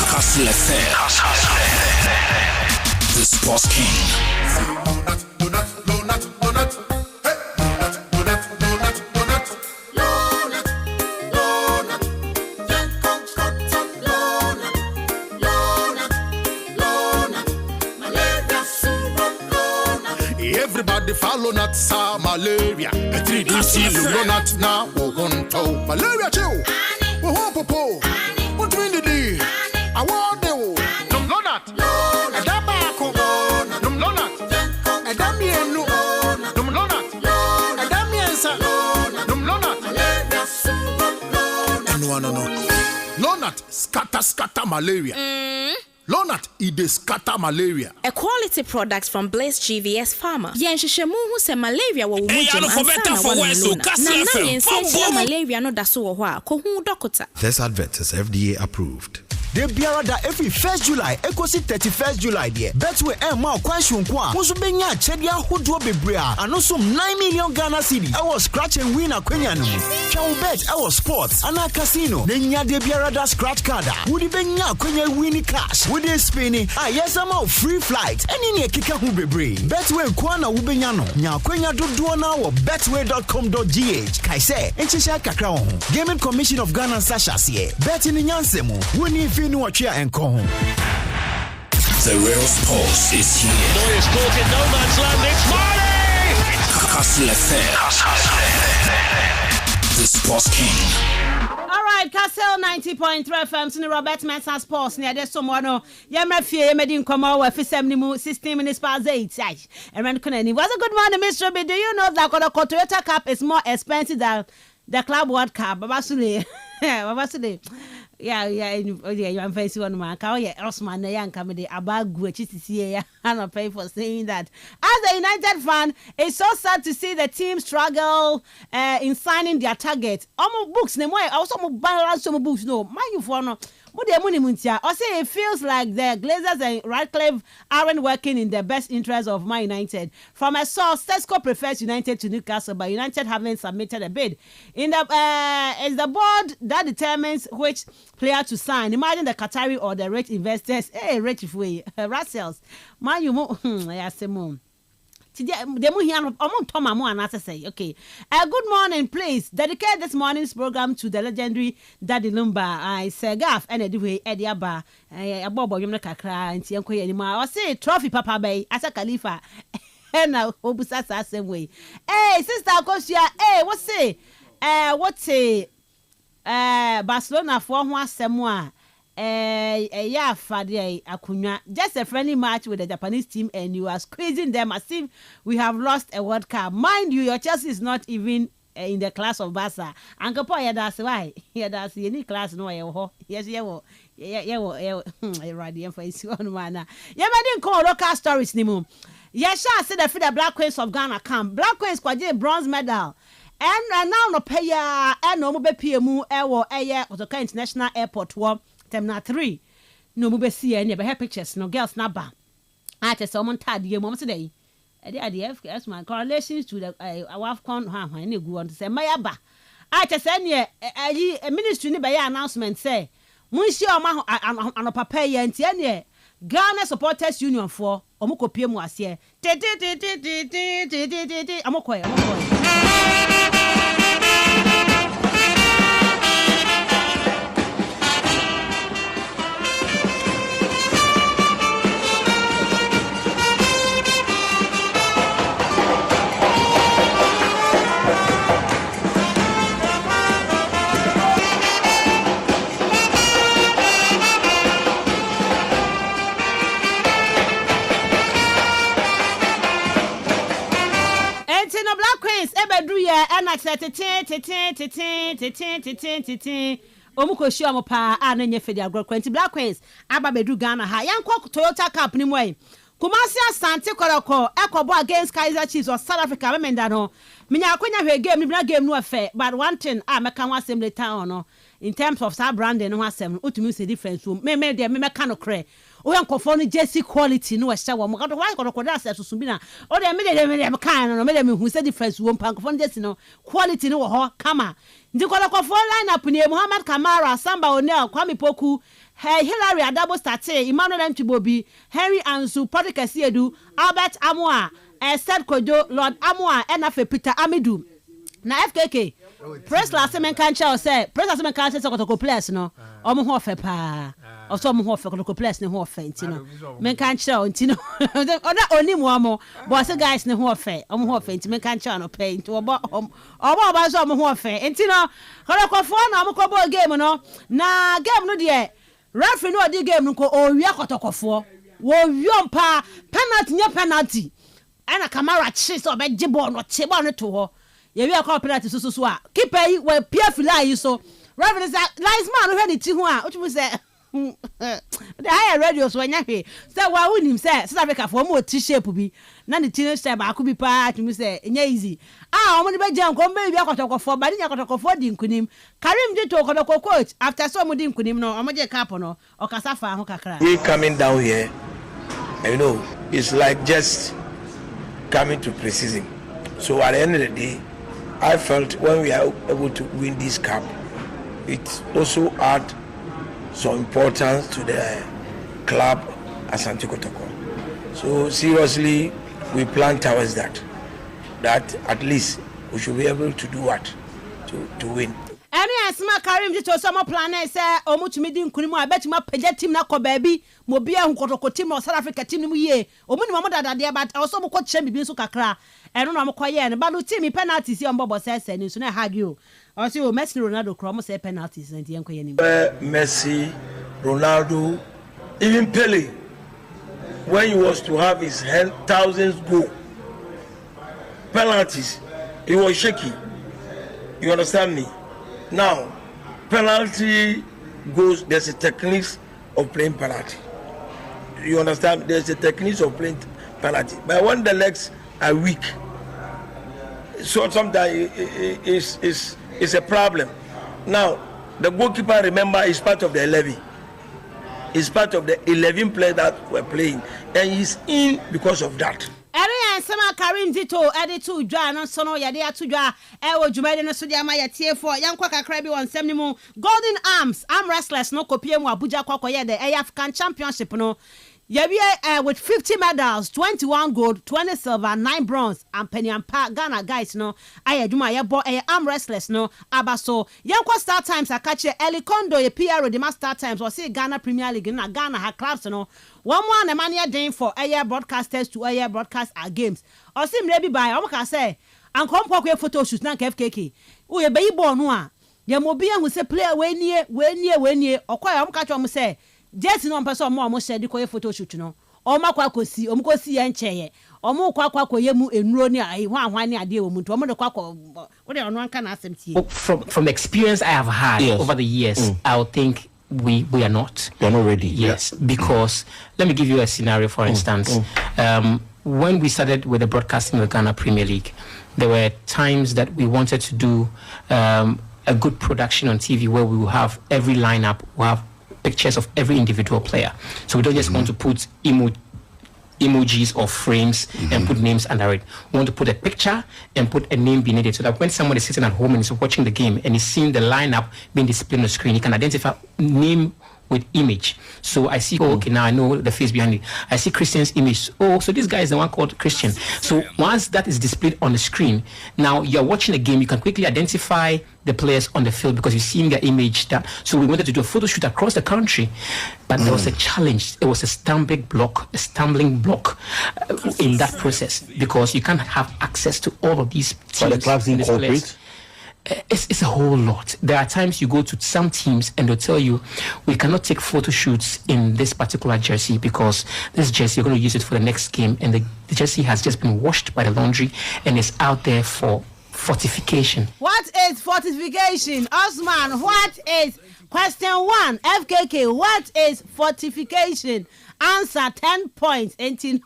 Kastle FM. The Sports King. Everybody follow not sa malaria. A 3DC you not now. Malaria chill. Popo. What do you do? I want you. No not. A dabako. No not. A damien no. No not. A damien sa. No not. No not. Scatter malaria. Lonat ide scatter malaria. A quality product from Blaze GVS Pharma. Yenshishemu hu se malaria wo mujum ansana wa Kastle malaria no daso wo ho a ko hu doctor. This advert is FDA approved. De biara da every 1st July ekosi 31st July there. Betway ma kwanhwon ko a wo so benya achede ahodo bebre a anosom 9 million Ghana cedi. I was scratch and win akwanya no. Twa bet I was sports ana casino. Na nya de biara da scratch card a wo di benya akwanya win cash. Wo dey spinning yes am free flight. Eni ne keka hu bebre. Betway ko na wo benya no. Nya akwanya dodo na wo betway.com.gh. Kai say enchesha kakra ho. Gaming Commission of Ghana Sashas here. Bet in nyansemu. Woni the real sports is here. Noyes caught in no man's land. It's Marley! Kastle FM. The Sports King. All right, right, Kastle 90.3 FM, Sini Robert Mensah Sports, near the someone, Yamafia, Medin Como, for 16 minutes past 8. And then Kunani was a good morning, Mr. B. Do you know that the Toyota Cup is more expensive than the Club World Cup? Babasule. Yeah, I'm facing one man. Osman, the young comedy about Gucci, and pay for saying that. As a United fan, it's so sad to see the team struggle in signing their target. Almost books, no more. Also, balance some books. No, mind you for no. I say it feels like the Glazers and Radcliffe aren't working in the best interest of Man United. From a source, Tesco prefers United to Newcastle, but United haven't submitted a bid. It's the board that determines which player to sign. Imagine the Qatari or the rich investors. Hey, rich if we Russell's. Man, you move. Okay. Good morning, please. Dedicate this morning's program to the legendary Daddy Lumba. I say gaff and anyway Eddie Abba. I bobo yumna kakra and Tianko anymore. I say trophy Papa Bay as a Khalifa. And now Obusasa same way. Hey, sister Kosia, hey, what's say Barcelona for one semwa. Just a friendly match with the Japanese team, and you are squeezing them as if we have lost a World Cup. Mind you, your Chelsea is not even in the class of Barca. Uncle Paul, that's why. Yeah, that's any class. No, yes, radiant face one man. Yeah, but didn't call local stories anymore. Yes, I said the Black Queens of Ghana come. Black Queens got a bronze medal. And now no pay and no mobile PMU air or the international airport war. Temna 3 no mube see any be pictures no girls na ba I just someone tad ye mom today as my correlations to the Wafcon any go on to say my ba I just any a ministry ni be announcement say munshi oma anopapa ye nti any Ghana Supporters Union for omukopie mu ase amokoy and I said, Omukoshi Amopa, and then you fed your girl 20 Black Queens, Ababedu Ghana, Yanko Toyota Cup, Nimway. Kumasia Sante Koroko, Echo against Kaiser Chiefs or South Africa, women that no. Mina Queen game no affair, but one thing I make one assembly town in terms of Sir Brandon, no assembly, ultimate difference. Me cano cray. We are conforming Jesse quality, no shower. Why got a quadrass to Subina? Or they made them kind of made them who said difference won't punk from Jesse no quality no ho, kama. The Koloko line up near Muhammad Kamara, Samba O'Neill, Kwame Poku, Hillary Adabo State, Emmanuel M. Chibobi, Henry Ansu, Patrick Asiedu, Albert Amoa, Seth Kojo, Lord Amoa, and Afe Peter Amidu. Na FKK. Press last time can't say, press last time can't say to place no. Omo pa. Or some hofe place ne hofe, you know. Men can't show, you know. Or not only more, but the guys ne hofe, hofe, men can't show no pay to about some hofe. And you know, Holocofon, game no. Na game no dear. Referee no di game no ko o wi akotokofo. Wo wiompa penalty. Ana Kamara chase or be jibo no tebo no to ho. Ye wi akọ penalty so a. Keeper yi we pia fila yi so. Referee say linesman no hwe ti ho a. Otumu say the higher radio so anya hwe. Say wa unim say South Africa for mo ti shape bi. Na the teenage style ba akubi pa to me say enya easy. Omo ni be jam ko be wi akotokofo ba ni akotokofo di nkunim. Karim Dito Kodoko coach after so mo di nkunim no omo je cap no okasa fa ho kakra. We coming down here, you know, it's like just coming to pre-season. So at the end of the day, I felt when we are able to win this cup, it also add some importance to the club Asante Kotoko. So seriously, we plan towards that at least we should be able to do what? To win. Any asma Karim did to some planet say omutumi di nkunimu abetuma page team na ko baabi mo bia hu kotoko team no South Africa team mu ye omuni mo dada de but also mo ko chambi bi so kakra eno na mo koye ne balu team penalties on bobo say ni so na hagio also Messi Ronaldo kro mo say penalties and yen koye ni Messi Ronaldo even Pele when he was to have his thousands goal penalties he was shaky. You understand me? Now, penalty goes, there's a technique of playing penalty. You understand? There's a technique of playing penalty. But when the legs are weak, so sometimes it's a problem. Now, the goalkeeper, remember, is part of the 11. He's part of the 11 players that were playing. And he's in because of that. Eri Sama Karim Dito editu dwa no so no yade atudwa wo dwumade no so dia ma yatie for yankwa kakra bi won sem ni mu Golden Arms arm wrestlers no kopie mu Abuja kwakoye the African Championship no yawie with 50 medals 21 gold 20 silver 9 bronze and penny and pa Ghana guys no ayaduma yebo arm wrestlers no abaso yankwa Star Times akache Elikondo ye PRO the Star Times or say Ghana Premier League na Ghana ha clubs no one more the money day for air broadcasters to air broadcast our games or sim rebi by omo say and come kwa photo shoot na FKK o ye be born no a ye mo bia hu say player we nie okoya omo ka chwo say Jesse no person mo share di koye photo shoot no omo kwa kosi omo kosi ye ncheye omo kwa koye mu enuro ni ayi hwan ni ade wo mu omo de kwa wo de ono anka na asem tie. From the experience I have had over the years, I would think we are not. They're not ready. Yes, because let me give you a scenario. For instance, when we started with the broadcasting of the Ghana Premier League, there were times that we wanted to do a good production on TV where we will have every lineup, we'll have pictures of every individual player. So we don't just want to put emojis or frames and put names under it. We want to put a picture and put a name beneath it so that when someone is sitting at home and is watching the game and is seeing the lineup being displayed on the screen, he can identify name with image. So I see, okay, now I know the face behind it. I see Christian's image. Oh, so this guy is the one called Christian. So once that is displayed on the screen, now you're watching a game, you can quickly identify the players on the field because you're seeing their image. So we wanted to do a photo shoot across the country, but there was a challenge. It was a stumbling block in that process because you can't have access to all of these teams. But the clubs incorporate? It's a whole lot. There are times you go to some teams and they'll tell you, we cannot take photo shoots in this particular jersey because this jersey, you're going to use it for the next game. And the jersey has just been washed by the laundry and is out there for fortification. What is fortification? Osman, what is question 1? FKK, what is fortification? Answer 10 points, 10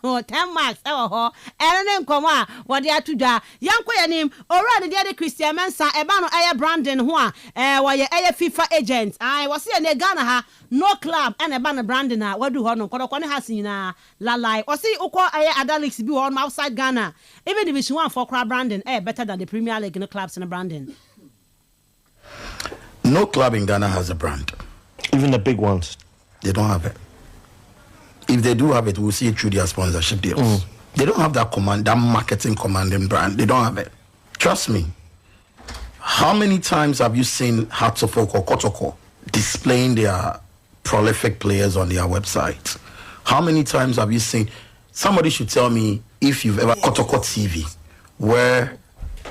marks. And come what they are to da. Young name already the Christian Mensah, Ebano Air Brandon, who are FIFA agents. I was here in Ghana, no club, and Ebano Brandon. What do Hono Kodokone has in La Lai or see Oko Adalix be on outside Ghana. Even Division 1 for Crab Brandon, better than the Premier League in the clubs in Brandon. No club in Ghana has a brand. Even the big ones, they don't have it. If they do have it, we'll see it through their sponsorship deals. They don't have that marketing commanding brand. They don't have it. Trust me. How many times have you seen Hearts of Oak or Kotoko displaying their prolific players on their website? How many times have you seen? Somebody should tell me if you've ever Kotoko TV where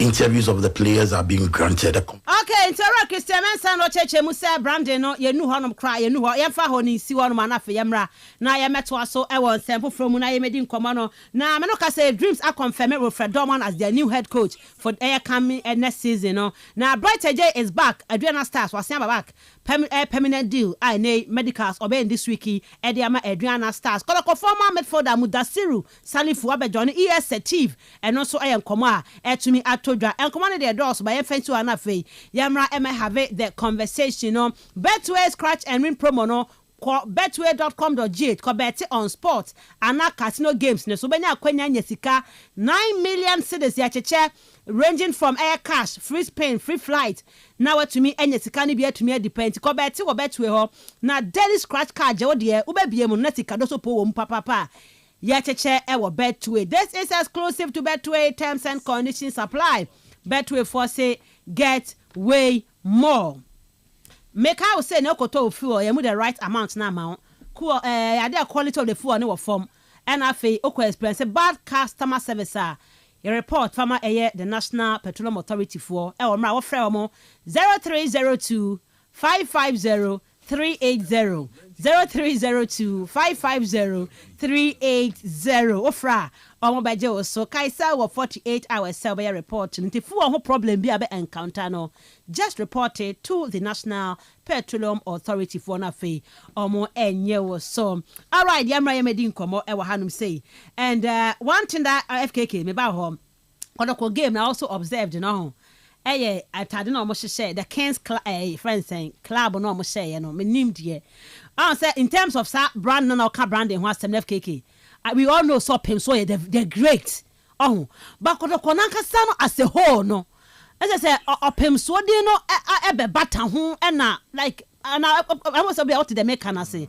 interviews of the players are being granted. Okay, Intera Christian Mensah no cheche mu say Brandon no ye nu honom kra ye nu ho ye fa ho ni si wonom ana fe yemra na ye meto aso e won sempo from na ye medi nkomo no na me no ka say Dreams are confirmed with Fred Dorman as their new head coach for air coming next season no. Now Bright J is back, Adriana Stars was back. Permanent deal I nay medicals obey this weeki Ediama Adriana Stars. Kola former midfielder Mudasiru Salifu Abejon ES Steve and also I am Koma to me atodra and command their doors by to anafe Yamra Emma have the conversation no Betway scratch and win promo no betway.com.gh ko bet on sports and casino games ne so benya kwanya nyesika 9 million cedis ya cheche ranging from air cash, free Spain, free flight. Now to me any sikani be to me depend ko bet wo betway ho na daily scratch card je wo de ubebie mu netika do so po wo papa ya cheche e wo Betway. This is exclusive to Betway. Terms and conditions apply. Betway for say get way more. Make I say no koto fuel, you the right amount now amount. Cool, the quality of the fuel no form. And I feel experience bad customer service. A report from the National Petroleum Authority for 0302 550 380 0302 550 380 ofra omo baje so kaisa wo 48 hours sell by report nti fu ho problem bi abe encounter no just report it to the National Petroleum Authority for na fe omo enye wo so all right yamra yemedi nkomo e wo hanum say and one thing that FKK me ba ho kodoko game na also observed no atade na omo hye the Kings friends saying club no omo hye no me nim de I say in terms of brand no ka branding ho asem FKK we all know so pem so they're great but kodoko nankasa no as a whole no as I say opem so dey no ebe bata ho na like and I must be out to the make can I say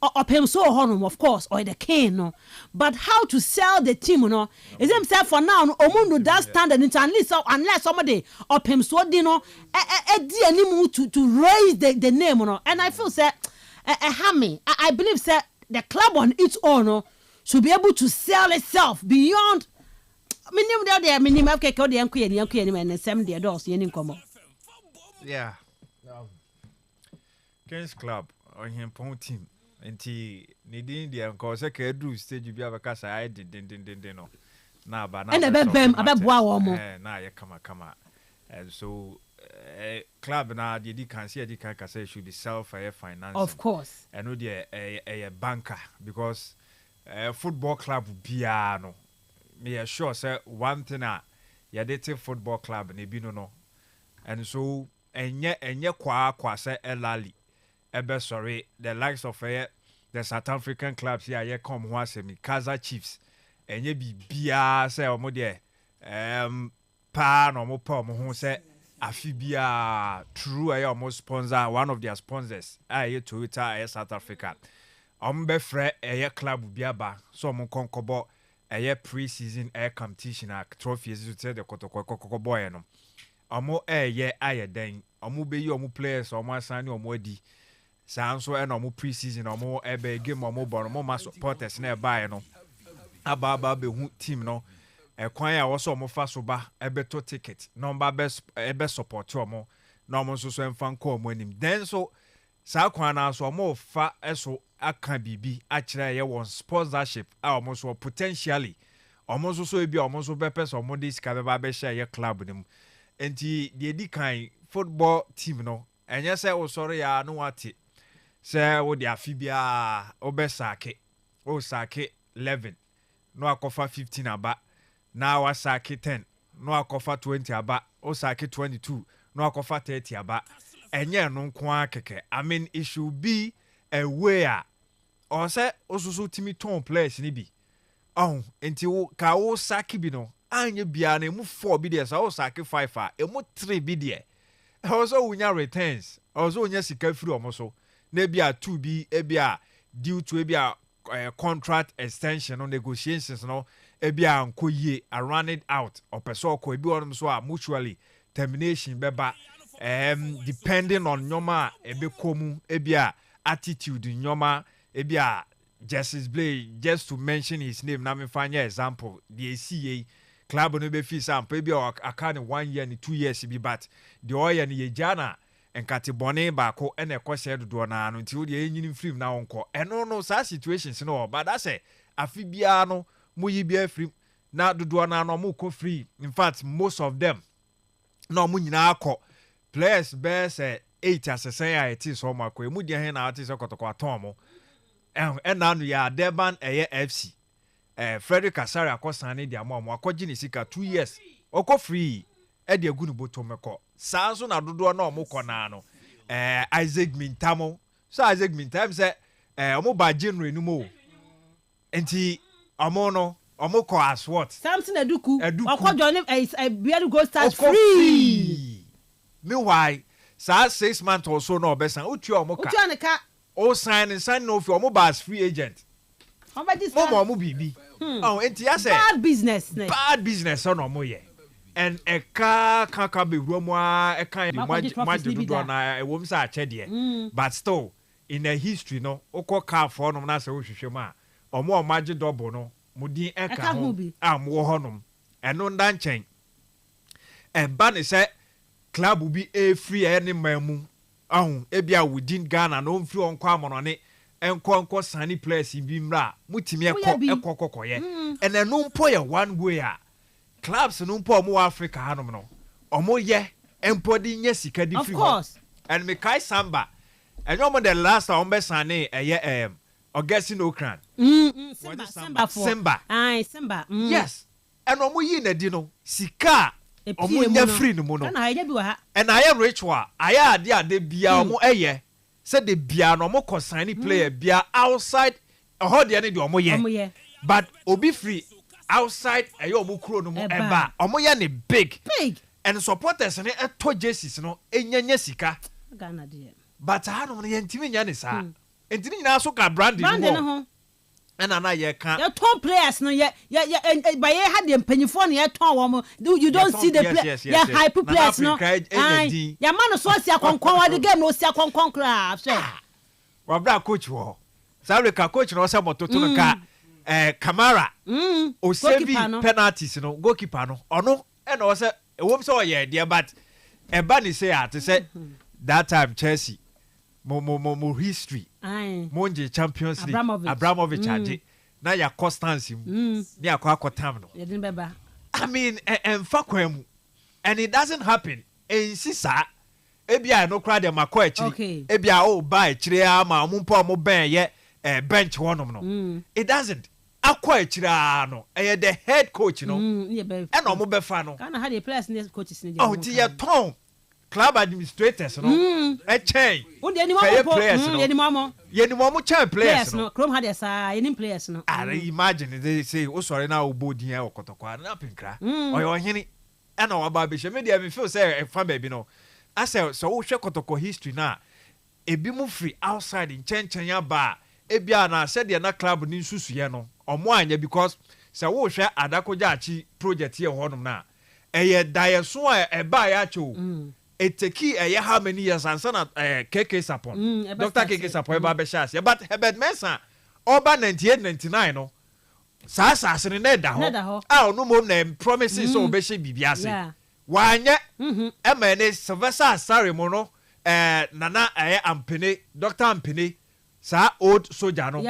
opem so honum of course or the king no but how to sell the team no is himself for now omundu that standard unless somebody opem so dey no di animu to raise the name no and I feel say I believe say the club on its own no should be able to sell itself beyond minimum there minimum okay ko dey enko ye and sem dey doors ye nkomo yeah Kings Club on him pon team nti needing the enko say ka do stage bi abaka say I did no na ba na and abeboa wo mo na ye kama and so club na the can see the can say should be self finance of course and no the a banker because football club bia no me sure say one thing ya date football club na bi no and so enye kwa say elali ebe sorry the likes of the South African clubs here come ho asemi Kaizer Chiefs enye bia say omo de pa no mo pa mo ho say afibia true omo sponsor one of their sponsors Toyota South Africa be frɛ club biaba so mo konkobo pre-season competition trophies to the kotoko boy no omo den omo be yi omo players omo assign omo adi sanso omo pre-season omo game omo bon omo ma supporters na buy no aba be hu team no kwan ya wo so omo fa so ba to ticket number be support omo na omo so emfa nko omo anim then so sa kwan na so omo fa eso aka bibi akire ye won sponsorship omo so potentially omo so ebi omo so be person omo dis ka be share ye club nim enti de di kan football team no enye se wo sorry ya no wate se wo de afibia obesake o sake 11 no akofa 15 aba na wa sake 10 no akofa 20 aba o sake 22 no akofa 30 aba enye no nko akeke I mean it should be a way or say osusu timi ton players ni bi enti wo ka wo sake bi no anye bia na mu 4 bi de sa wo sake 5 emu 3 bi de also unya returns also unya sika free omo so na bia 2 bi bia due to bia contract extension on negotiations no bia nkoyie a run it out or person ko bi onom so a mutually termination beba depending on nyoma ebekomu bia attitude nyoma bia Justice Blay just to mention his name na me find example the ACA club no be fee sample bia akane 1 year and 2 years bi but the oya ne yejana enkate bone ba ko ene kwose dodo na no nti wo de enyini film na wonko eno no sa situations no but that say afi bia no mo yi bia film na dodo na no mo ko free in fact most of them no mo nyina akọ players be say 8 asesen ya eti so mo akọ emu de hen na ati so kotoko aton mo na no ya Deban FC Frederick Kasari akosane de amamo akọji ni sika 2 years oko free e de agunu botomeko sanso na dodo na omukọ na no Isaac Mintamo so Isaac Mintamo say omo ba January no mo enti omo no omukọ as what Samson Eduku okojo ni beer go start free meanwhile sa 6 months or so na obesan otu omuka o sign no fi omo ba as free agent omo bibi enti ya say bad business on omo ye and a car can't be room a kind of do na wom sa chede but still in the history no oko car for no na se wo hwehwema omo magye double no mudin eka ho am wo honom eno nda nchen ba ne se club bi e free any mamu ahun ebia within Ghana no free onko amonone enko sani players bi mra mutimi ekokokoye ene no mpo ye one way a clubs no mpo mo Africa hanom no omo ye empo di nya sika di free ho and me kai samba enyo mo the last time be sane eye Augustine Okran Simba Simba yes and omo yi na di no sika omo nya free no mo no and I am ritual aya ade bia omo eye said the bia no mo consign player bia outside hold the de omo ye but obi free outside ayo omo kuro no mo eba omo ye ne big and supporters ne eto jerseys no enyanya sika Ghana de but ha no ye ntimi nya ne sa entini nyina so ka branding ho and na ye kan your top players no ye by ye had the mpanyifo no ye ton wo you don't see the play hype players no ya man so sia konkon wa the game no sia konkon kra afse wa bra coach wo Africa coach no se mototo no ka Kamara o save penalties no goalkeeper no ono e no se e wom se o ye there but e ba ni say at say that time Chelsea mo history monje Champions League Abramovich ade na ya constance ni akwa no I mean emfa kwam and it doesn't happen in sisa ebia no kra de makọ akiri ebia o ba akiri ama ompo mo ben ye bench wonom no it doesn't akọ akiri no the head coach no e no mo be fa no kana ha the players and coaches ni oh ti ye ton club administrators no chain won any more any more chain players no chrome had any players no I imagine they say o sorry na obodin e okotokwa na pinkra oyo hini na wa ba be she me dey me feel say fa baby no I say so wo hwe kotoko history na ebi mu free outside in chen ya ba ebia na said na club ni nsusuye no omo anya because say wo hwe adakojachi project ye honum na eye dayeso e ba ya cho eteki how many years and son KK Sapon Dr. KK Sapon eba be shas but Herbert Mensah over 98 99 no sa asase ne da ho no mom na promises so be she bibia se wanye emene Sylvester Asare mo no nana Ampene Dr. Ampene sa old soldier no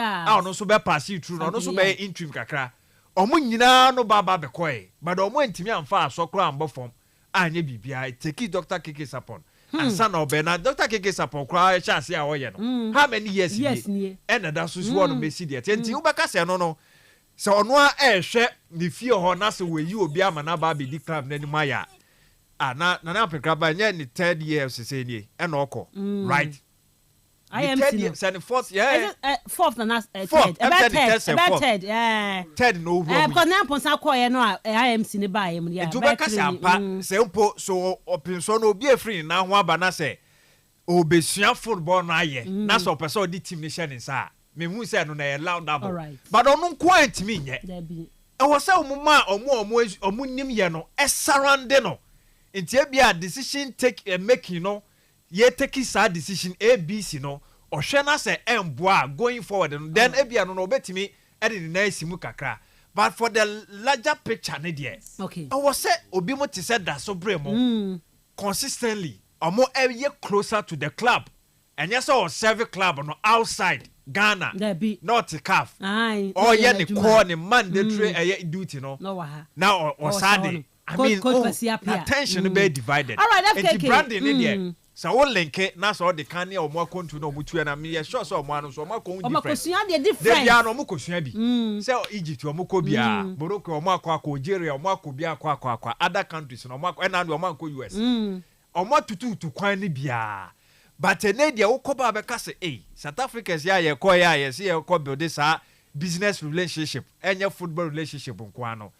no so be pass you through no so be interim kakra omo nyina no baba be koe but omo ntimi amfa asokro ambo form anye bibia take Dr. KK Sapon and son of Bernard Dr. KK Sapon cry chance ya oye no how many years ye and that so one me see there enti u beka se no so ono a ehwe ni fie ho na se we yi obi ama na ba be di club na ni maya na apekra ba nye ni 3rd year se ni e na okọ right I am saying 4th yeah 4th and 3rd about 3rd yeah 3rd no because na ponsa call no I am seeing ba am ya do beka se ampa se mpo so opinso no obi efri na ho aba na se obesua football na aye na so person di team ni share nsa me hu se no na loud double but onu quite me nye e wo se omuma omu nim ye no e surround no ntia bia decision take making no ye take sad decision ABC no ohwe na se emboa going forward no then ebia no obetimi e de na asimu kakra but for the larger picture ne there okay I was say obi mo ti said that so bremo consistently omo ye closer to the club and yes or serve club no outside Ghana not CAF oh yeah the core the mandatory duty no now or Sunday I mean attention be divided all right that's okay branding in there so all link na so the can or more country no mutu na me sure so mo anu so mo ko different they bia no mo kosua bi say Egypt o mo ko bia Morocco o mo akwa Algeria o mo akwa bia akwa other countries no mo akwa na o mo akwa US o mo tutu kwan ni bia but na dia wo ko ba be ka say South Africans ya ye ko ya ye say ye ko build this business relationship enye football relationship nkwa no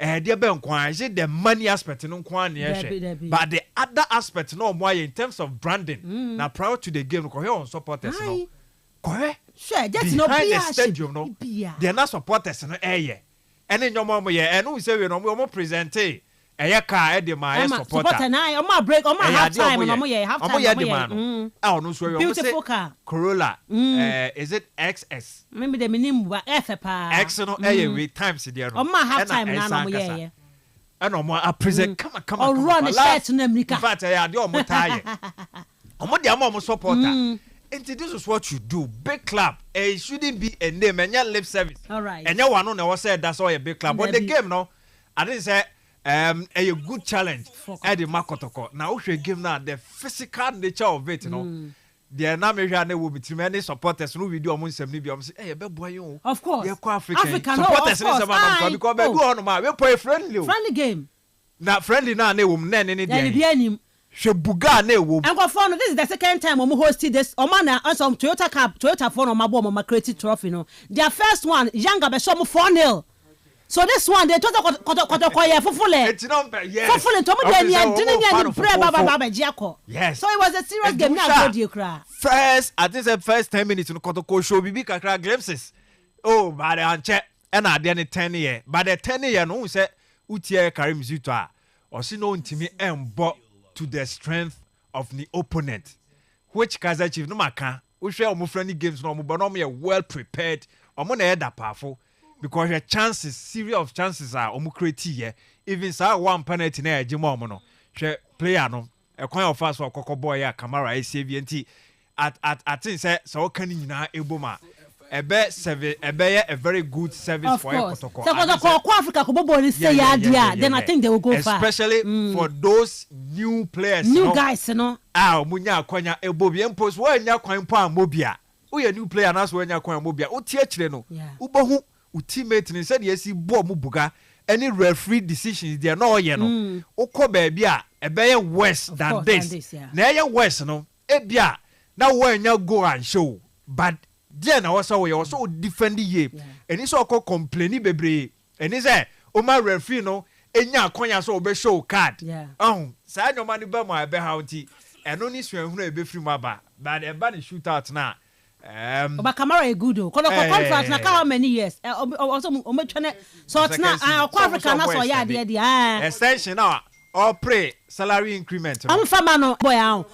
there be nkwan is the money aspect no nkwan na but the other aspect no more in terms of branding na prior to the game ko here on supporters no ko sure just no behind the stadium no they na supporters no eye ene nyomo mo ye enu say we no mo present Eya ka e de my supporter na o ma break o ma half time no mo ye half time no no so we say Corolla is it XS maybe the minimum F pa X no with times there no o ma half time na no mo ye and o mo a present come o run the shirt na America in fact ya de o mo tie o mo de am o mo supporter and this is what you do big club it shouldn't be a name and your lip service all right and you one no was said that's all a big club but the game no I didn't say a good challenge Eddie Makotoko now we give now the physical nature of it you know the na me hwa na wo between many supporters no video am nsem ni bi am say eh be boy you of course yeah African supporters ni say am because be go on ma we play friendly game na friendly na na wom na ne dey bi anim hwe buga na wom and go for no this is the second time we hosted this o man na some Toyota Cup Toyota for no ma bo ma create trophy no their first one Yanga be show mo 4-0 so this one they total kotokoye fufule fufule to mo dey ni pray baba jiako yes so it was a serious game na go dey cry first I think the first 10 minutes no kotoko show bibi kakra glimpses oh but anche and at the 10 year but the 10 year no say utie Karim Zito a o si no ntimi embo to the strength of the opponent which Kaizer Chiefs no maka we share omo friendly games no omo but no me well prepared omo na head powerful because your chances series of chances are omo create here even say one penalty na ejima omo no hwe player no e kwan of fast for kokko boy ya camera e save enti at think say so kan nyina eboma ebe serve ebe a very good service for Kotoko. So Kotoko Africa ko bobo ni say ya dia then I think they will go far. Especially for those new players. New guys no. Omunya akwanya ebobi empos wo anya kwan po amobia. Wo ye new player na so anya kwan amobia. Wo tie kire no. Ubohu u teammate ni said yesi bo mu buga any referee decisions there no ye no. Ukọ ba bia ebe ye worse than this. Na ye worse no. Ebia na wo anya go and show but there na also we also defend ye and so call complaining bebre and is o ma referee no enya akonya so obe show card say no man be mo be haunti and only so ehunu e be free maba but e ba the shootout na oba camera e good o kono contract na how many years also o me twene so na Africa na so ya de extension now or pray salary increment am fama no boy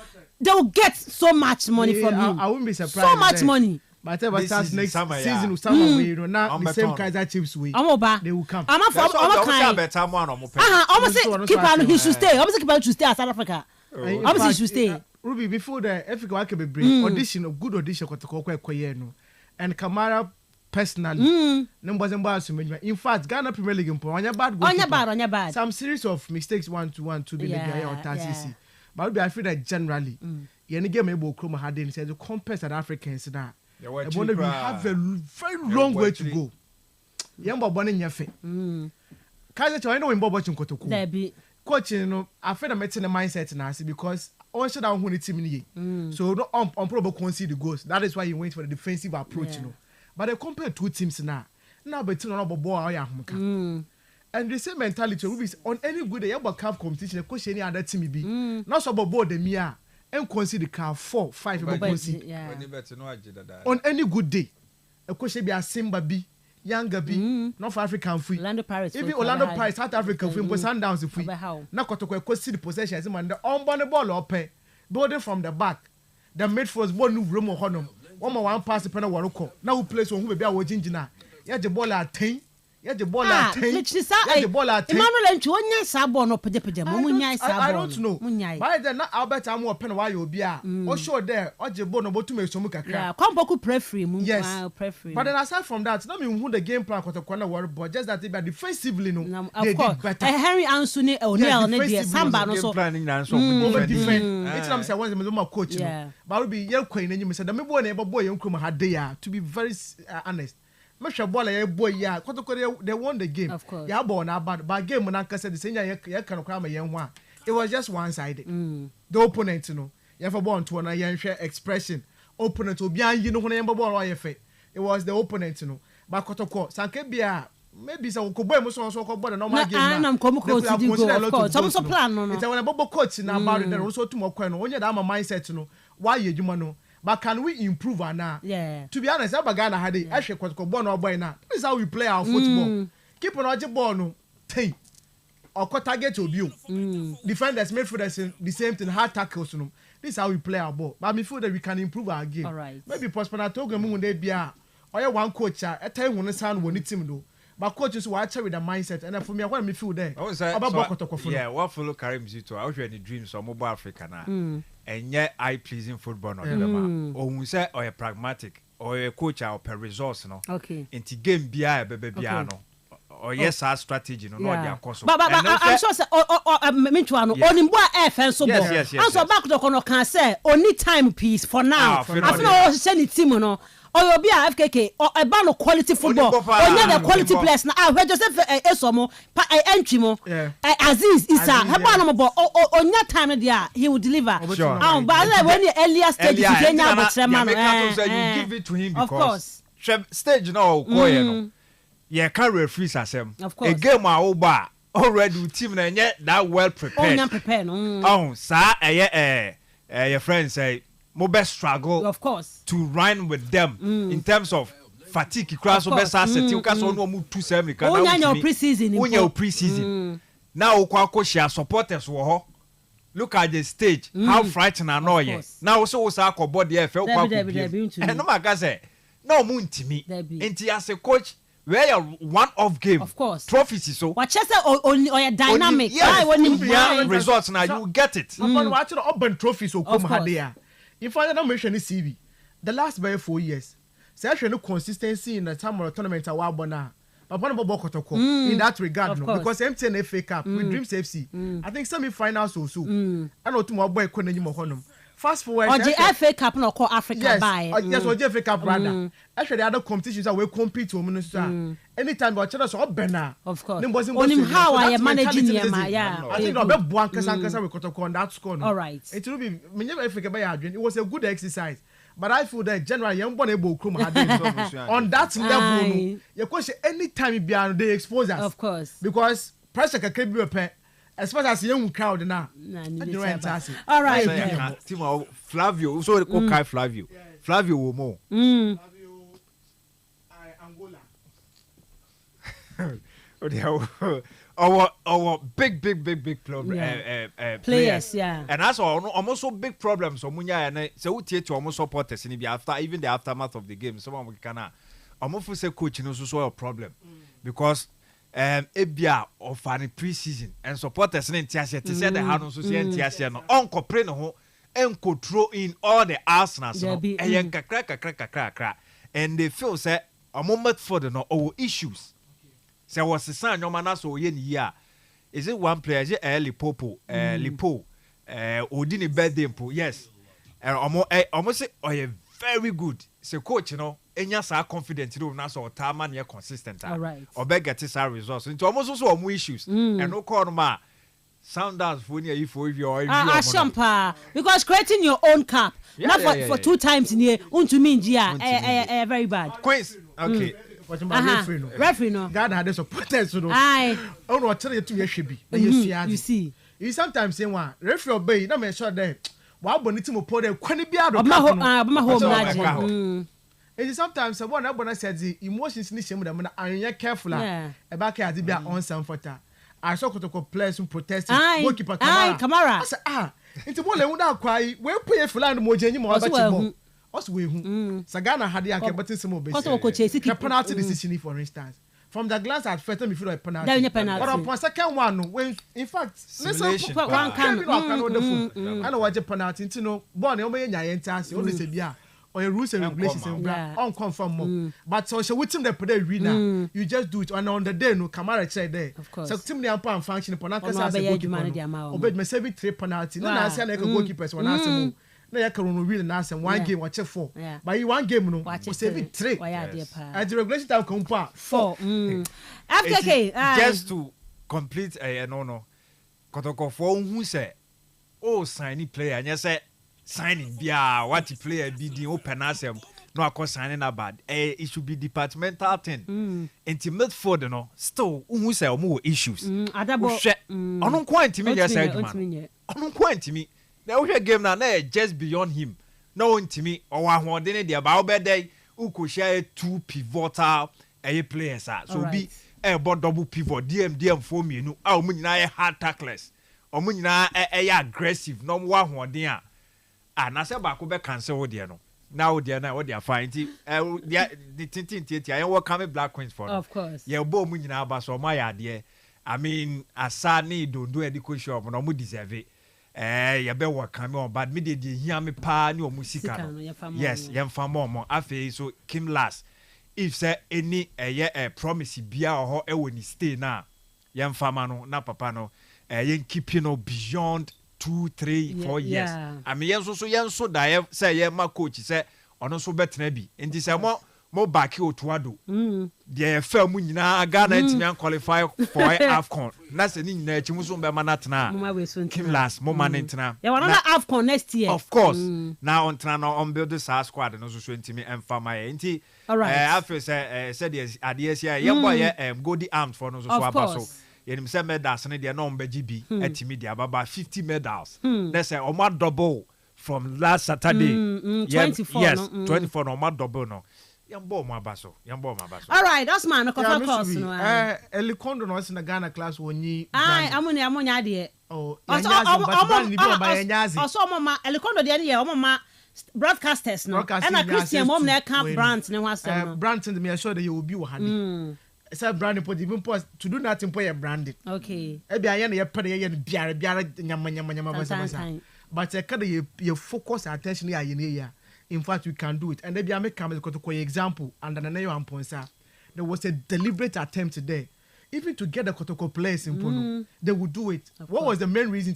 they will get so much money from him I won't be surprised so much money. But whatever starts next season will start away, you know, not the same Kaizer Chiefs way. They will come. I'm almost keep on he should stay. Almost keep on to stay at South Africa. Almost he should stay. Ruby, before the Africa can be bring audition, a good audition to Kokoye no. And Kamara personally, numbers and bars. In fact, Ghana Premier League on your bad. Some series of mistakes 1-1 to be the or TCC. But I feel that generally, any game able to come had in said to compare South Africans now. We have a very long way to go. Yamba born in your face. Kaizer, I know in Bob watching Kotoko. Coaching, you know, I feel I'm making a mindset now because all should have won the team. So on probable concede the goals. That is why you went for the defensive approach, you know. But they compare two teams now. Now, but you know, ball and the same mentality will be on any good day about cup competition. Coach any other team be not so about board the Mia. And consider car 4-5 on any good day. A question be a Simba B, Younger B, North African free. Orlando Pirates. Even Orlando Pirates, South African free, but Sundowns if we. Now Kotoko see the possession as man the on the ball or pay. Building from the back. The midfield one new room or honor. One pass the penalty one. Now who plays one who be a watching Jina. Yeah, the ball at 10. Yeah, the ball at 10. The ball at 10. Emmanuel and Chuanya Sabon or Pedepede. I don't know. By then, Albert, I'm more pen while you'll be a. Or sure there, or Jabon about to make some crack. Comboku preferry. Yes, preferry. But then aside from that, not mean who the game plan for the corner word, but just that they be defensively. No, of course. Henry Ansuni O'Neill, Samba, no planning and so defend. It's not say one of my coach. But will be your queen and you said the boy neighbor boy young crew had there to be very honest. Mesha bola ye boy ya Kotoko they won the game. Of course. Ya ball na bad game when I said the same ya can cram yen one. It was just one sided. The opponent, you know. You have born to an share expression. Opponent will be you know when you ball or your face. It was the opponent, you know. But Kotoko, Sankebia, maybe some Kobo was also called a normal game. I'm coming to some plan. No, it's a bubble coach in about it. Also to more coin. When you're down my mindset to know why you know. But can we improve now? Yeah. To be honest, Ghana had it. Actually, Kotoko born or boy now. This is how we play our football. Keep on watching ball, no. Hey. or target obi defenders midfielders the same thing hard tackles no this is how we play our ball but me feel that we can improve our game. All right. Maybe postpone to go mu dey bia or one coach a time when sound when team do but coaches watch with the mindset and for me I want me feel there yeah what follow Karim Zito I was in the dreams of mobile Africa na and yet eye pleasing football no dem o hu say or pragmatic or a coach or per resource no okay into game bia bia no or yes our strategy no their course but I'm sure say me to ano onimbo a FN so ball and so back to kono can say only time piece for now I feel no say ni team no or you be a FKK or a ban of quality football or the quality players na where Joseph Esomo entry mo Aziz Isa heba no bo onya time there he will deliver but when the earlier stage you nya botrema no you give it to him because stage no ko ye no yeah can referee asem a game a ba already team na nye that well prepared no sa your friends say mo best struggle of course to run with them in terms of fatigue cross best asset you can so no mu 2-7 can now pre-season now kwa share supporters wo ho look at the stage how frightened and annoying now so say akobod the FL kwa no maga say no mu ntimi enti as a coach where your one off game of course trophies so what chese or dynamic results now you get it upon watch the open trophies o come hadea if I don't mention this CV the last very 4 years say actually no consistency in the time of tournament awa bona papa no bobo kotoko in that regard no because MTN FA Cup with Dreams FC I think semi-finals also and otumo boy konanyim honom fast forward or the FA Cup no call Africa by yes or the FA Cup rather actually other competitions that we compete to anytime we tell us obena of course on how I managing him I think no be buan kasa we kotoko on that score all right it will be me FA Cup it was a good exercise but I feel that generally young born able krum on that level no you question anytime be they expose us of course because pressure can be repair as far as young crowd now all right Timo Flavio so call Kai Flavio wo mo our big problem players yeah and that's almost so big problems so munya and so we tie to almost supporters in the after even the aftermath of the game someone we can almost say coach no so a problem because ebia of an pre-season and supporters in Tiasia to say the Hanon so say Tiasia no onko pre no ho enko throw in all the arsenals no eyen kakra and they feel say a moment for the no issues say was the sign no man so ye ni ya is it one player je Lipo odini birthday po yes almost say very good say coach you know enya sa confident you na so tama na consistent or be get sa results into almost so more issues and no call ma sounders for near if you Ashampa because creating your own cap not for 2 times in here unto me very bad Queens okay referee no God had supporters no aye oh no tell you to be you see you sometimes say one referee obey na me sure there wa boniti mo po there kwani bia do and sometimes someone abona said the emotions ni shame them na anya careful e ba ka ade bia on some fota I saw kotoko players who protesting goalkeeper Kamara I say into ball e da kwai we pay fulani mo jenyi mo ba chibo us we hu sagana hade ake betin some obese the penalty decision for instance from the glance at first me feel like penalty but upon second one when in fact listen one can I know what penalty you know ball e o me nya yentase o say bia or your rules and regulations unconfirm more but so with him the play winner you just do it and on the day no Kamara said there so team the ampa function upon akasa obey me 73 penalty no na say na goalkeepers one asem na ya karono win na asem one game watch 4 but you one game no o 73 and the regulation time come 4 FKK just to complete no kotoko for who say oh sign player and say signing bia what player be the open asem no akọ signing na bad it should be departmental thing into midfield no still who say omo issues adabo ono kwant me yes man ono kwant me na we game na just beyond him no ntimi o wa ho de ne dia ba obedai uko share 2 pivotal players so be double pivot DM for me no a omo nyina hard tacklers omo nyina aggressive no mo ahoden a na se ba ko be cancel de no now they are now what they are fine the tintin I work come Black Queens for of course yeah bo mu nyina aba so my idea I mean asani don't do education shop no mu deserve ya be work come on but me dey hear me pa ni o musika no yes yem fa mo afi so Kim last if say any promise bia ho e woni stay na yem fa ma no na papa no yen keep you know beyond 2, 3, 4 years. I mean, yen so die say ye ma coach say ono so betena bi. Enti say mo back you to ado. The firm nyina Ghana ntimi qualify for AFCON. Na se ni nyina chimu so be ma natena. Kim last mo man ntena. Yeah, wanna AFCON next year. Of course. Now on tena no on build the squad no so ntimi emfa ma ye. Enti after say the adie say ye boy Goldie Arms for no so abaso. Yenim say medals ne de no mbegi bi atimi de ababa 50 medals. Let's say o double from last Saturday. 24 yes, 24 no double no. Yambo mabaso. All right, that's man. Of course no. Elikondo no na Ghana class woni. Ai, amunya de. Oh, also mama Elikondo de ye mama broadcasters no. And Christian mom na camp brand ne wasem. Brand and me sure that you will be one. Say branding put even post to do nothing for your branding. Okay. Ebi aye na ye pede ye biara nyama basa. But e kada ye focus attention ya ye. In fact, we can do it. And ebi make come to example and na yo amponsa. There was a deliberate attempt today. Even to get the Kotoko players in Pono, they would do it. What was the main reason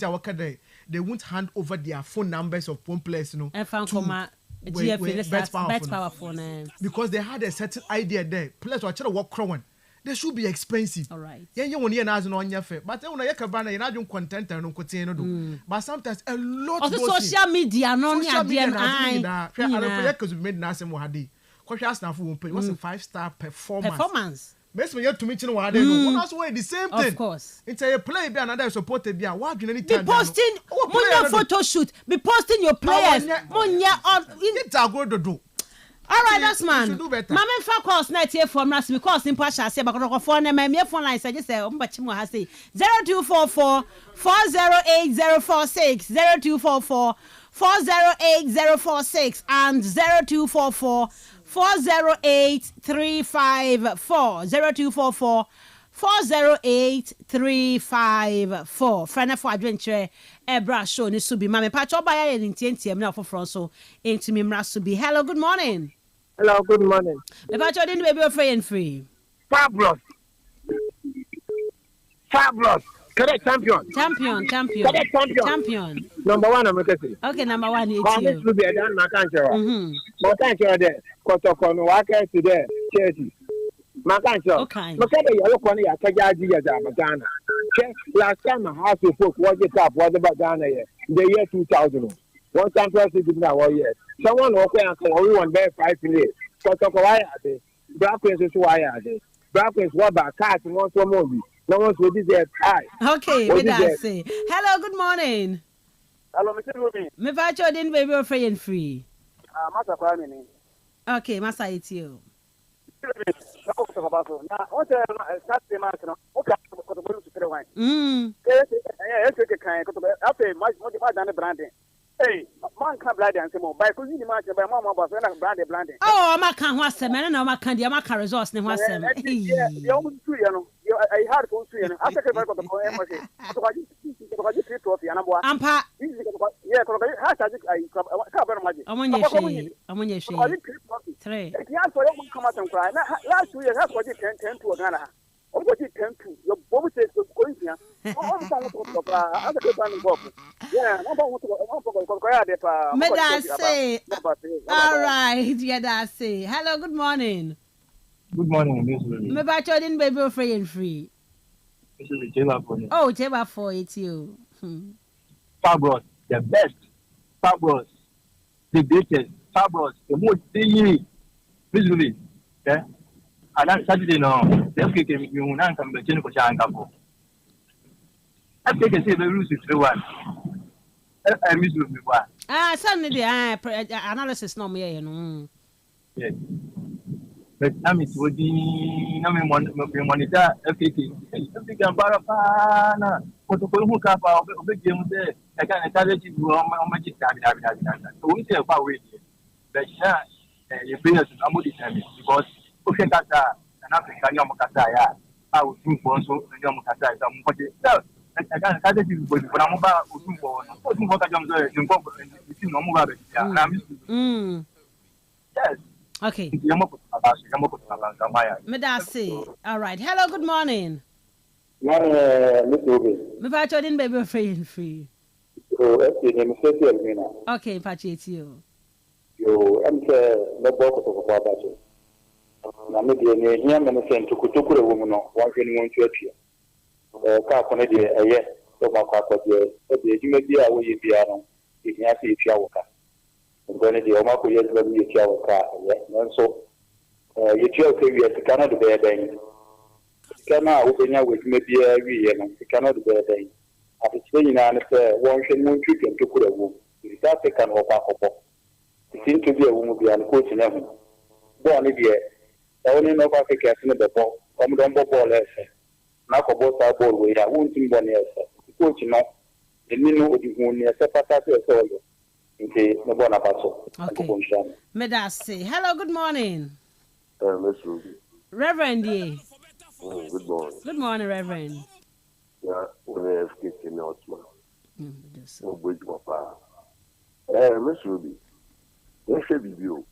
they won't hand over their phone numbers of phone players, you know? Bet powerful. Because they had a certain idea there. Players were trying to work crowing. They should be expensive. All right. Yeah, you want to on your face. But when you can buy, you're not doing content and no. But sometimes a lot of social media, because we made Nassim Wahadi. Because it was a 5-star performance. Best when you to meet you what they know. One way the same thing. Of course. It's a play be another supported be a what you need to be posting Munya photo shoot. Be posting your players. Munya on it a go do. All right, that's man. Mama fa calls net here from us because in Pasha say bakoko phone na me phone line say just say ombachimo ha say 0244 408046 0244 408046 and 0244 408-354 0244 408-354 Friend for adventure ebra show ni subi mama pa cho ba ya ntientie me na foforo so entimi mra subi. Hello, good morning. Hello, good morning. Me pa cho din baby free and free. Fabulous. Correct champion. Correct champion. Number 1 I'm going to say. Okay, number 1 is you. This will be a done Makanchero. Makanchero there. Kotoko no waka today. Chelsea. Makanchero. Okay. Makebe ya lokoni ya kajaji ya Ghana. Last time I had to put what it up what about Ghana here. The year 2000. One championship in that 1 year. Someone okay and only one there 5 minutes. Kotoko why are they? Black Queens is why are they? Black Queens what about cats and one movie. No one's with this eye. Okay, me that say. Hello, good morning. Hello, Mr. Ruby. Me va cho din baby free and free. Masa kwa mini. Okay, Masa it's you. Na o te Saturday match no. O ka ko to bolu 3-1. Kan ko to after match mo dan branding. Hey, man can blind and say more. By cause you match by mama boss na branding. Oh, ma kan ho asem na ma kan dia ma kan results ne ho asem. You almost 2 years no. I had to see you. After the record of the embassy. So I just treat trophy and boy. Ampa. Yeah, ko ha ta I ka ber magic. Amonye she. 3. Yeah, so you come out and cry. Last 2 years has got 10 to Ghana. O go 10 to. Your bobo says go in here. All the time to other people go. Yeah, no want to go me that say. All right, yeah that say. Hello, good morning. Good morning, Miss Lily. Me ba cho din baby free and free. This is Jeba for you. Oh, Jeba for it you. Fabulous, the best. Fabulous. The greatest. Fabulous. The most thing. Miss Lily. Yeah. And that Saturday no. Let's get you nan come be chini ko changa ko. I think I say we lose 3-1. I miss Lily wa. Sunday the analysis no me you know. Yeah. but I'm it would be no monitor everything about what the who cap out of the game there. I can't encourage you on magic. So we say about it. But yeah, you bring us to somebody because okay, Kata and African Yamakata. I would think for so Yamakata. I can't encourage you because I'm about what I'm yes. Okay. Medasi. All right. Hello, good morning. Me pacho din baby free. Okay, pacho you. Yo, I'm no boss of Babajo. Na me de ne hia me se ntukutuku re wo mu no wa hwe ni won tu atua. Ka ko ne de eye to ma kwa ko de edwuma bi a wo ye bia no hia se atua wo ka. Ngone de o ma ko ye de bi atua wo ka ye nanso ye tua ko wi sika no de be den. Sika na wo benya wo edwuma bi a wi ye no sika no de be den. Ati tse nyina ne se won hwe ni won tu ntukutuku re wo. Sika se kan wo kwa ko. Seem to be a woman be an coach in heaven. Born idiot. Only no Africa in the ball. Come down ball less. Now for both our ball, we are wanting 1 year. Coach, no, the Nino would be only a separate soil. Okay, no one about okay. Medasi. Hello, good morning. Miss Ruby. Reverend D. Good morning. Good morning, Reverend. Yeah, we have kitchen out, man. No bridge, papa. Miss Ruby. Yes, you.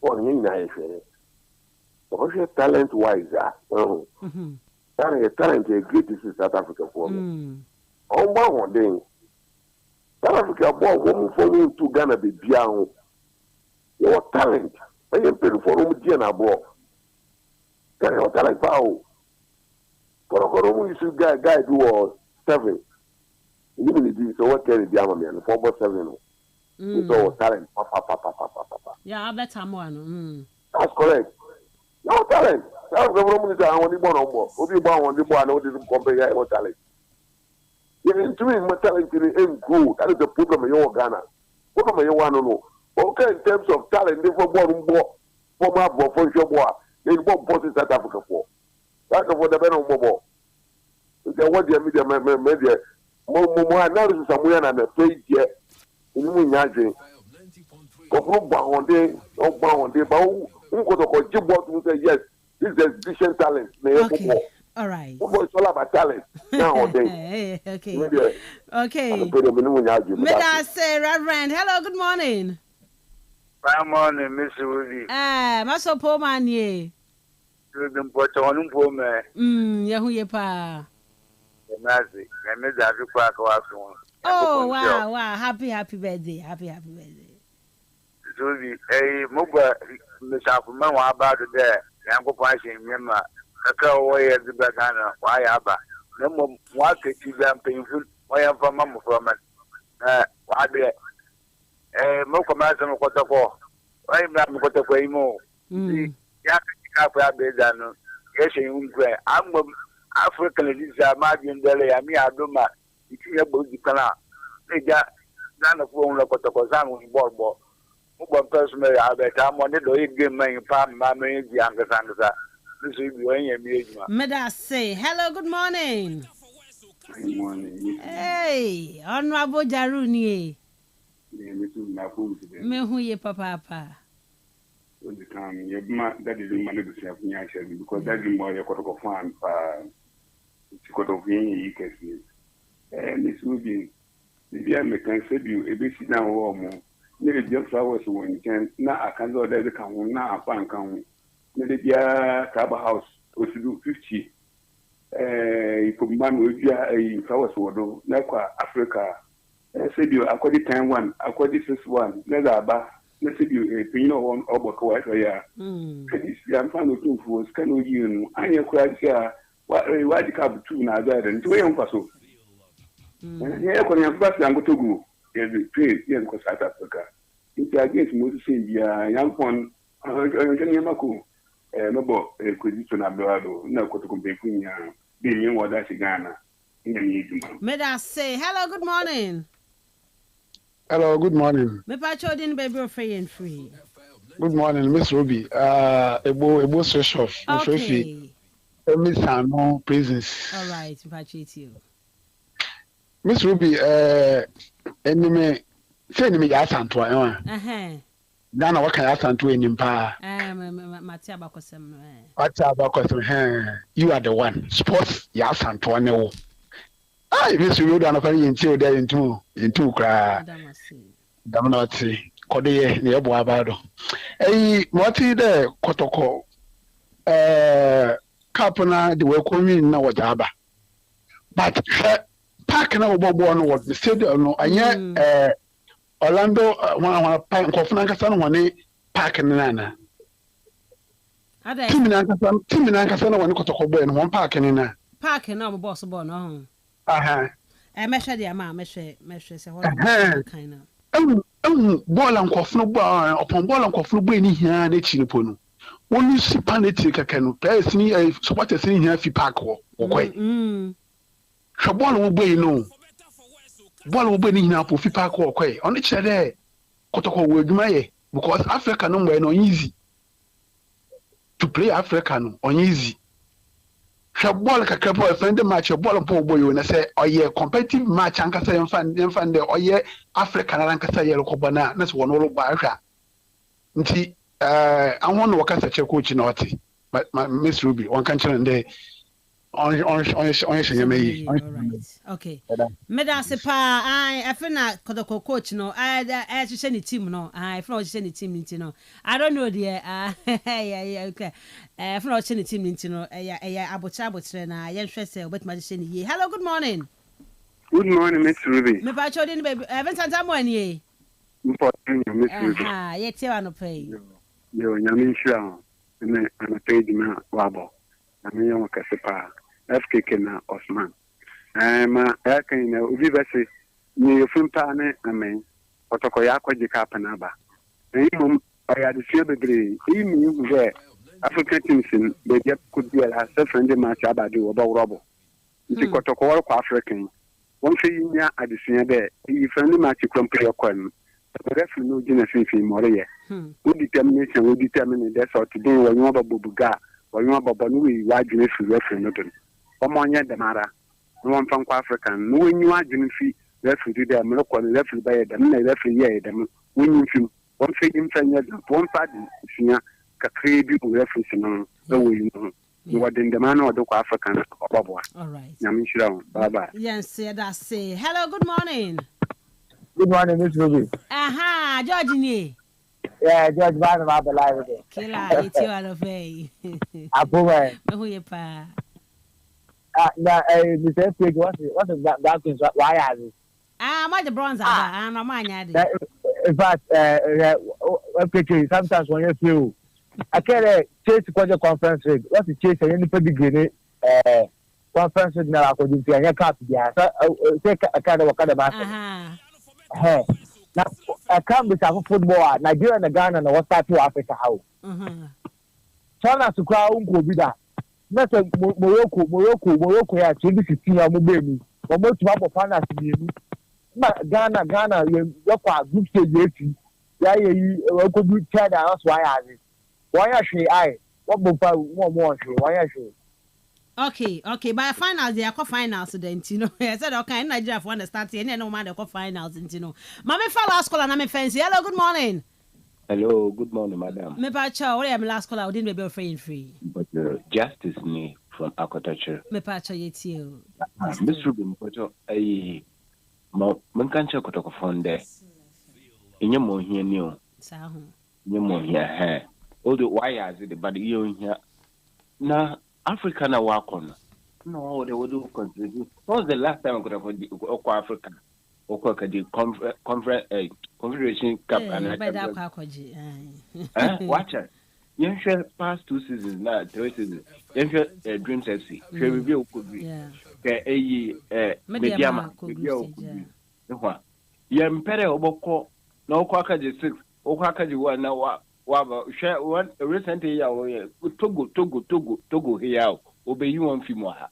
Or you know, talent wise, talent is great in South Africa for me. On one day, South Africa bought woman for me to Ghana be young. Your talent, I am paying for him, Diana bought. Can you talent power? For a Koromu, you should guy do 7. Even if you so what can the Amman, 4.7. It's all talent. Yeah, I bet I'm one. That's correct. No talent. That's the woman is only one on board. What you want, the one who didn't compare your talent. You're doing my talent in the end good. That is the problem in your Ghana. What do you want to know? Okay, in terms of talent, they for my boy, for your boy, they won't put in South Africa for. That's what the men on mobile. They want the media. More analysis somewhere and a page yet. Imagine. One day, but who could go say yes, this is exhibition talent. Okay. All right. It's all about talent nowadays. Okay. Okay. May I say, Reverend, hello, good morning. Good morning, Mr. Woody. Maso po man ye. You've been put on for me. Yahu ye pa. Nazi, I made that require to ask one. Oh, wow. Happy birthday. Happy birthday. So the mobile Mr. Man about it there. Uncle Pashing, Yama, a cow way at the Bagana, why Abba. No more what could you them painful? Why am from Mamma from it? Why be a Mokomasan of Kotako? Why am I Kotako more? Yakaka, yes, I'm African, this is a margin delay. I mean, I do my. If you have both the canal, they got none of one of Kotako with ball. One person may have a time on it, game my farm, my younger son. This will be when you may I say, hello, good morning. Good morning. Hey, Honorable Jaruni. Me who ye papa. When you come, your that is the money to self because that's the more you're going to find. It's got of you can see. And this will be the American said you a bit now or more. Nearly just hours when you can now I can go there to come now upon come. Nearly the Cabo House was to do 50. You could man with a flowers water, like Africa. I said you according to time one, according to this one, let our let's say you a pin on over quite a year. I'm fine with 2 fools, can you? I am quite here. Why the cab 2 now there and 2 young person? Here, when you're first, I'm going to go. Every place in South Africa. It's against Moses, young one, Yamaku, no, a question about no compare being what that's Ghana. May I say, hello, good morning. Hello, good morning. Me pacho din baby free and free. Good morning, Miss Ruby. Ebo switch off. Okay. Miss Hano prisons. All right, appreciate you. Miss Ruby, enemy, say enemy Yasantua. Dana, what can Yasantua in pa? Matia Bakosem. What's about you are the one. Sports Yasantua no. Miss Ruby, I'm not until there in two cry. Damanati, Kodie, near Boabado. Moti de Kotoko. Kapana, the welcoming in our Jaba. But park now, Bob was the stadium, and yet Orlando, one Kofanaka, one park in Nana. Timinaka, one Kotoko, and one park in Nana. Park and our boss born on. Aha. I measure the amount, measure, kind of. Ball and coffin bar upon ball and coffin brainy here and a chinipono. When you see panic, can play a support a thing here if you pack or quay. Shabon will be no. Ball will be in up if you pack or quay. On each other, Kotoko will do because Africa no way no easy. To play African on easy. Shabon like a couple of friend match a ball and poor boy when I say, oh yeah, competitive match and Casa and find the oh yeah, African and Casa yellow cobana, that's one all by her. I want to work as a coach in Naughty, but my Miss Ruby, one country and day on me. Okay. Madam Sepa, I feel not coach, no, I send a team, no, I feel send a team into no. I don't know, dear. Yeah, okay. I feel send a team into no, about trainer, I am interested, but my send ye. Hello, good morning. Good morning, Miss Ruby. Me patch in baby, I haven't had someone ye. Important, Miss Ruby. Yet you are no pay. Yo, Yamisha, and a page man, Wabo. I mean, you're Casepa, FK na Osman. I can Uvivasi, near Fumpane, I mean, Otokoyako Jikapanaba. And I had the field degree, even there, African teams, they could be a self-friendly match abadu about Robo. It's a Kotoko African. One thing at the same day, he friendly match you can play a coin. The referee no genesis in Moria. Good determination will determine that's how today when you have a bubuga or you have a banui, why genesis referee nothing. Omonia the Mara, no one from African, no when you are genesis referee there, Morocco referee by them, referee them, when you feel one thing in one party, senior, Kakrebi reference on the way you know. You are in the man or the African or Bobo. All right. Yamisha, bye bye. Yes, that's say. Hello, good morning. Good morning, Miss Ruby. Aha, Georgie. Yeah, George Van about the live again. Killer, it's you out of way. Abuwe. Who you pa? Mr. F. What's that thing? Why are you? I'm the bronze. I'm a man. In fact, sometimes when you feel, I can't chase the conference rig. What's the chase? And you put the Guinea conference rig now. I could do a cup. Yeah, take a kind of a hey, now I can't be some football. Nigeria and Ghana and what's that to Africa? How? China to crowd will be that. That's a Morocco. Yeah, 2016. I'm moving. But most of our partners in Ghana, you look at group stage. Yeah, you could do China. That's why I did. Why actually I? What more? Why actually? Okay, but finals they are finals then, you know. I said okay, Nigeria for understand and no matter finals, you know. Mama for last call and I'm fancy. Hello, good morning. Hello, good morning, madam. Me pacha, what am last call? I didn't be free. But Justice me from Aquaculture. Me pacha yet you. Miss Ruben, pacha, man can't check what I found there. In your more here, new. Your more here, all the wires, the body you here. Now, Africa na work on. No, they will do contribute. What was the last time I could have Africa? The Confederation Cup and watch it. You share past 2 seasons now, 3 seasons. You share Dreams FC. Share review could be. Mediama could be. You impere oboko. No Kwakaji 6. Okwakaji 1 now. Share one recently. Togo here. Obey you on Fimoha.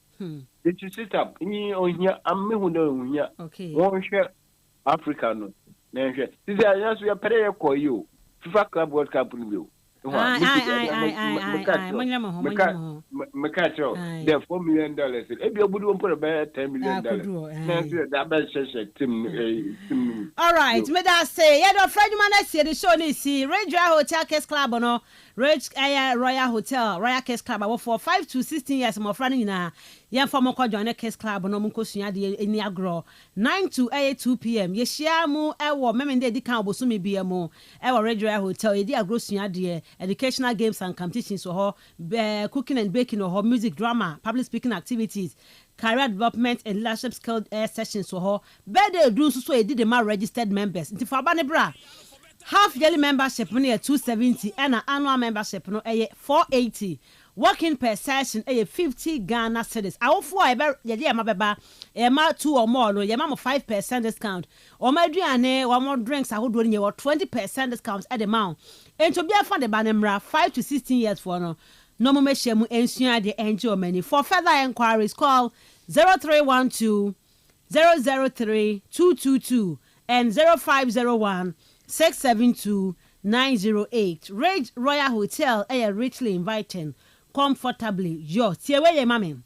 Did you sit up in here? I'm me okay. One share African. This is we are paying for you. FIFA Club World Cup review. The $4 million. If you would put about $10 million, all right, me that say, yeah, the Frenchman I see the show is see Red Hotel Case Club no Red Royal Hotel Royal Case Club for 5 to 16 years more friend na yeah for more join the Case Club no munko sunya de eni agro 9 to 2 p.m. ye share mu ewo meme de kan obosumi bia mu ewo Red Royal Hotel ye di agro sunya de educational games and competitions so cooking and baking or music drama public speaking activities career development and leadership skill sessions so birthday do so e did the ma registered members nti for abane bra half yearly membership no 270 and annual membership no 480 working per session 50 Ghana cedis awofo e be ye ma beba e ma 2 or more no ye ma 5% discount o ma aduane o mo drinks ahodo ni 20% discount at the amount ento bia fa de banemra 5 to 16 years for no no mo mehemu ensua de enjoy many for further enquiries call 0312 003 222 and 0501 672 908 Rage Royal Hotel richly inviting comfortably yo tiewe ye mame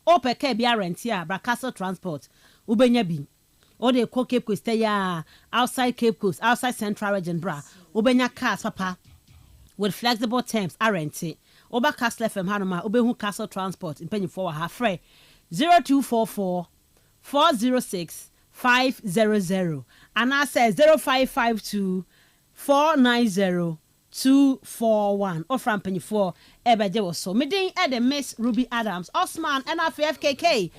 opeke bia rent here Kastle transport ubenya bi o de ko Cape Coast ya outside Cape Coast outside Central region bra ubenya cars papa with flexible terms arrente oba kastlefm hanoma obehu Kastle transport impenyi for ha free 0244 406 500 and I say 0552 490 241 or from penny 4 ebeje was so midin at the Miss Ruby Adams Osman and FKK